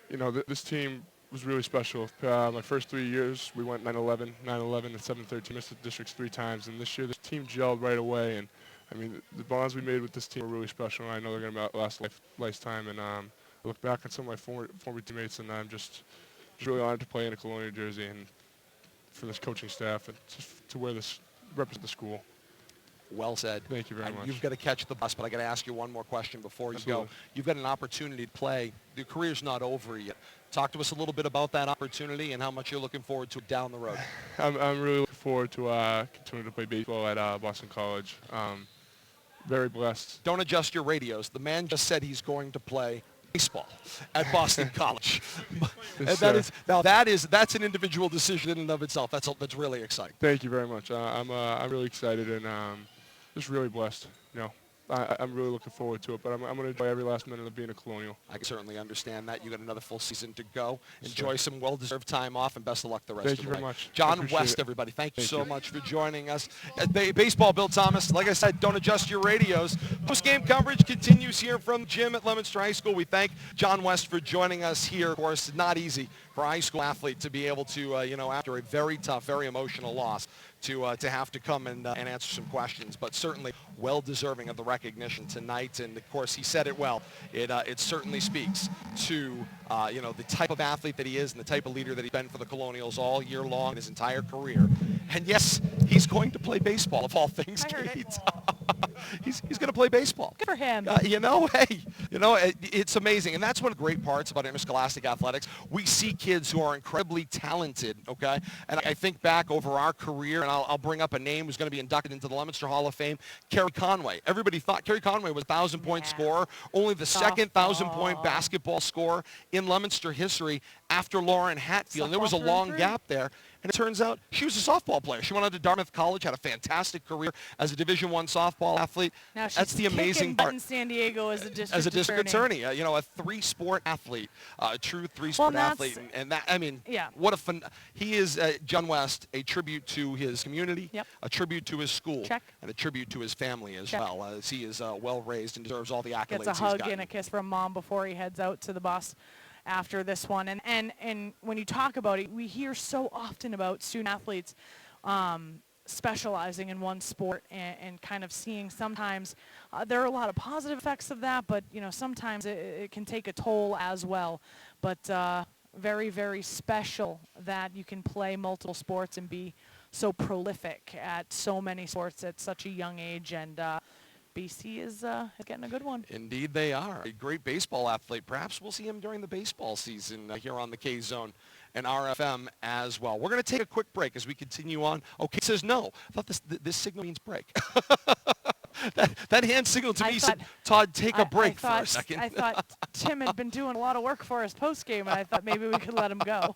you know, this team was really special. My first 3 years, we went 9-11, 9-11, and 7-13, missed the districts 3 times. And this year, this team gelled right away. And, I mean, the bonds we made with this team are really special. And I know they're going to outlast lifetime. And I look back at some of my former teammates, and I'm just really honored to play in a Colonial jersey and for this coaching staff and just to wear this, represent the school. Well said. Thank you very much. You've got to catch the bus, but I got to ask you one more question before you Absolutely. go. You've got an opportunity to play. Your career's not over yet. Talk to us a little bit about that opportunity and how much you're looking forward to down the road. I'm really looking forward to continuing to play baseball at Boston College. Very blessed. Don't adjust your radios. The man just said he's going to play baseball at Boston College. Yes, And that's an individual decision in and of itself. That's really exciting. Thank you very much. I'm really excited and just really blessed. I'm really looking forward to it, but I'm going to enjoy every last minute of being a Colonial. I can certainly understand that. You got another full season to go. Enjoy some well-deserved time off, and best of luck the rest of the way. Thank you very much. John West, everybody, thank you so much for joining us. At Baseball, Bill Thomas. Like I said, don't adjust your radios. Post-game coverage continues here from the gym at Leominster High School. We thank John West for joining us here. Of course, not easy for a high school athlete to be able to, after a very tough, very emotional loss, to have to come and answer some questions, but certainly well deserving of the recognition tonight. And of course, he said it well. It certainly speaks to the type of athlete that he is and the type of leader that he's been for the Colonials all year long in his entire career. And yes, he's going to play baseball of all things. I heard Kate. He's going to play baseball. Good for him. It's amazing. And that's one of the great parts about interscholastic athletics. We see kids who are incredibly talented, okay? And I think back over our career, and I'll bring up a name who's going to be inducted into the Leominster Hall of Fame, Kerry Conway. Everybody thought Kerry Conway was a 1,000-point scorer, only the second 1,000-point basketball scorer in Leominster history after Lauren Hatfield. And there was a long gap there. And it turns out she was a softball player. She went on to Dartmouth College, had a fantastic career as a Division I softball athlete. Now she's That's the amazing part. in San Diego as a district attorney. A three-sport athlete, a true three-sport athlete. And that, what a fun. He is, John West, a tribute to his community, a tribute to his school, and a tribute to his family as well, as he is well-raised and deserves all the accolades Gets a hug and a kiss from Mom before he heads out to the bus after this one. And when you talk about it, we hear so often about student athletes specializing in one sport and kind of seeing sometimes there are a lot of positive effects of that, but sometimes it can take a toll as well. But very, very special that you can play multiple sports and be so prolific at so many sports at such a young age. And BC is getting a good one. Indeed they are. A great baseball athlete. Perhaps we'll see him during the baseball season here on the K-Zone and RFM as well. We're going to take a quick break as we continue on. Okay, says no. I thought this signal means break. That hand signal to me said, Todd, take a break for a second. I thought Tim had been doing a lot of work for us post-game, and I thought maybe we could let him go.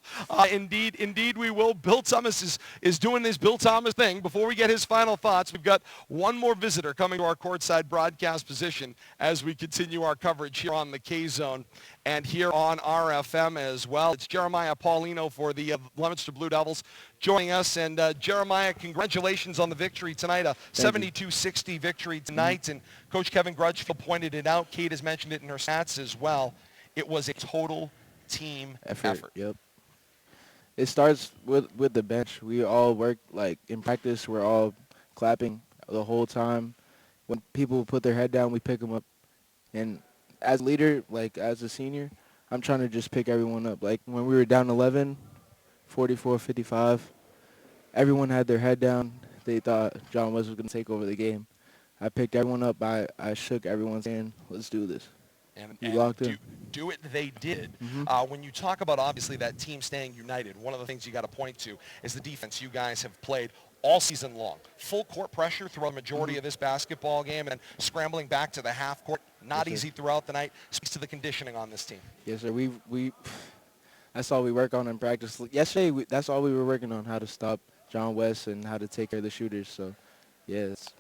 Indeed we will. Bill Thomas is doing this Bill Thomas thing. Before we get his final thoughts, we've got one more visitor coming to our courtside broadcast position as we continue our coverage here on the K-Zone and here on RFM as well. It's Jeremiah Paulino for the Leominster Blue Devils joining us. And Jeremiah, congratulations on the victory tonight, a 72-60 victory tonight. And Coach Kevin Grudgefield pointed it out. Kate has mentioned it in her stats as well. It was a total team effort. Yep. It starts with the bench. We all work, in practice, we're all clapping the whole time. When people put their head down, we pick them up. And as a leader, as a senior, I'm trying to just pick everyone up. When we were down 11, 44-55, everyone had their head down. They thought John West was going to take over the game. I picked everyone up. I shook everyone's hand. Let's do this. And locked in. Do it they did. When you talk about, obviously, that team staying united, one of the things you got to point to is the defense you guys have played all season long. Full court pressure throughout the majority of this basketball game and scrambling back to the half court. Not easy throughout the night. Speaks to the conditioning on this team. Yes, sir. We that's all we work on in practice. Yesterday, that's all we were working on, how to stop John West and how to take care of the shooters. So, yeah, that's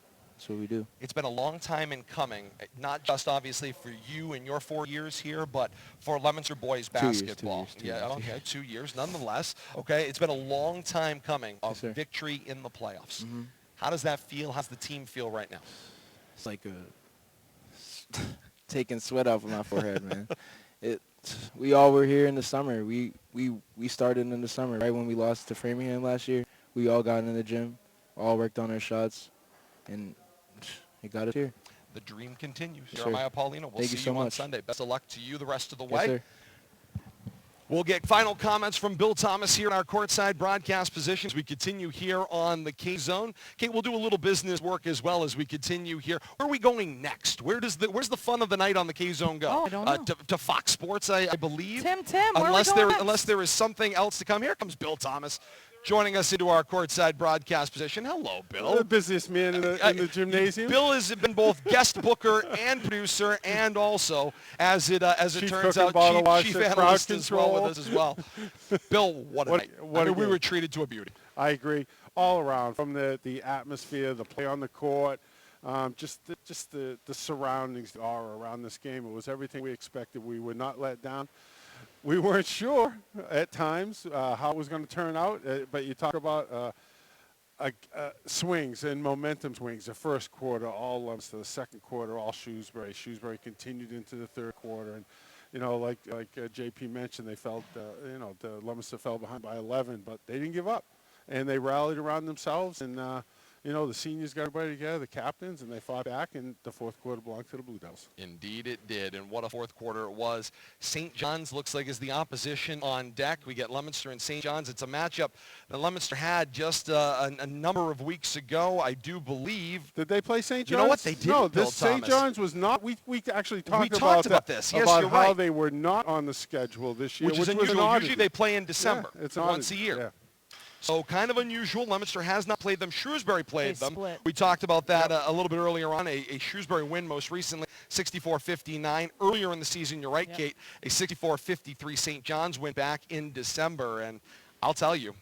what we do. It's been a long time in coming, not just obviously for you and your 4 years here, but for Leominster boys basketball. 2 years. 2 years nonetheless. Okay, it's been a long time coming of victory in the playoffs. How does that feel? How's the team feel right now? It's like taking sweat off of my forehead, man. We all were here in the summer. We started in the summer, right when we lost to Framingham last year. We all got in the gym, all worked on our shots, and it got us here. The dream continues. Yes, Jeremiah Paulino, we'll see you on Sunday. Best of luck to you the rest of the way. Yes, sir. We'll get final comments from Bill Thomas here in our courtside broadcast positions. We continue here on the K-Zone. Kate, we'll do a little business work as well as we continue here. Where are we going next? Where's the fun of the night on the K-Zone go? Oh, I don't know. To Fox Sports, I believe. Tim, where are we going next? Unless there is something else to come. Here comes Bill Thomas, joining us into our courtside broadcast position. Hello, Bill. The businessman in the gymnasium. Bill has been both guest booker and producer, and also, as it turns out, chief analyst as well with us as well. Bill, what a night. We were treated to a beauty. I agree. All around, from the atmosphere, the play on the court, just the surroundings are around this game. It was everything we expected. We were not let down. We weren't sure at times how it was going to turn out, but you talk about swings and momentum swings. The first quarter, all Leominster. The second quarter, all Shrewsbury. Shrewsbury continued into the third quarter, and like JP mentioned, they felt the Leominster fell behind by 11, but they didn't give up, and they rallied around themselves, and the seniors got everybody together, the captains, and they fought back, and the fourth quarter belonged to the Blue Devils. Indeed it did, and what a fourth quarter it was. St. John's looks like is the opposition on deck. We get Leominster and St. John's. It's a matchup that Leominster had just a number of weeks ago, I do believe. Did they play St. John's? You know what? They didn't, No, Bill this St. Thomas. John's was not. We actually talked about this. Yes, about you're how right. they were not on the schedule this year, Which is was an unusual. oddity. Usually they play in December, it's once a year. Yeah. So kind of unusual. Leominster has not played them. Shrewsbury played them. Split. We talked about that a little bit earlier on. A Shrewsbury win most recently, 64-59. Earlier in the season, you're right, Kate, a 64-53 St. John's win back in December. And I'll tell you,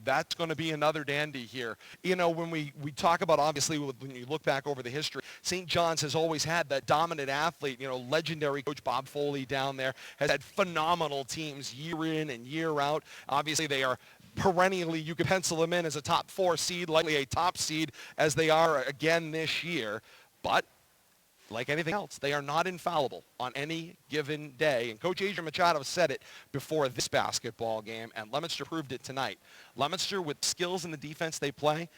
that's going to be another dandy here. When we talk about, obviously, when you look back over the history, St. John's has always had that dominant athlete, legendary coach Bob Foley down there, has had phenomenal teams year in and year out. Obviously, they are perennially, you could pencil them in as a top 4 seed, likely a top seed, as they are again this year. But like anything else, they are not infallible on any given day. And Coach Adrian Machado said it before this basketball game, and Leominster proved it tonight. Leominster, with skills in the defense they play,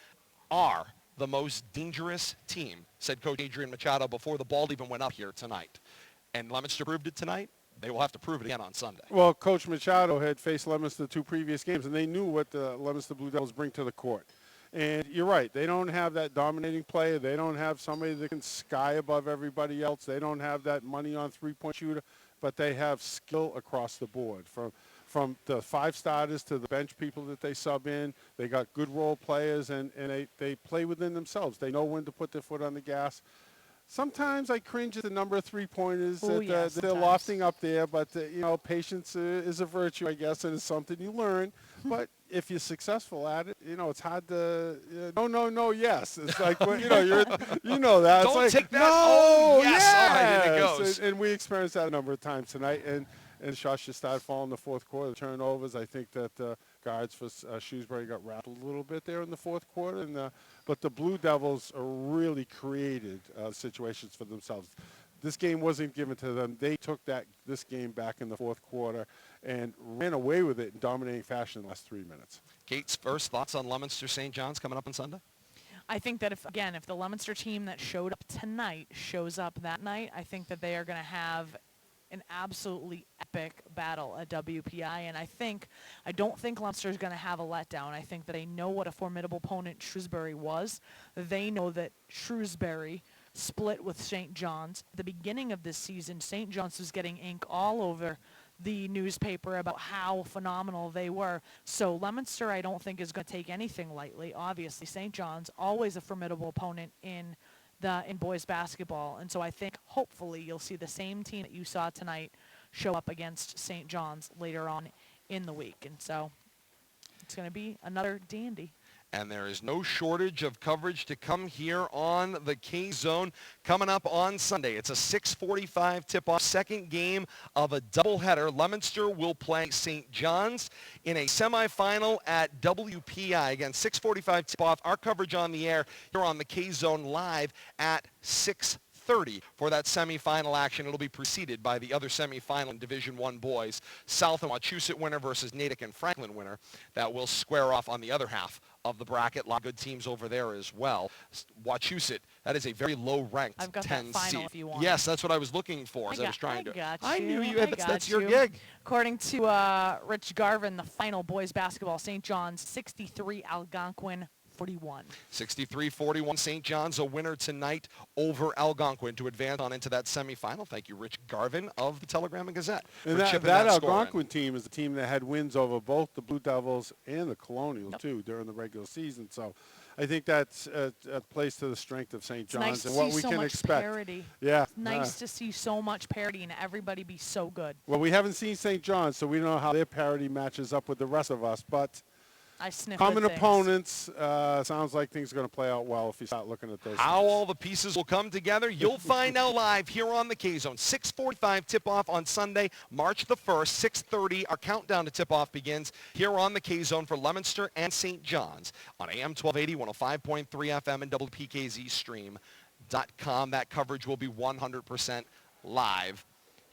are the most dangerous team, said Coach Adrian Machado before the ball even went up here tonight. And Leominster proved it tonight. They will have to prove it again on Sunday. Well, Coach Machado had faced Leominster 2 previous games, and they knew what the Leominster Blue Devils bring to the court. And you're right. They don't have that dominating player. They don't have somebody that can sky above everybody else. They don't have that money on three-point shooter, but they have skill across the board. From the 5 starters to the bench people that they sub in, they got good role players, and they play within themselves. They know when to put their foot on the gas. Sometimes I cringe at the number of three-pointers that they're lofting up there, but patience is a virtue, I guess, and it's something you learn. But if you're successful at it, it's hard to no, yes. It's like that. Don't it's like, take that. No, oh, yes. yes. All right, and it goes. And we experienced that a number of times tonight. And shots just started falling in the fourth quarter. Turnovers. I think that guards for Shrewsbury got rattled a little bit there in the fourth quarter. But the Blue Devils really created situations for themselves. This game wasn't given to them. They took this game back in the fourth quarter and ran away with it in dominating fashion in the last 3 minutes. Kate's first thoughts on Leominster St. John's coming up on Sunday? I think that if the Leominster team that showed up tonight shows up that night, I think that they are going to have an absolutely epic battle at WPI, and I don't think Leominster is going to have a letdown. I think that they know what a formidable opponent Shrewsbury was. They know that Shrewsbury split with St. John's. At the beginning of this season, St. John's was getting ink all over the newspaper about how phenomenal they were. So Leominster, I don't think, is going to take anything lightly. Obviously, St. John's, always a formidable opponent in boys basketball. And so I think hopefully you'll see the same team that you saw tonight show up against St. John's later on in the week. And so it's going to be another dandy. And there is no shortage of coverage to come here on the K-Zone coming up on Sunday. It's a 6:45 tip-off, second game of a doubleheader. Leominster will play St. John's in a semifinal at WPI. Again, 6:45 tip-off. Our coverage on the air here on the K-Zone live at 6:30. 6:30 for that semifinal action. It'll be preceded by the other semifinal in Division I boys, South and Wachusett winner versus Natick and Franklin winner. That will square off on the other half of the bracket. A lot of good teams over there as well. Wachusett, that is a very low-ranked 10 I've got that final seed. if you want. Yes, that's what I was looking for. I knew you had. That's your gig. According to Rich Garvin, the final boys basketball, St. John's 63, Algonquin 41. 63-41, St. John's a winner tonight over Algonquin to advance on into that semifinal. Thank you, Rich Garvin of the Telegram and Gazette. And that Algonquin team is the team that had wins over both the Blue Devils and the Colonials, too, during the regular season. So I think that's a place to the strength of St. John's nice and what we can expect. Parity. Yeah. It's nice to see so much parity and everybody be so good. Well, we haven't seen St. John's, so we don't know how their parity matches up with the rest of us, but I sniff common opponents, sounds like things are going to play out well if you start looking at those. How things. all the pieces will come together, you'll find out live here on the K-Zone. 6:45 tip-off on Sunday, March the 1st, 6:30. Our countdown to tip-off begins here on the K-Zone for Leominster and St. John's on AM 1280, 105.3 FM, and WPKZ stream.com. That coverage will be 100% live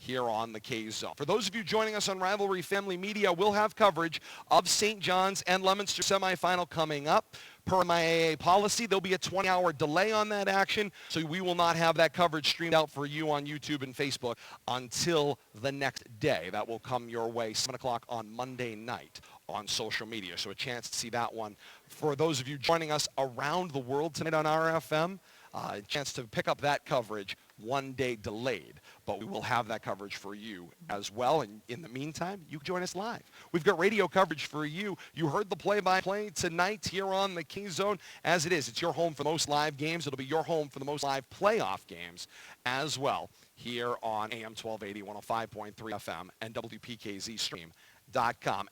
here on the K-Zone. For those of you joining us on Rivalry Family Media, we'll have coverage of St. John's and Leominster semifinal coming up. Per my AA policy, there'll be a 20-hour delay on that action, so we will not have that coverage streamed out for you on YouTube and Facebook until the next day. That will come your way 7 o'clock on Monday night on social media, so a chance to see that one. For those of you joining us around the world tonight on RFM, a chance to pick up that coverage 1 day delayed, but we will have that coverage for you as well. And in the meantime, you can join us live. We've got radio coverage for you. You heard the play-by-play tonight here on the K-Zone. As it is, it's your home for the most live games. It'll be your home for the most live playoff games as well here on AM 1280, 105.3 FM, and WPKZ stream.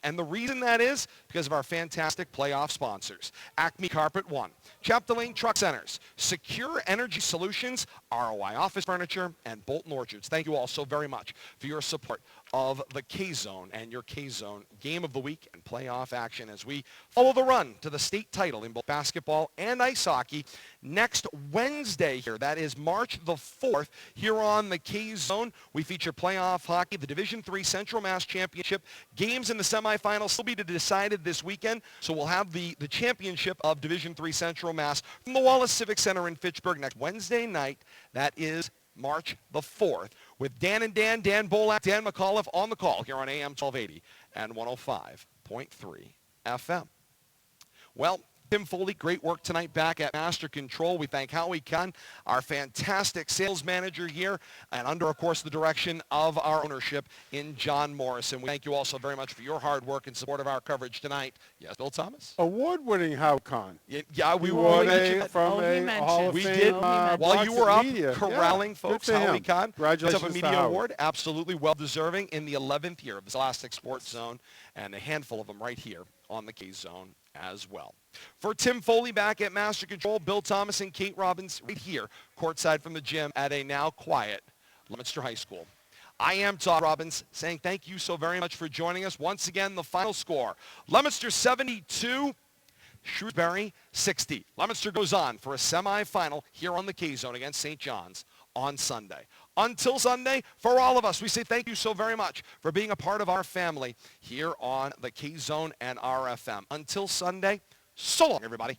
And the reason that is because of our fantastic playoff sponsors. Acme Carpet One, Chapter Lane Truck Centers, Secure Energy Solutions, ROI Office Furniture, and Bolton Orchards. Thank you all so very much for your support of the K-Zone and your K-Zone Game of the Week and playoff action as we follow the run to the state title in both basketball and ice hockey next Wednesday here. That is March the 4th here on the K-Zone. We feature playoff hockey, the Division III Central Mass Championship. Games in the semifinals still be decided this weekend, so we'll have the championship of Division III Central Mass from the Wallace Civic Center in Fitchburg next Wednesday night. That is March the 4th, with Dan Bolak, Dan McAuliffe on the call here on AM 1280 and 105.3 FM. Well, Tim Foley, great work tonight back at Master Control. We thank Howie Kahn, our fantastic sales manager here, and under, of course, the direction of our ownership in John Morrison. We thank you also very much for your hard work and support of our coverage tonight. Yes, Bill Thomas? Award-winning Howie Kahn. Yeah, we won mentioned from a Hall of we Fame. did. While you were up media. corralling folks, Howie Kahn, Congratulations a media award, absolutely well-deserving in the 11th year of the Scholastic Sports Zone, and a handful of them right here on the K-Zone as well. For Tim Foley back at Master Control, Bill Thomas and Kate Robbins right here, courtside from the gym at a now quiet Leominster High School. I am Todd Robbins saying thank you so very much for joining us. Once again, the final score, Leominster 72, Shrewsbury 60. Leominster goes on for a semifinal here on the K-Zone against St. John's on Sunday. Until Sunday, for all of us, we say thank you so very much for being a part of our family here on the K-Zone and RFM. Until Sunday, so long, everybody.